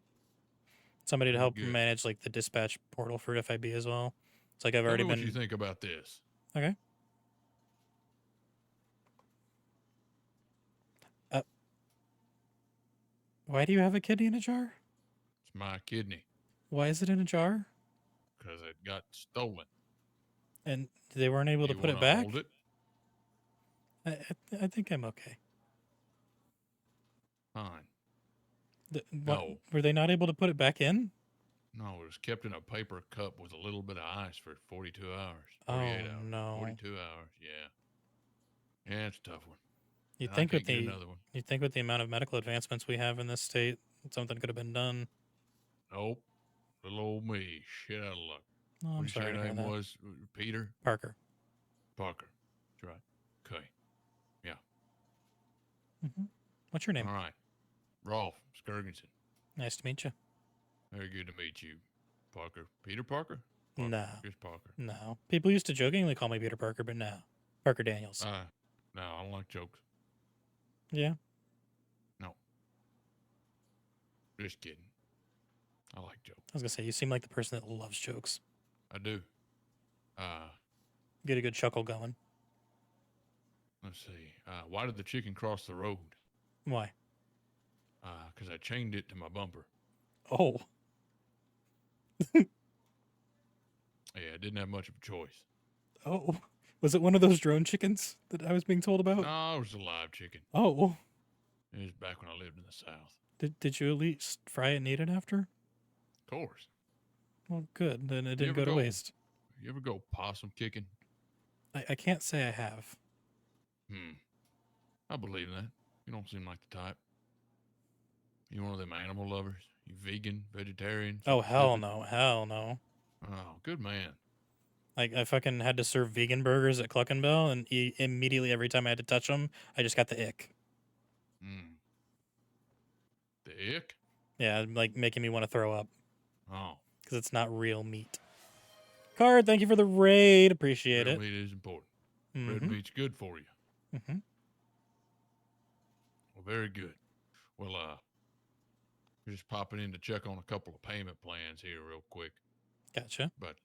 Somebody to Very help good. manage like the dispatch portal for FIB as well. It's like I've Tell already me what been. you think about this. Okay. Why do you have a kidney in a jar? It's my kidney Why is it in a jar? because it got stolen. And they weren't able to You put it wanna back? hold it? I think I'm okay. Fine. No. Were they not able to put it back in? No, it was kept in a paper cup with a little bit of ice for 42 hours. Oh, 48 hours. no. 42 hours, yeah. Yeah, it's a tough one. You'd And I think with can't get the another one. you'd think with the amount of medical advancements we have in this state, something could have been done. Nope. Little old me. Shit out of luck. Oh, What I'm did you say sorry to your hear name that. was? Peter? Parker. Parker. That's right. Okay. Yeah. Mm-hmm. What's your name? All right. Rolf Skirgensen. Nice to meet you. Very good to meet you, Parker. Peter Parker? Parker. No. Just Parker. No. People used to jokingly call me Peter Parker, but no. Parker Daniels. No, I don't like jokes. Yeah. No. Just kidding. I like jokes. I was gonna say you seem like the person that loves jokes. I do. Get a good chuckle going. Let's see. Why did the chicken cross the road? Why? Because I chained it to my bumper. Oh. Yeah, I didn't have much of a choice. Oh. Was it one of those drone chickens that I was being told about? No, it was a live chicken. Oh. It was back when I lived in the South. Did you at least fry it and eat it after? Of course. Well, good. Then it You didn't ever go to go- waste. You ever go possum kicking? I can't say I have. I believe that. You don't seem like the type. You one of them animal lovers? You vegan, vegetarian? Oh, hell something no. Hell no. specific? Oh, good man. Like, I fucking had to serve vegan burgers at Cluck and Bell, and immediately every time I had to touch them, I just got the ick. The ick? Yeah, like making me want to throw up Oh. because it's not real meat. Card, thank you for the raid. Appreciate Real it. meat is important. Red Mhm. meat's good for you. Mm-hmm. Well, very good. Well, we're just popping in to check on a couple of payment plans here real quick. Gotcha. But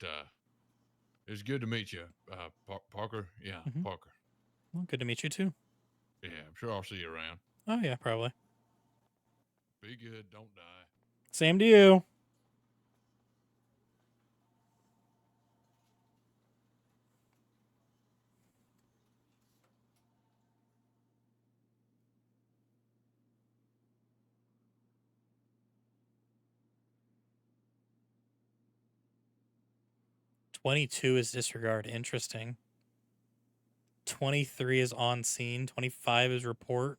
it's good to meet you, Parker. Yeah, Mhm. Parker. Well, good to meet you too. Yeah, I'm sure I'll see you around. Oh, yeah, probably. Be good. Don't die. Same to you. "22 is disregard." Interesting. 23 is on scene. 25 is report.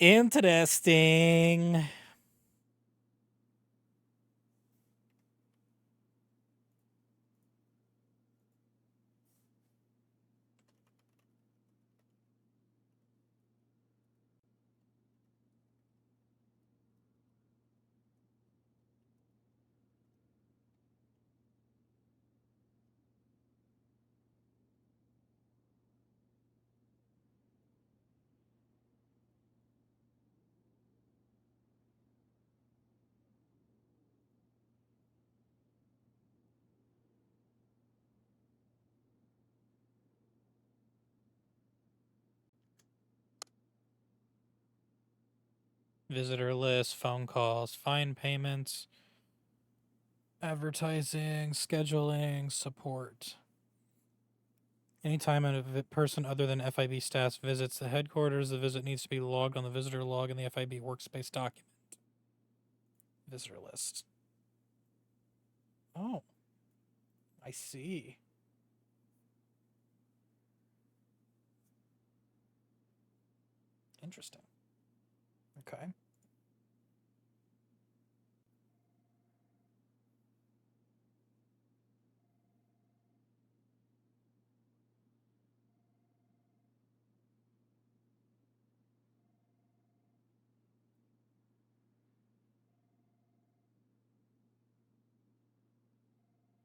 Interesting. visitor list, phone calls, fine payments, advertising, scheduling, support. Anytime a person other than FIB staff visits the headquarters, the visit needs to be logged on the visitor log in the FIB workspace document. Visitor list. Oh, I see. Interesting. Okay.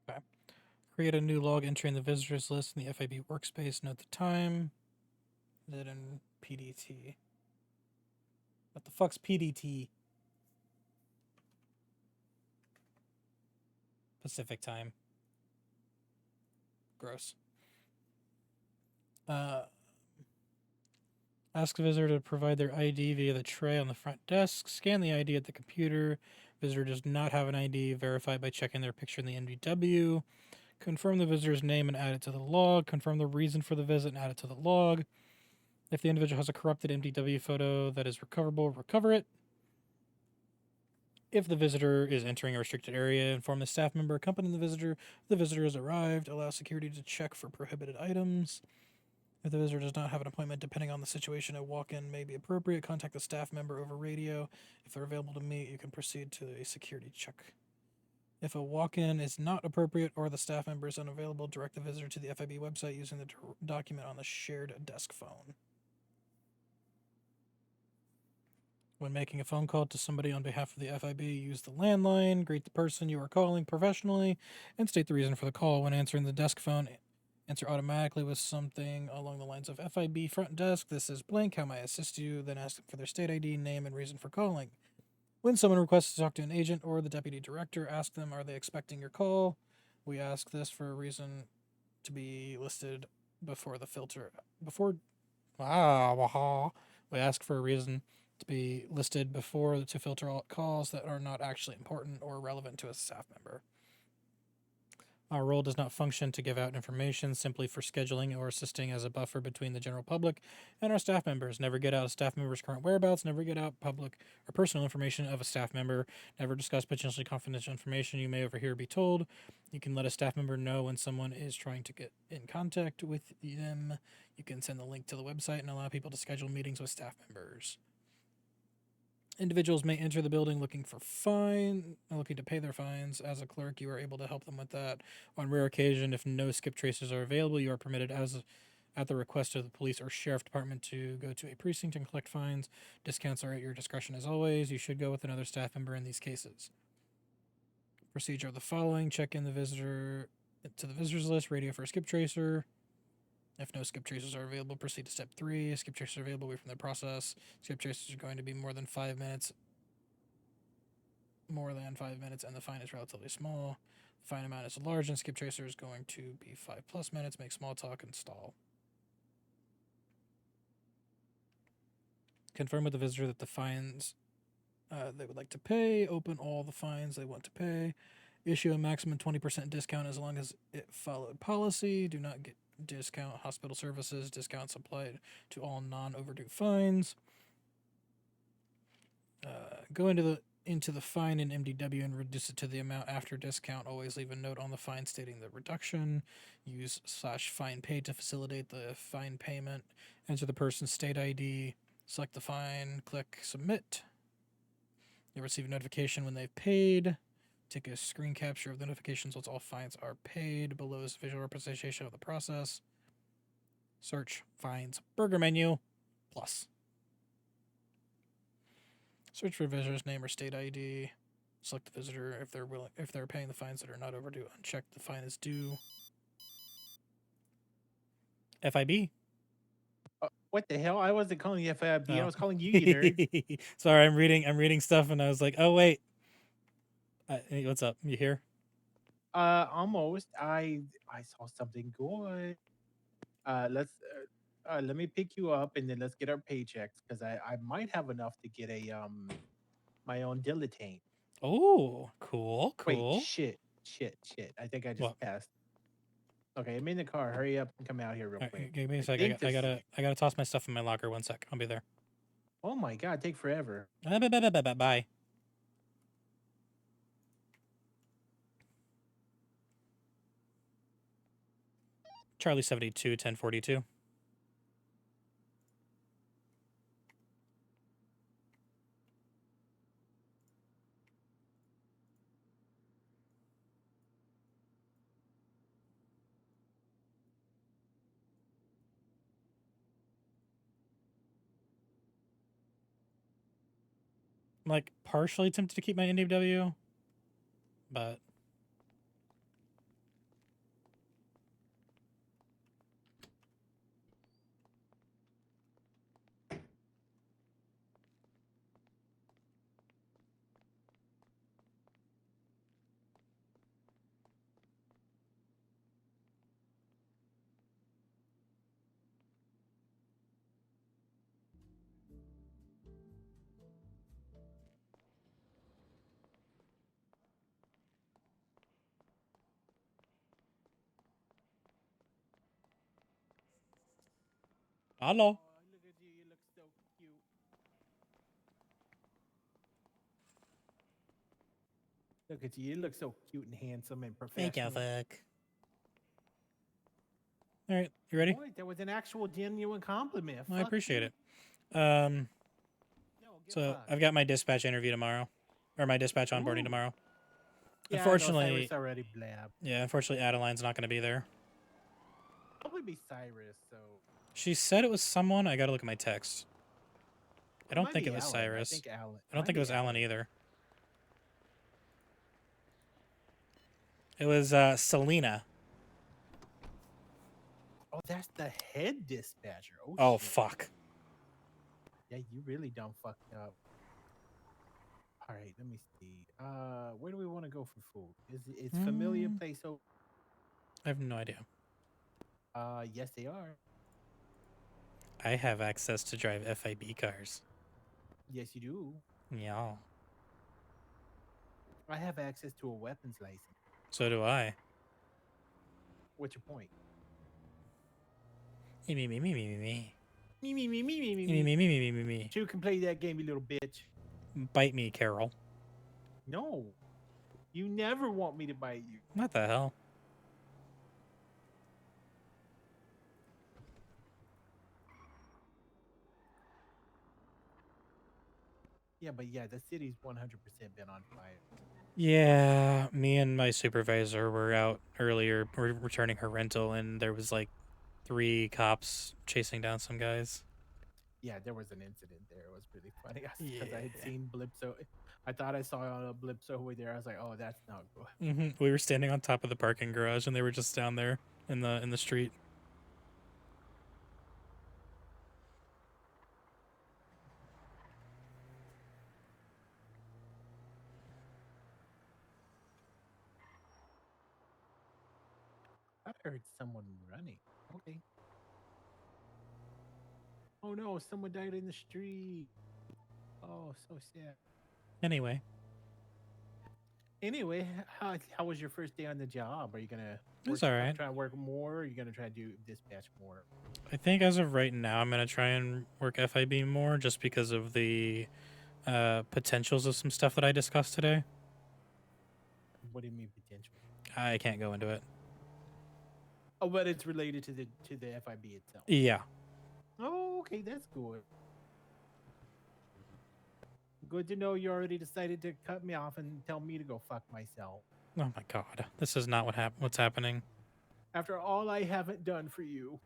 Okay. Create a new log entry in the visitors list in the FIB workspace. Note the time. That in PDT. What the fuck's PDT? Pacific time. Gross. Ask the visitor to provide their ID via the tray on the front desk. Scan the ID at the computer. Visitor does not have an ID. Verify by checking their picture in the MDW. Confirm the visitor's name and add it to the log. Confirm the reason for the visit and add it to the log. If the individual has a corrupted MDW photo that is recoverable, recover it. If the visitor is entering a restricted area, inform the staff member accompanying the visitor. If the visitor has arrived, allow security to check for prohibited items. If the visitor does not have an appointment, depending on the situation, a walk-in may be appropriate. Contact the staff member over radio. If they're available to meet, you can proceed to a security check. If a walk-in is not appropriate or the staff member is unavailable, direct the visitor to the FIB website using the document on the shared desk phone. When making a phone call to somebody on behalf of the FIB, use the landline, greet the person you are calling professionally, and state the reason for the call. When answering the desk phone, answer automatically with something along the lines of FIB front desk, this is blank, how may I assist you? Then ask them for their state ID, name, and reason for calling. When someone requests to talk to an agent or the deputy director, ask them, are they expecting your call? We ask this for a reason to be listed before the filter. We ask for a reason to be listed before to filter all calls that are not actually important or relevant to a staff member. Our role does not function to give out information, simply for scheduling or assisting as a buffer between the general public and our staff members. Never get out a staff member's current whereabouts, never get out public or personal information of a staff member, never discuss potentially confidential information you may overhear or be told. You can let a staff member know when someone is trying to get in contact with them. You can send the link to the website and allow people to schedule meetings with staff members. Individuals may enter the building looking to pay their fines. As a clerk, you are able to help them with that. On rare occasion, if no skip traces are available, you are permitted at the request of the police or sheriff department to go to a precinct and collect fines. Discounts are at your discretion as always. You should go with another staff member in these cases. Procedure of the following: check in the visitor to the visitors list, radio for a skip tracer. If no skip tracers are available, proceed to step 3. Skip tracers are available, wait from the process. Skip tracers are going to be more than 5 minutes, and the fine is relatively small. The fine amount is large, and skip tracer is going to be 5+ minutes. Make small talk and stall. Confirm with the visitor that the fines they would like to pay. Open all the fines they want to pay. Issue a maximum 20% discount as long as it followed policy. Do not get discount hospital services. Discounts applied to all non-overdue fines. Go into the fine in MDW and reduce it to the amount after discount. Always leave a note on the fine stating the reduction. Use /fine paid to facilitate the fine payment. Enter the person's state ID. Select the fine. Click submit. You'll receive a notification when they've paid. Take a screen capture of the notifications once all fines are paid. Below is visual representation of the process. Search fines burger menu plus. Search for visitor's name or state ID. Select the visitor if they're paying the fines that are not overdue. Uncheck the fine is due. FIB. What the hell? I wasn't calling you FIB. I was calling you, you nerd. Sorry, I'm reading stuff and I was like, oh wait. Hey, what's up? You here? Almost. I saw something good. Let me pick you up and then let's get our paychecks because I might have enough to get a my own dilettante. Oh, cool, cool. Wait, shit. I think I just What? passed. Okay, I'm in the car. Hurry up and come out here real All right, quick. give me a sec. think I this- gotta toss my stuff in my locker. 1 sec. I'll be there. Oh my god, take forever. Bye. Charlie 72 1042. I'm like partially tempted to keep my NW, but hello. Look at you. You look so cute. Look at you. You look so cute and handsome and Thank you, professional. fuck. All right, you ready? Boy, that was an actual genuine compliment. Well, I Fuck appreciate you. it. No, get So fucked. I've got my dispatch interview tomorrow, or my dispatch onboarding Ooh. tomorrow. Yeah, I know Unfortunately, Cyrus already blab. yeah, unfortunately, Adeline's not going to be there. Probably be Cyrus. So She said it was someone. I got to look at my text. I don't might think be it was Alan. Cyrus. I think Alan. I don't Might think it be was Alan either. It was Selena. Oh, that's the head dispatcher. Oh, shit. fuck. Yeah, you really done fucked up. All right, let me see. Where do we want to go for food? Is familiar place? So, I have no idea. yes, they are. I have access to drive FIB cars. Yes, you do. Yeah. I have access to a weapons license. So do I. What's your point? Me. Me. Me. You can play that game, you little bitch. Bite me, Carol. No, you never want me to bite you. What the hell? Yeah, but yeah, the city's 100% been on fire. Yeah, me and my supervisor were out earlier, returning her rental, and there was like 3 cops chasing down some guys. Yeah, there was an incident there. It was really funny because I had seen Blipso. I thought I saw a Blipso over there. I was like, oh, that's not good. We were standing on top of the parking garage, and they were just down there in the street. I heard someone running. Okay. Oh no, someone died in the street. Oh, so sad. Anyway, How was your first day on the job? Are you gonna It was alright. try to work more? Or are you gonna try to do dispatch more? I think as of right now, I'm gonna try and work FIB more, just because of the potentials of some stuff that I discussed today. What do you mean potential? I can't go into it. Oh, but it's related to the FIB itself. Yeah. Oh, okay, that's good. Good to know you already decided to cut me off and tell me to go fuck myself. Oh my god, this is not what's happening. After all I haven't done for you.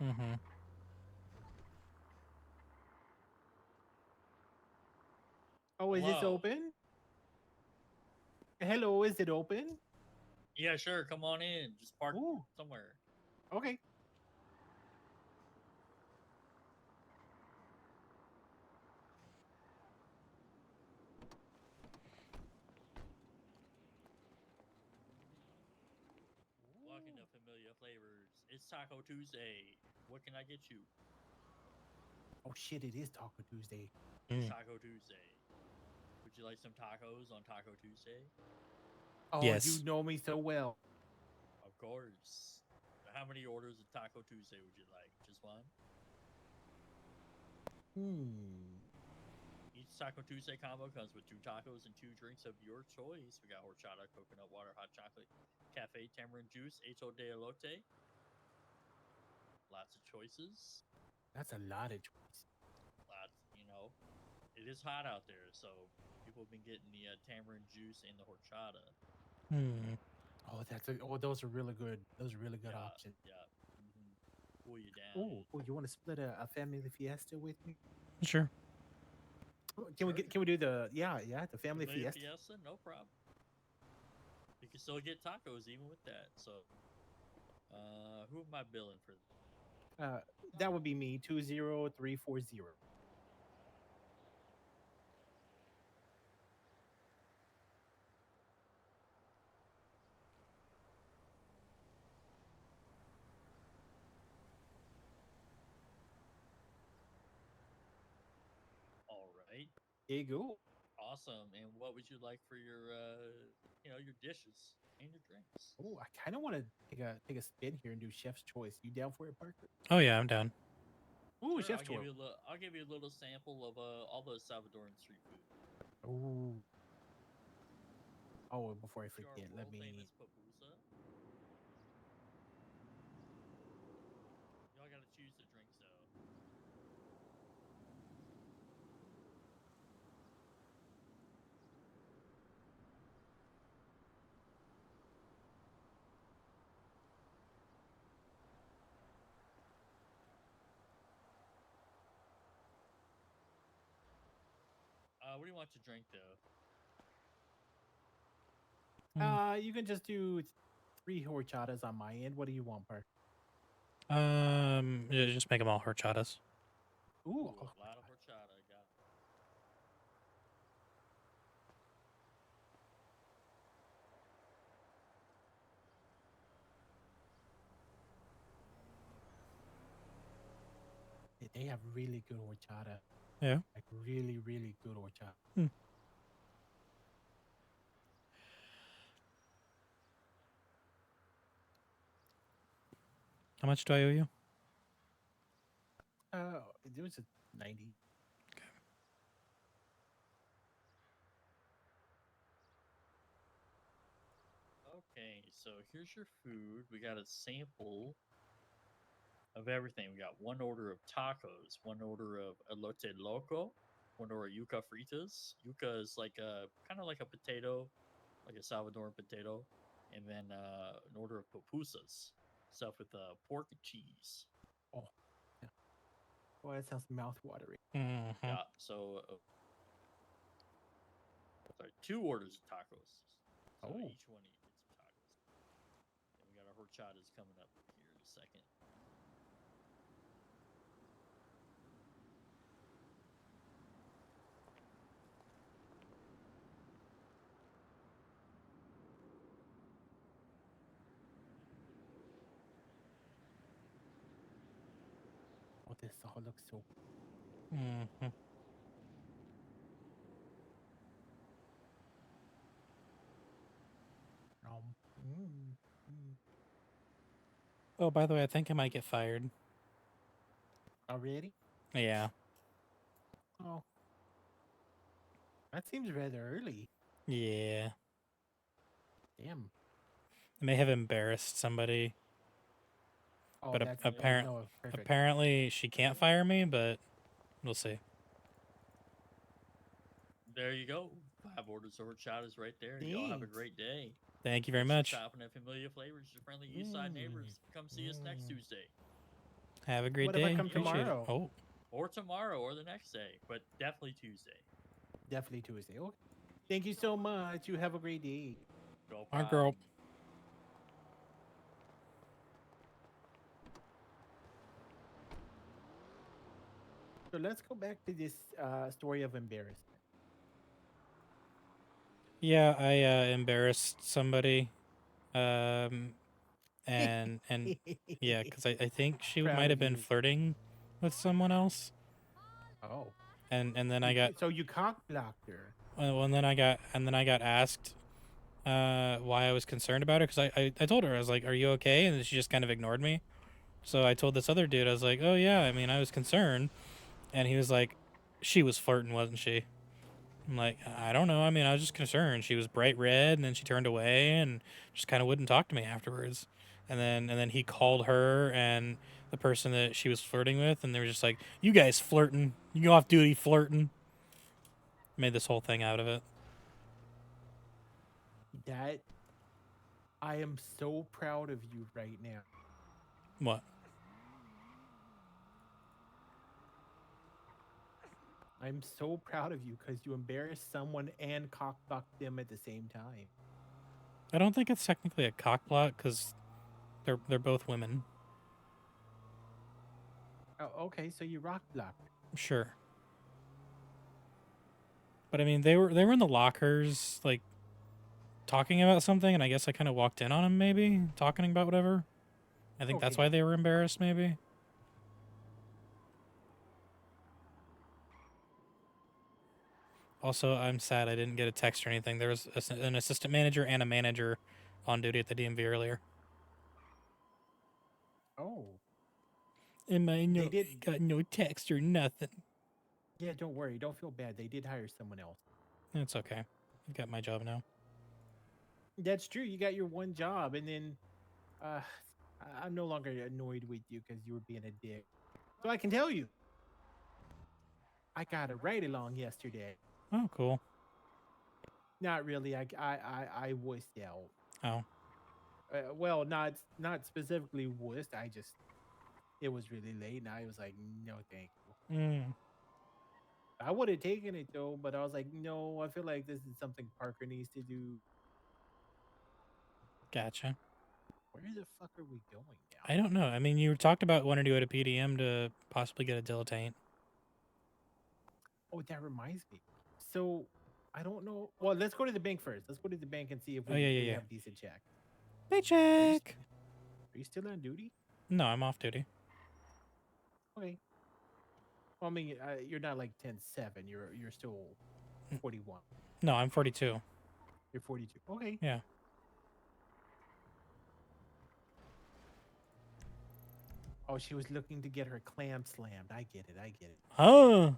Mm-hmm. Oh, is this open? Hello, is it open? Yeah, sure. Come on in. Just park somewhere. Okay. Walking to familiar flavors. It's Taco Tuesday. What can I get you? Oh shit, it is Taco Tuesday. Mm. Taco Tuesday. What Would you like some tacos on Taco Tuesday? Oh, Yes. you know me so well. Of course. How many orders of Taco Tuesday would you like? Just one? Each Taco Tuesday combo comes with 2 tacos and 2 drinks of your choice. We got horchata, coconut water, hot chocolate, cafe, tamarind juice, echo de elote. Lots of choices. That's a lot of choice. Lots, it is hot out there, so people have been getting the tamarind juice and the horchata. Oh, those are really good. Those are really good Yeah, options. yeah. Cool you down. Oh, you want to split a family fiesta with me? Sure. Oh, Can we do the the family Familia fiesta? no problem. You can still get tacos even with that. So, who am I billing for? That would be me. 20340. All right. There you go. Awesome. And what would you like for your, your dishes and your drinks? Oh, I kind of want to take a spin here and do chef's choice. You down for it, Parker? Oh yeah, I'm down. Ooh, Sure, chef's choice. I'll give you a little sample of all the Salvadoran street food. Ooh. Oh, before I Your forget, let me. world-famous pupusa. Y'all gotta choose the drinks though. What do you want to drink though? You can just do 3 horchatas on my end. What do you want, Parker? Yeah, just make them all horchatas. Ooh, Ooh, a lot of horchata. Got it. they have really good horchata. Yeah. Like really, really good horchata. How much do I owe you? It was a 90. Okay, so here's your food. We got a sample of everything. We got 1 order of tacos, 1 order of elote loco, 1 order of yuca fritas. Yuca is like kind of like a potato, like a Salvadoran potato, and then an order of pupusas, stuff with pork and cheese. Oh, yeah. Boy, that sounds mouth-watering. Yeah, so sorry, 2 orders of tacos. So Oh. each one you get some tacos. And we got our horchatas coming up here in a second. Oh, this all looks so. Oh, by the way, I think I might get fired. Already? Yeah. Oh. That seems rather early. Yeah. Damn. I may have embarrassed somebody. Oh, But that's no, perfect. apparently she can't fire me, but we'll see. There you go. 5 orders of horchatas right there. Y'all have a Thanks. great day. Thank you very Thanks for much. Shopping at Familia Flavors, your friendly East Side neighbors. Come see us next Tuesday. Have a great What day. if I come Appreciate it. tomorrow? Oh, Or tomorrow or the next day, but definitely Tuesday. Definitely Tuesday. Okay. Thank you so much. You have a great day. No our girl. problem. So let's go back to this story of embarrassment. Yeah, I embarrassed somebody. And yeah, because I think she Proud might of have been you. flirting with someone else. Oh. And then I got So you cock blocked her. Well, and then I got asked why I was concerned about her, because I told her, I was like, "Are you okay?" And she just kind of ignored me. So I told this other dude, I was like, "Oh yeah, I mean, I was concerned," and he was like, "She was flirting, wasn't she?" I'm like, "I don't know. I mean, I was just concerned. She was bright red, and then she turned away and just kind of wouldn't talk to me afterwards." And then he called her and the person that she was flirting with, and they were just like, "You guys flirting? You go off duty flirting?" Made this whole thing out of it. That I am so proud of you right now. What? I'm so proud of you because you embarrassed someone and cockblocked them at the same time. I don't think it's technically a cock block because they're both women. Oh, okay, so you rock blocked. Sure. But I mean, they were in the lockers, like talking about something, and I guess I kind of walked in on them, maybe talking about whatever. I think that's Okay. why they were embarrassed, maybe. Also, I'm sad I didn't get a text or anything. There was an assistant manager and a manager on duty at the DMV earlier. Oh. And I They did. got no text or nothing. Yeah, don't worry. Don't feel bad. They did hire someone else. It's okay. I've got my job now. That's true. You got your one job, and then I'm no longer annoyed with you because you were being a dick. So I can tell you, I got a ride along yesterday. Oh, cool. Not really. I wussed out. Oh. Well, not specifically wussed. It was really late, and I was like, no, thank you. Mm. I would have taken it though, but I was like, no, I feel like this is something Parker needs to do. Gotcha. Where the fuck are we going now? I don't know. I mean, you talked about wanting to go to PDM to possibly get a dilettante. Oh, that reminds me. So, I don't know. Well, let's go to the bank first. Let's go to the bank and see if we, we have decent check. Paycheck. Are you still on duty? No, I'm off duty. Okay. Well, I mean, you're not like 10-7. You're still 41. No, I'm 42. You're 42. Okay. Yeah. Oh, she was looking to get her clam slammed. I get it. Huh.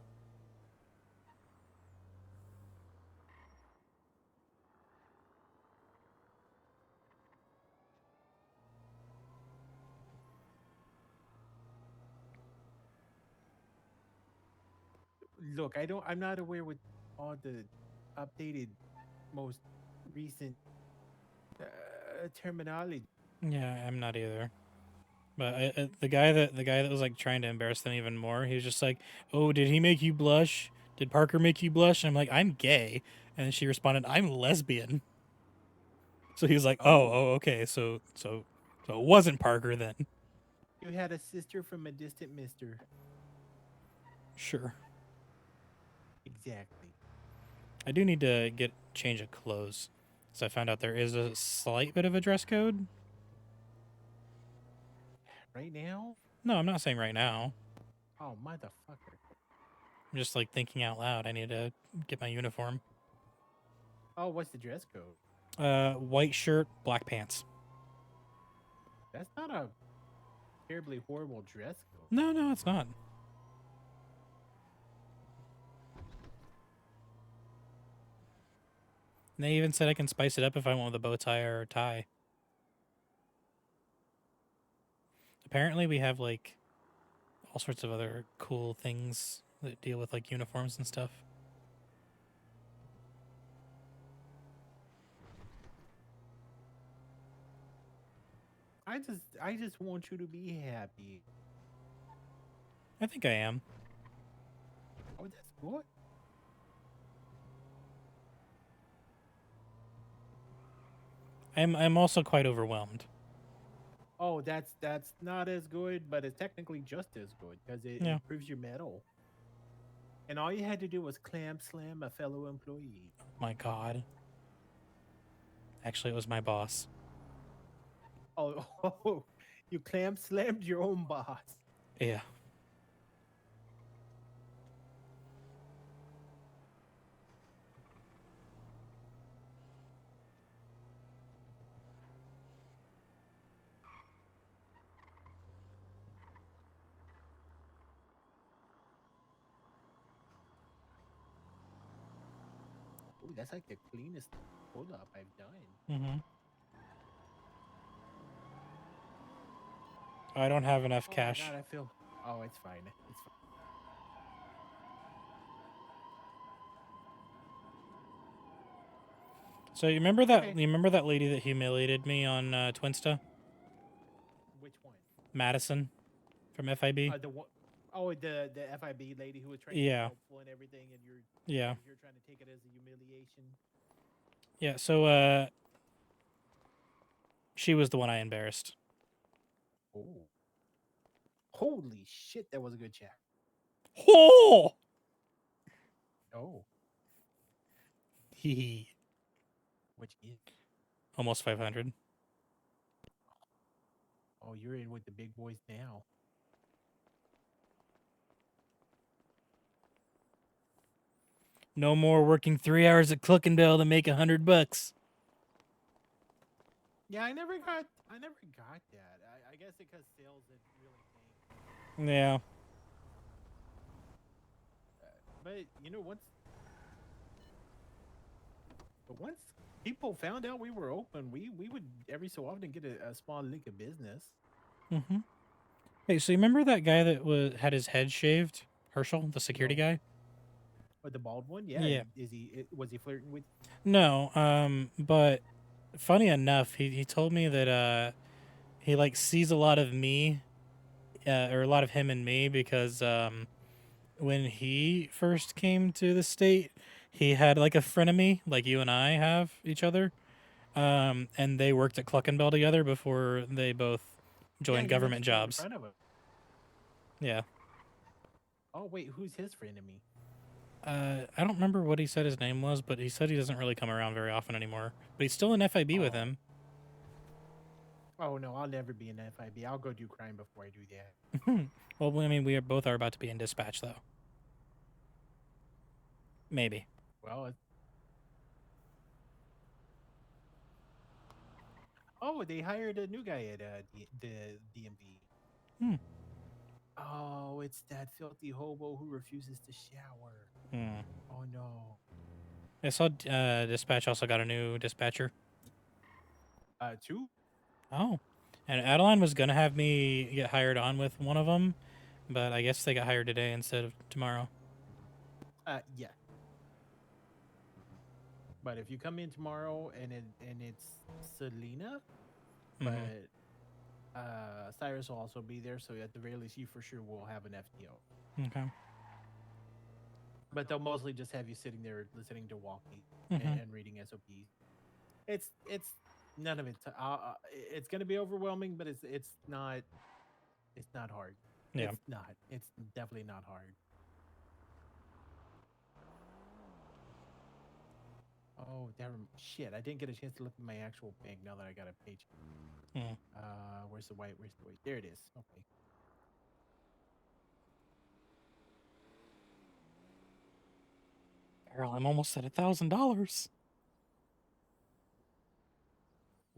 Look, I'm not aware with all the updated, most recent terminology. Yeah, I'm not either. But the guy that was like trying to embarrass them even more, he was just like, "Oh, did he make you blush? Did Parker make you blush?" And I'm like, "I'm gay," and then she responded, "I'm lesbian." So he was like, "Oh, okay, so it wasn't Parker then." You had a sister from a distant mister. Sure. Exactly. I do need to get change of clothes, so I found out there is a slight bit of a dress code. Right now? No, I'm not saying right now. Oh, motherfucker. I'm just like thinking out loud. I need to get my uniform. Oh, what's the dress code? White shirt, black pants. That's not a terribly horrible dress code. No, it's not. And they even said I can spice it up if I want with a bow tie or a tie. Apparently we have like all sorts of other cool things that deal with like uniforms and stuff. I just want you to be happy. I think I am. Oh, that's good. I'm also quite overwhelmed. Oh, that's not as good, but it's technically just as good because it improves your metal. And all you had to do was clam slam a fellow employee. My God. Actually, it was my boss. Oh, you clam slammed your own boss. Yeah. Ooh, that's like the cleanest pull-up I've done. Mm-hmm. I don't have enough Oh cash. my god, I feel. Oh, it's fine. It's fine. So you remember that? Okay. You remember that lady that humiliated me on Twinsta? Which one? Madison from FIB. The one oh the FIB lady who was trying to Yeah. be helpful and everything, and Yeah. you're trying to take it as a humiliation. Yeah. So she was the one I embarrassed. Oh. Holy shit, that was a good chat. Oh. Oh, Hee. what you get? Almost 500. Oh, you're in with the big boys now. No more working 3 hours at Cluckenbell to make $100. Yeah, I never got that. I guess because sales didn't really tank. Yeah. But once people found out we were open, we would every so often get a small lick of business. Mm-hmm. Hey, so you remember that guy that had his head shaved? Herschel, the security guy? But the bald one, yeah. Yeah. Was he flirting with? No, but funny enough, he told me that he like sees a lot of me, or a lot of him and me because when he first came to the state, he had like a frenemy like you and I have each other, and they worked at Cluckenbell together before they both joined Yeah, government he mentioned it in jobs. front of him. Yeah. Oh wait, who's his frenemy? I don't remember what he said his name was, but he said he doesn't really come around very often anymore. But he's still in FIB with him. Oh no, I'll never be in FIB. I'll go do crime before I do that. Well, I mean, we are both about to be in dispatch, though. Maybe. Well, oh, they hired a new guy at the DMV. Hmm. Oh, it's that filthy hobo who refuses to shower. Hmm. Oh no. I saw dispatch also got a new dispatcher. Two? Oh. And Adeline was going to have me get hired on with one of them, but I guess they got hired today instead of tomorrow. Yeah. But if you come in tomorrow and it's Selena, but Cyrus will also be there, so at the very least, you for sure will have an FTO. Okay. But they'll mostly just have you sitting there listening to walkie Mhm. and reading SOPs. It's none of it. It's gonna be overwhelming, but it's not hard. Yeah. It's not. It's definitely not hard. Oh, shit! I didn't get a chance to look at my actual bank now that I got a paycheck. Hmm. Where's the white? There it is. Okay. Girl, I'm almost at $1,000.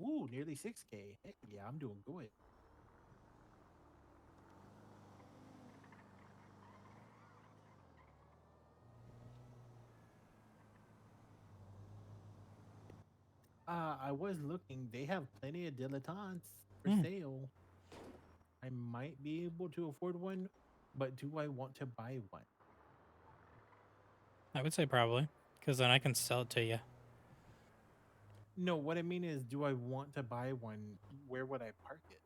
Ooh, nearly 6K. Heck yeah, I'm doing good. I was looking. They have plenty of dilettantes for sale. I might be able to afford one, but do I want to buy one? I would say probably, because then I can sell it to you. No, what I mean is, do I want to buy one? Where would I park it?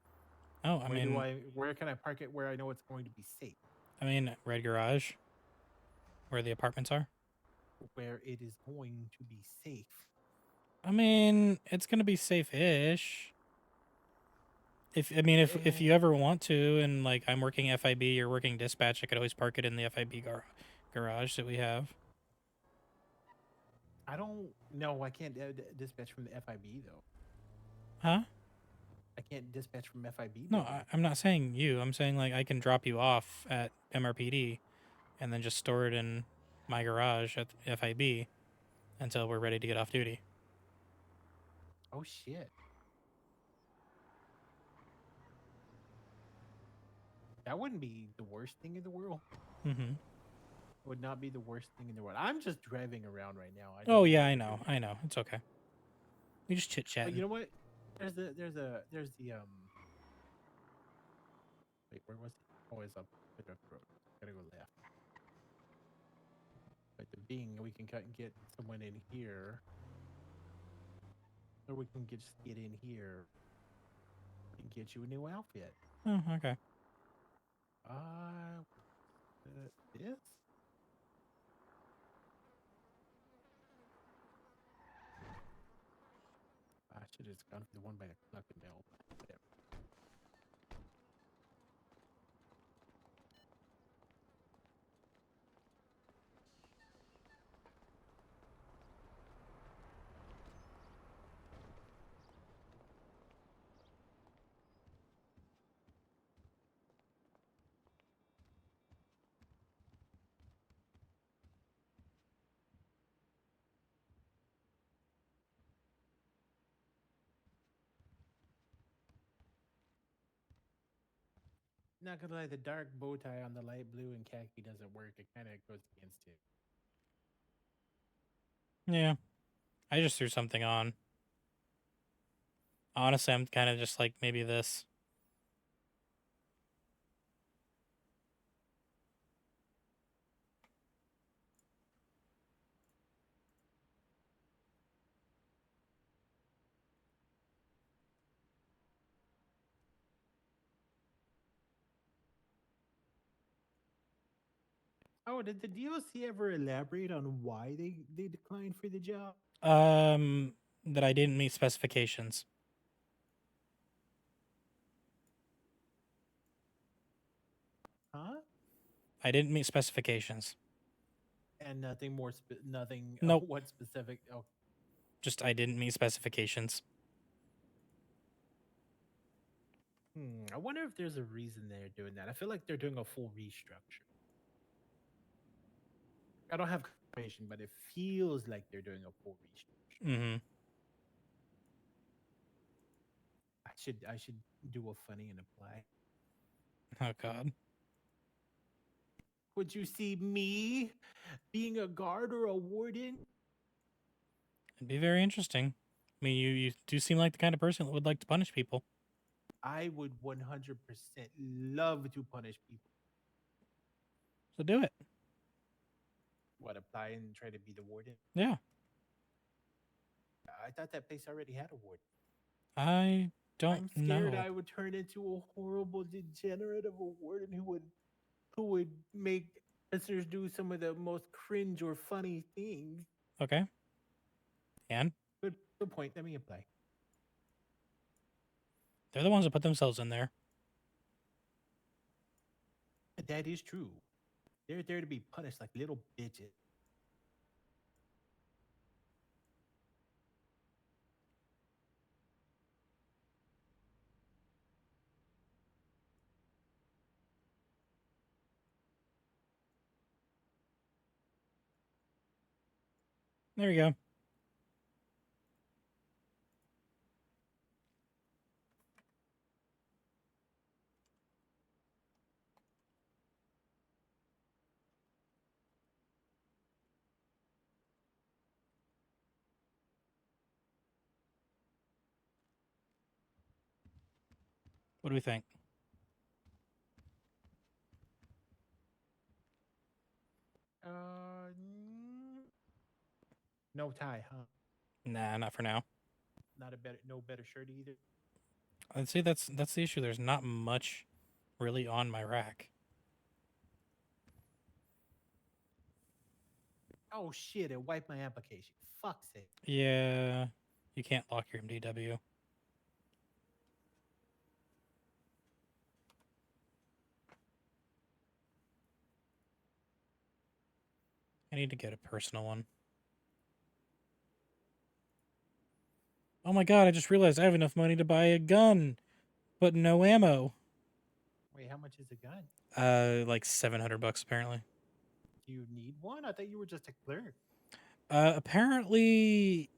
Oh, I mean, where can I park it where I know it's going to be safe? red garage, where the apartments are. Where it is going to be safe. I mean, it's gonna be safe-ish. If you ever want to, and like I'm working FIB, you're working dispatch, I could always park it in the FIB garage that we have. I don't know. I can't dispatch from the FIB though. Huh? I can't dispatch from FIB. No, I'm not saying you. I'm saying like I can drop you off at MRPD, and then just store it in my garage at FIB until we're ready to get off duty. Oh shit. That wouldn't be the worst thing in the world. Mm-hmm. would not be the worst thing in the world. I'm just driving around right now. I Oh don't yeah, know I what know. you're I know. It's okay. We just chit But chatting. you know what? There's the wait, where was it? Oh, it's up the road. Gotta go left. But the Bing, we can cut and get someone in here, or we can just get in here and get you a new outfit. Oh, okay. This. I should have gone for the one by the fucking mill. Whatever. Not gonna lie, the dark bow tie on the light blue and khaki doesn't work. It kind of goes against it. Yeah. I just threw something on. Honestly, I'm kind of just like maybe this. Oh, did the DLC ever elaborate on why they declined for the job? That I didn't meet specifications. Huh? I didn't meet specifications. And nothing more. Nothing. Nope. What specific? Oh, Just I didn't meet specifications. I wonder if there's a reason they're doing that. I feel like they're doing a full restructure. I don't have confirmation, but it feels like they're doing a full restructure. Mm-hmm. I should do a funny and apply. Oh God. Would you see me being a guard or a warden? It'd be very interesting. I mean, you do seem like the kind of person that would like to punish people. I would 100% love to punish people. So do it. What, apply and try to be the warden? Yeah. I thought that place already had a warden. I don't I'm scared know. I would turn into a horrible degenerate of a warden who would make listeners do some of the most cringe or funny things. Okay. And Good point. Let me apply. they're the ones that put themselves in there. That is true. They're there to be punished like little bitches. There you go. What do we think? No tie, huh? Nah, not for now. No better shirt either. I'd say that's the issue. There's not much really on my rack. Oh shit! It wiped my application. Fuck's sake. Yeah, you can't lock your MDW. I need to get a personal one. Oh my God, I just realized I have enough money to buy a gun, but no ammo. Wait, how much is a gun? Like $700 apparently. Do you need one? I thought you were just a clerk. Apparently,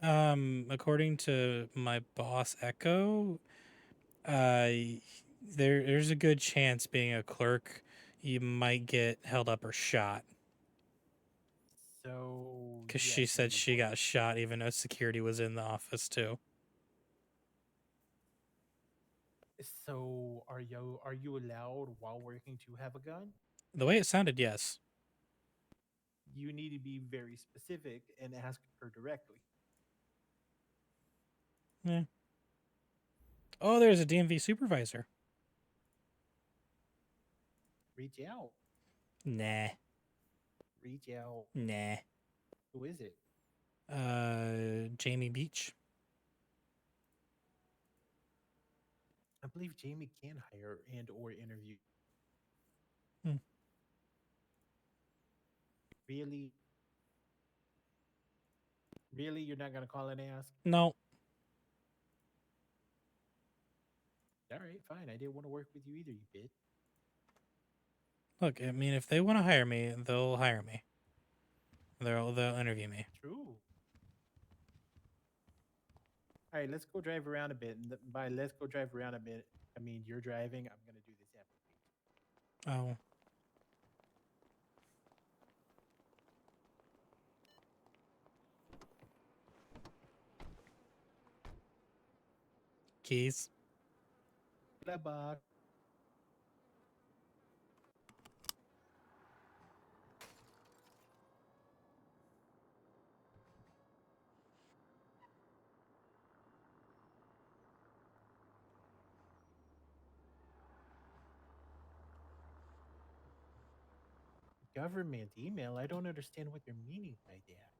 according to my boss Echo, there's a good chance being a clerk, you might get held up or shot. So. Because yes, she you said she report. got shot even though security was in the office too. So are you allowed while working to have a gun? The way it sounded, yes. You need to be very specific and ask her directly. Yeah. Oh, there's a DMV supervisor. Reach out. Nah. Reach out. Nah. Who is it? Jamie Beach. I believe Jamie can hire and or interview. Hmm. Really? Really? You're not gonna call and ask? No. All right, fine. I didn't want to work with you either, you bitch. Look, I mean, if they want to hire me, they'll hire me. They'll interview me. True. All right, let's go drive around a bit. And by let's go drive around a bit, I mean you're driving. I'm gonna do this application. Oh. Keys. Bye. Government email? I don't understand what you're meaning by that.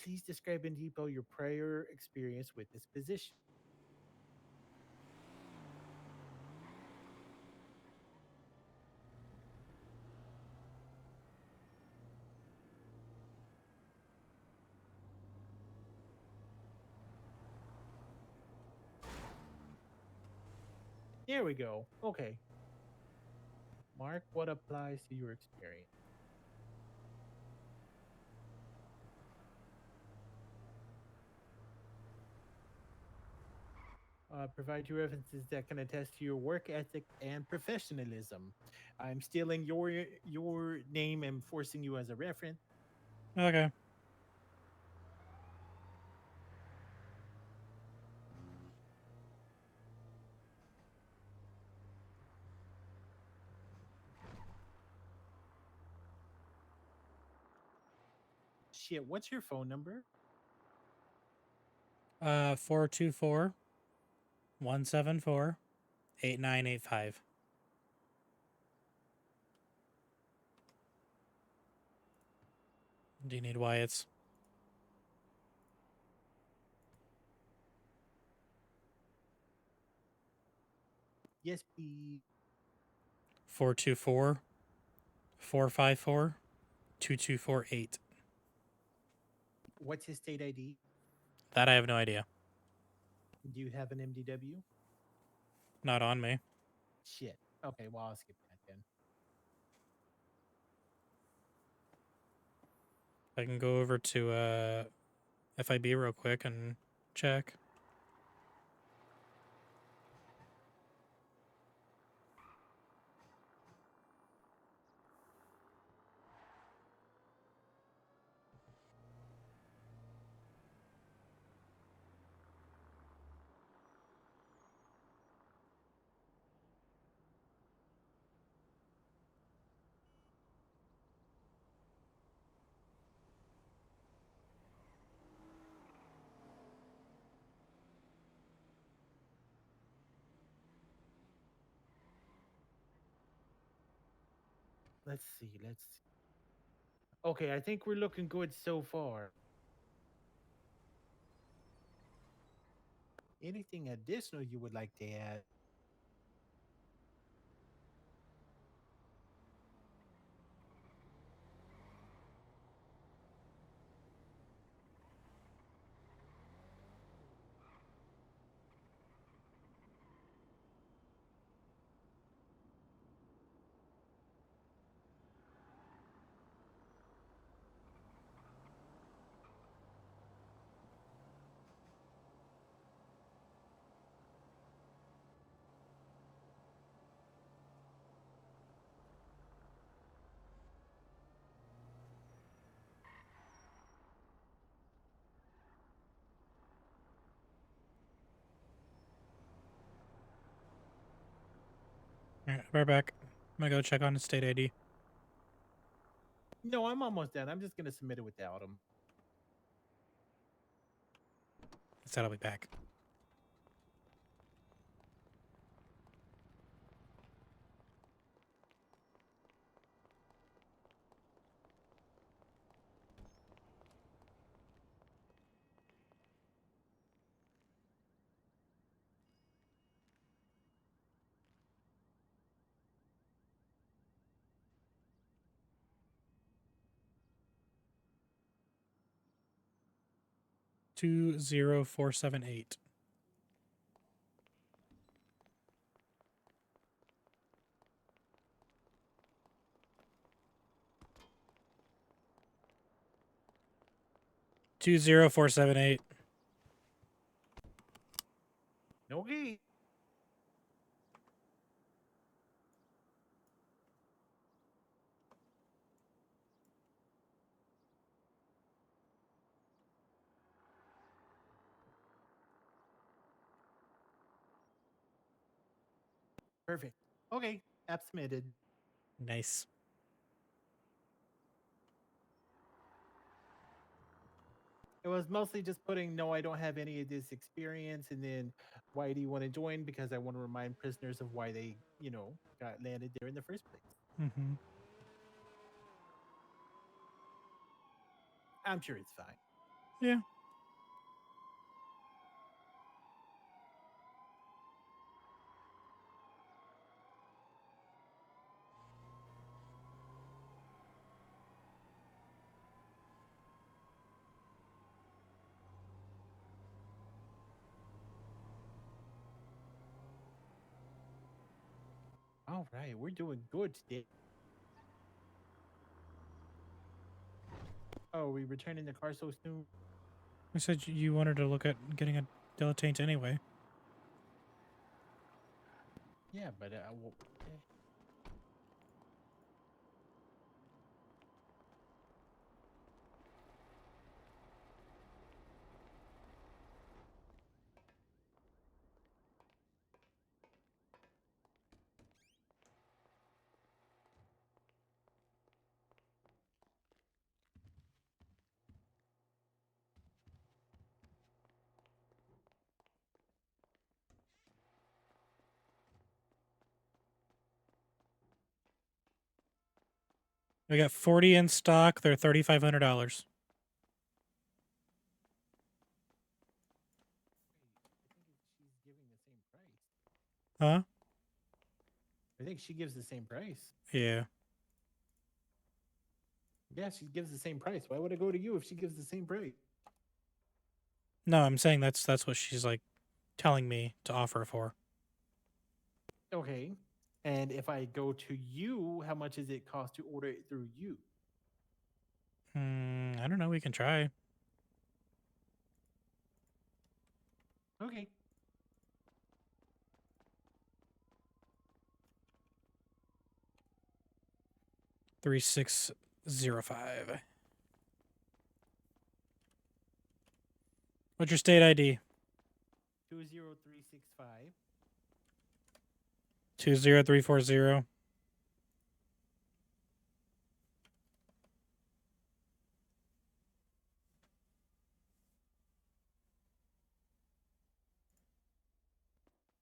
Please describe in detail your prior experience with this position. There we go. Okay. Mark what applies to your experience. Provide two references that can attest to your work ethic and professionalism. I'm stealing your name and forcing you as a reference. Okay. Shit, what's your phone number? 424 174 8985. Do you need Wyatt's? Yes, please. 424 454 2248. What's his state ID? That I have no idea. Do you have an MDW? Not on me. Shit. Okay, well, I'll skip that then. I can go over to FIB real quick and check. Let's see. Let's see. Okay, I think we're looking good so far. Anything additional you would like to add? Alright, we're back. I'm gonna go check on the state ID. No, I'm almost done. I'm just gonna submit it without them. Said I'll be back. Two 0478. Two 0478. Okay. Perfect. Okay. App submitted. Nice. It was mostly just putting no, I don't have any of this experience, and then why do you want to join? Because I want to remind prisoners of why they, got landed there in the first place. Mm-hmm. I'm sure it's fine. Yeah. All right, we're doing good today. Oh, we returning the car so soon? I said you wanted to look at getting a dilettante anyway. Yeah, but We got 40 in stock. They're $3,500. Huh? I think she gives the same price. Yeah. Yeah, she gives the same price. Why would I go to you if she gives the same price? No, I'm saying that's what she's like telling me to offer for. Okay. And if I go to you, how much does it cost to order it through you? I don't know. We can try. Okay. $3,605. What's your state ID? 20365. 20340.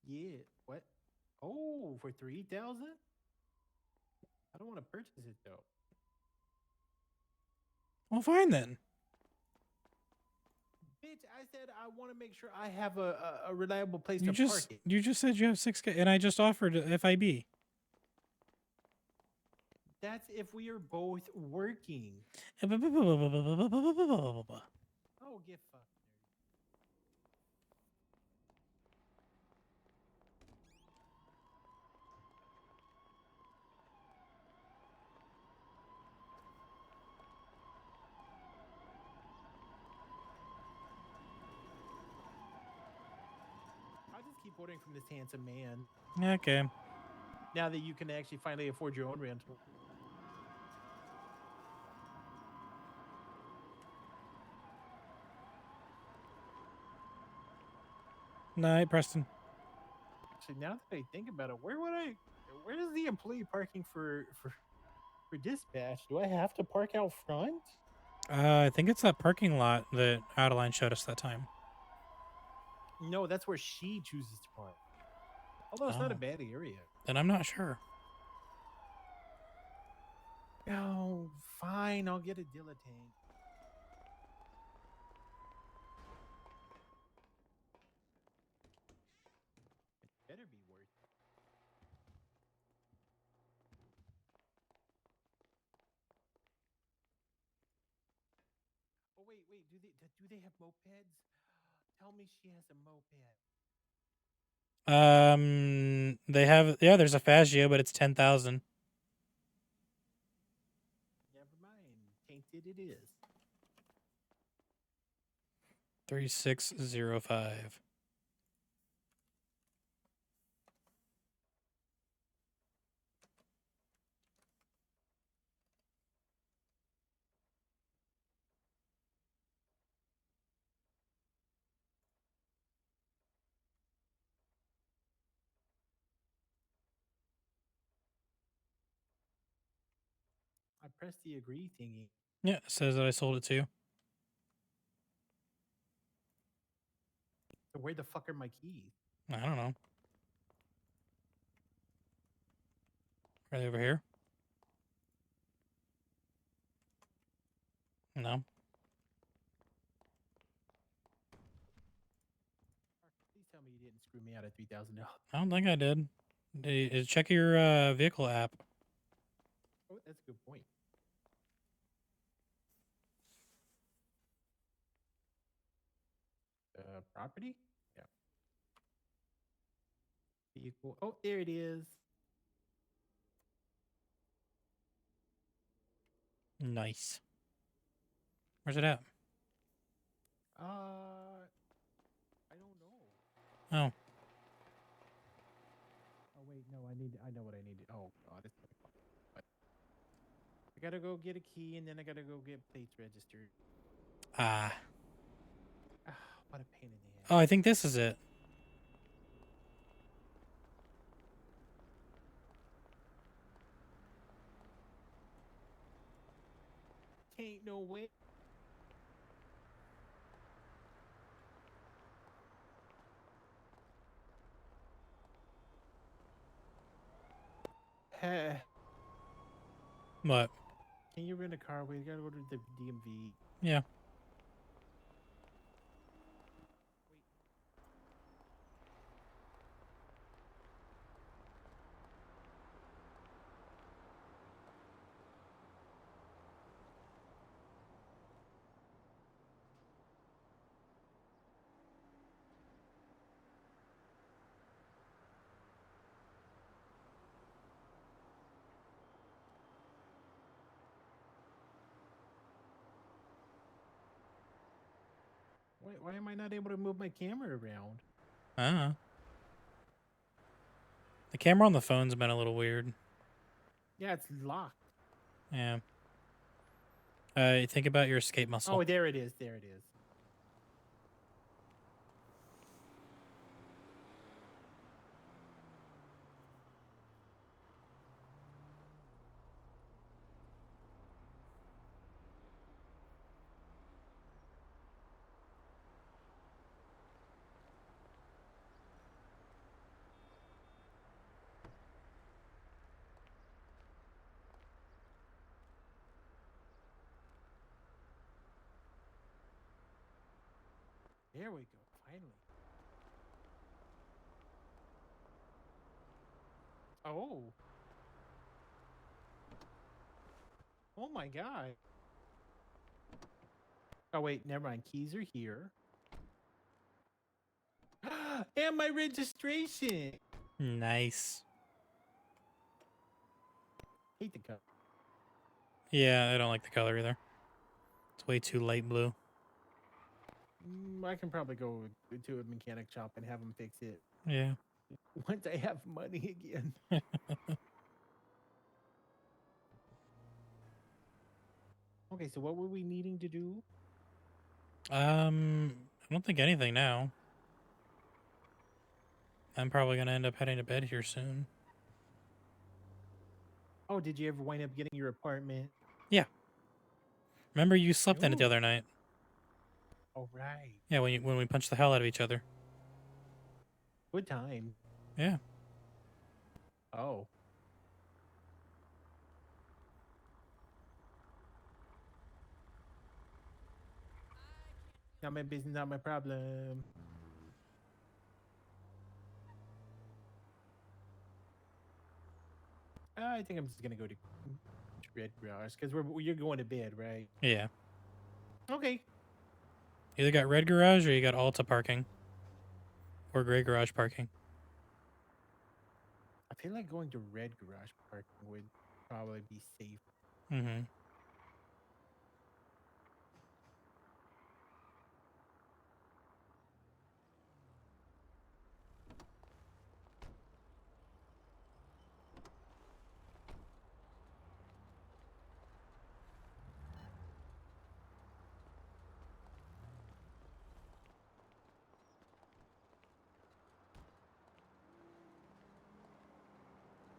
Yeah. What? Oh, for 3,000? I don't want to purchase it though. Well, fine then. Bitch, I said I want to make sure I have a reliable place You to park just it. you just said you have 6K, and I just offered FIB. That's if we are both working. Oh, get fucked. I'll just keep ordering from this handsome man. Okay. Now that you can actually finally afford your own rental. Night, Preston. Actually, now that I think about it, where's the employee parking for dispatch? Do I have to park out front? I think it's that parking lot that Adeline showed us that time. No, that's where she chooses to park. Although it's not a Oh. bad area. And I'm not sure. Oh, fine. I'll get a dilettante. It better be worth it. Oh, wait. Do they have mopeds? Tell me she has a moped. They have, yeah, there's a Fazio, but it's 10,000. Never mind. Tainted it is. 3605. I pressed the agree thingy. Yeah, it says that I sold it to you. So where the fuck are my keys? I don't know. Are they over here? No. Please tell me you didn't screw me out at $3,000. I don't think I did. Check your vehicle app. Oh, that's a good point. Property? Yeah. Vehicle. Oh, there it is. Nice. Where's it at? I don't know. Oh. Oh wait, no, I know what I need. Oh god, it's what? I gotta go get a key and then I gotta go get plates registered. Ah. What a pain in the ass. Oh, I think this is it. Ain't no way. What? Can you rent a car? We gotta go to the DMV. Yeah. Why am I not able to move my camera around? The camera on the phone's been a little weird. Yeah, it's locked. Yeah. Think about your escape muscle. Oh, there it is. There it is. There we go. Finally. Oh. Oh my god. Oh wait, never mind. Keys are here. And my registration. Nice. Hate the color. Yeah, I don't like the color either. It's way too light blue. I can probably go to a mechanic shop and have them fix it Yeah. once I have money again. Okay, so what were we needing to do? I don't think anything now. I'm probably gonna end up heading to bed here soon. Oh, did you ever wind up getting your apartment? Yeah. Remember you slept in it the Ooh. other night? Oh, right. Yeah, when we punched the hell out of each other. Good time. Yeah. Oh. Not my business, not my problem. I think I'm just gonna go to Red Garage because you're going to bed, right? Yeah. Okay. You either got red garage or you got Alta parking. Or gray garage parking. I feel like going to Red Garage parking would probably be safe. Mm-hmm.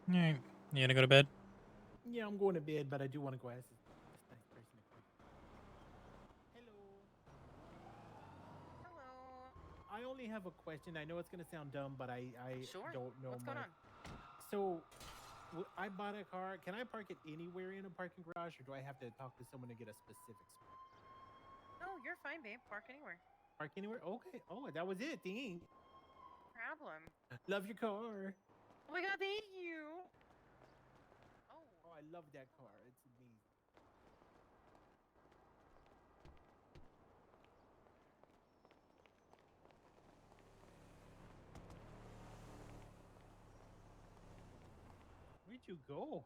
Alright. You gonna go to bed? Yeah, I'm going to bed, but I do want to go ask this nice person a question. Hello. Hello. I only have a question. I know it's gonna sound dumb, but I Sure. don't know What's going much. on? So, I bought a car. Can I park it anywhere in a parking garage, or do I have to talk to someone to get a specific spot? No, you're fine, babe. Park anywhere. Park anywhere? Okay. Oh, that was it. Dang. Problem. Love your car. Oh my god, thank you. Oh, I love that car. It's amazing. Where'd you go?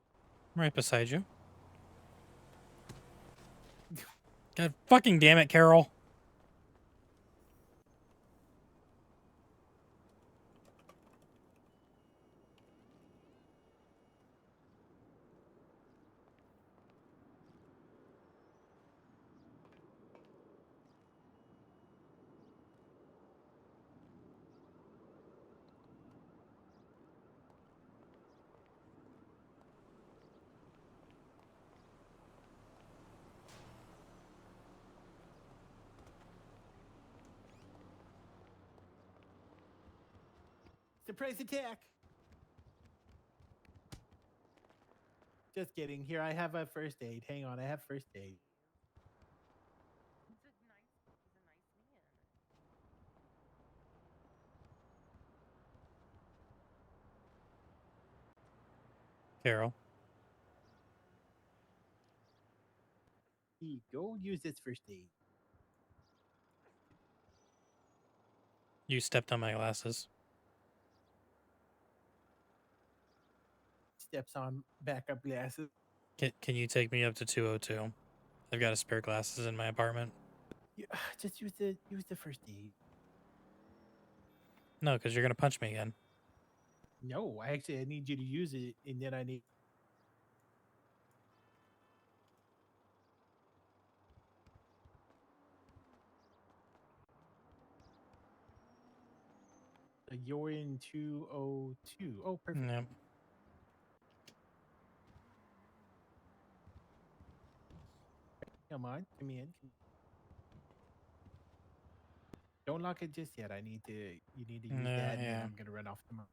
Right beside you. God fucking damn it, Carol. Surprise attack. Just kidding. Here, I have a first aid. Hang on, I have first aid. He's a nice man. Carol. Here you go. Use this first aid. You stepped on my glasses. Steps on backup glasses. Can you take me up to 202? I've got a spare glasses in my apartment. Just use the first aid. No, because you're gonna punch me again. No, I need you to use it, and then I need. You're in 202. Oh, perfect. Yep. Come on, come in. Don't lock it just yet. You need to use that, and then Yeah. I'm gonna run off tomorrow.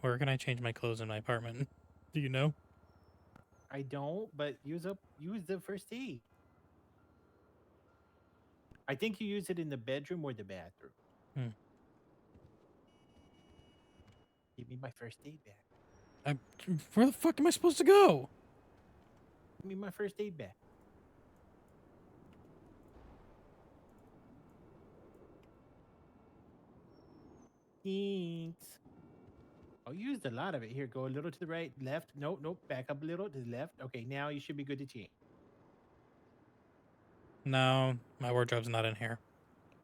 Where can I change my clothes in my apartment? Do you know? I don't, but use the first aid. I think you use it in the bedroom or the bathroom. Hmm. Give me my first aid back. Where the fuck am I supposed to go? Give me my first aid back. Thanks. I used a lot of it. Here, go a little to the right, left. Nope, nope. Back up a little to the left. Okay, now you should be good to change. No, my wardrobe's not in here.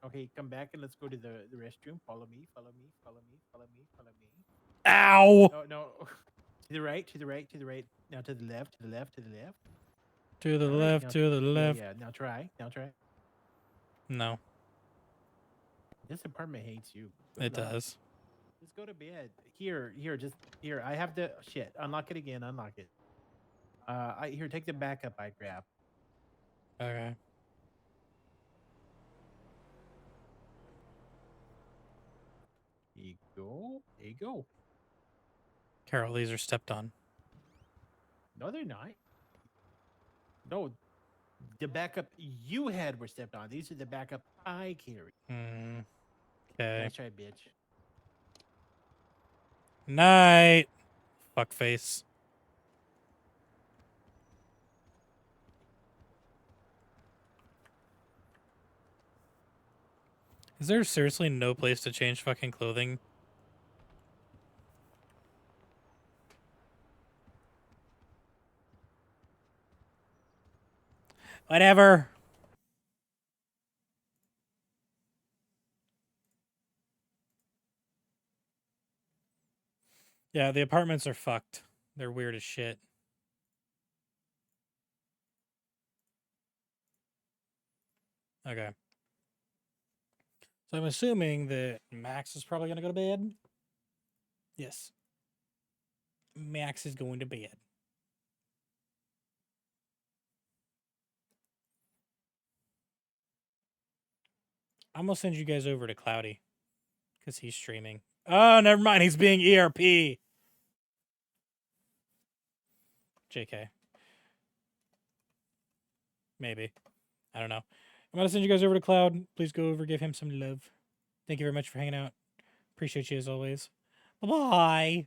Okay, come back and let's go to the restroom. Follow me, follow me, follow me, follow me, follow me. Ow! No, no. To the right, to the right, to the right. Now to the left, to the left, to the left. To the All right, left, now- to the yeah, left. Yeah, now try. Now try. No, This apartment hates you. it Good luck. does. Just go to bed. Here, just here. I have the shit. Unlock it again. Unlock it. Here, take the backup I grabbed. Okay. There you go. There you go. Carol, these are stepped on. No, they're not. No, the backup you had were stepped on. These are the backup I carry. Okay. Nice try, bitch. Night. Fuckface. Is there seriously no place to change fucking clothing? Whatever. Yeah, the apartments are fucked. They're weird as shit. Okay. So I'm assuming that Max is probably going to go to bed. Yes. Max is going to bed. I'm going to send you guys over to Cloudy because he's streaming. Oh, never mind. He's being ERP. JK. Maybe. I don't know. I'm going to send you guys over to Cloud. Please go over, give him some love. Thank you very much for hanging out. Appreciate you as always. Bye-bye.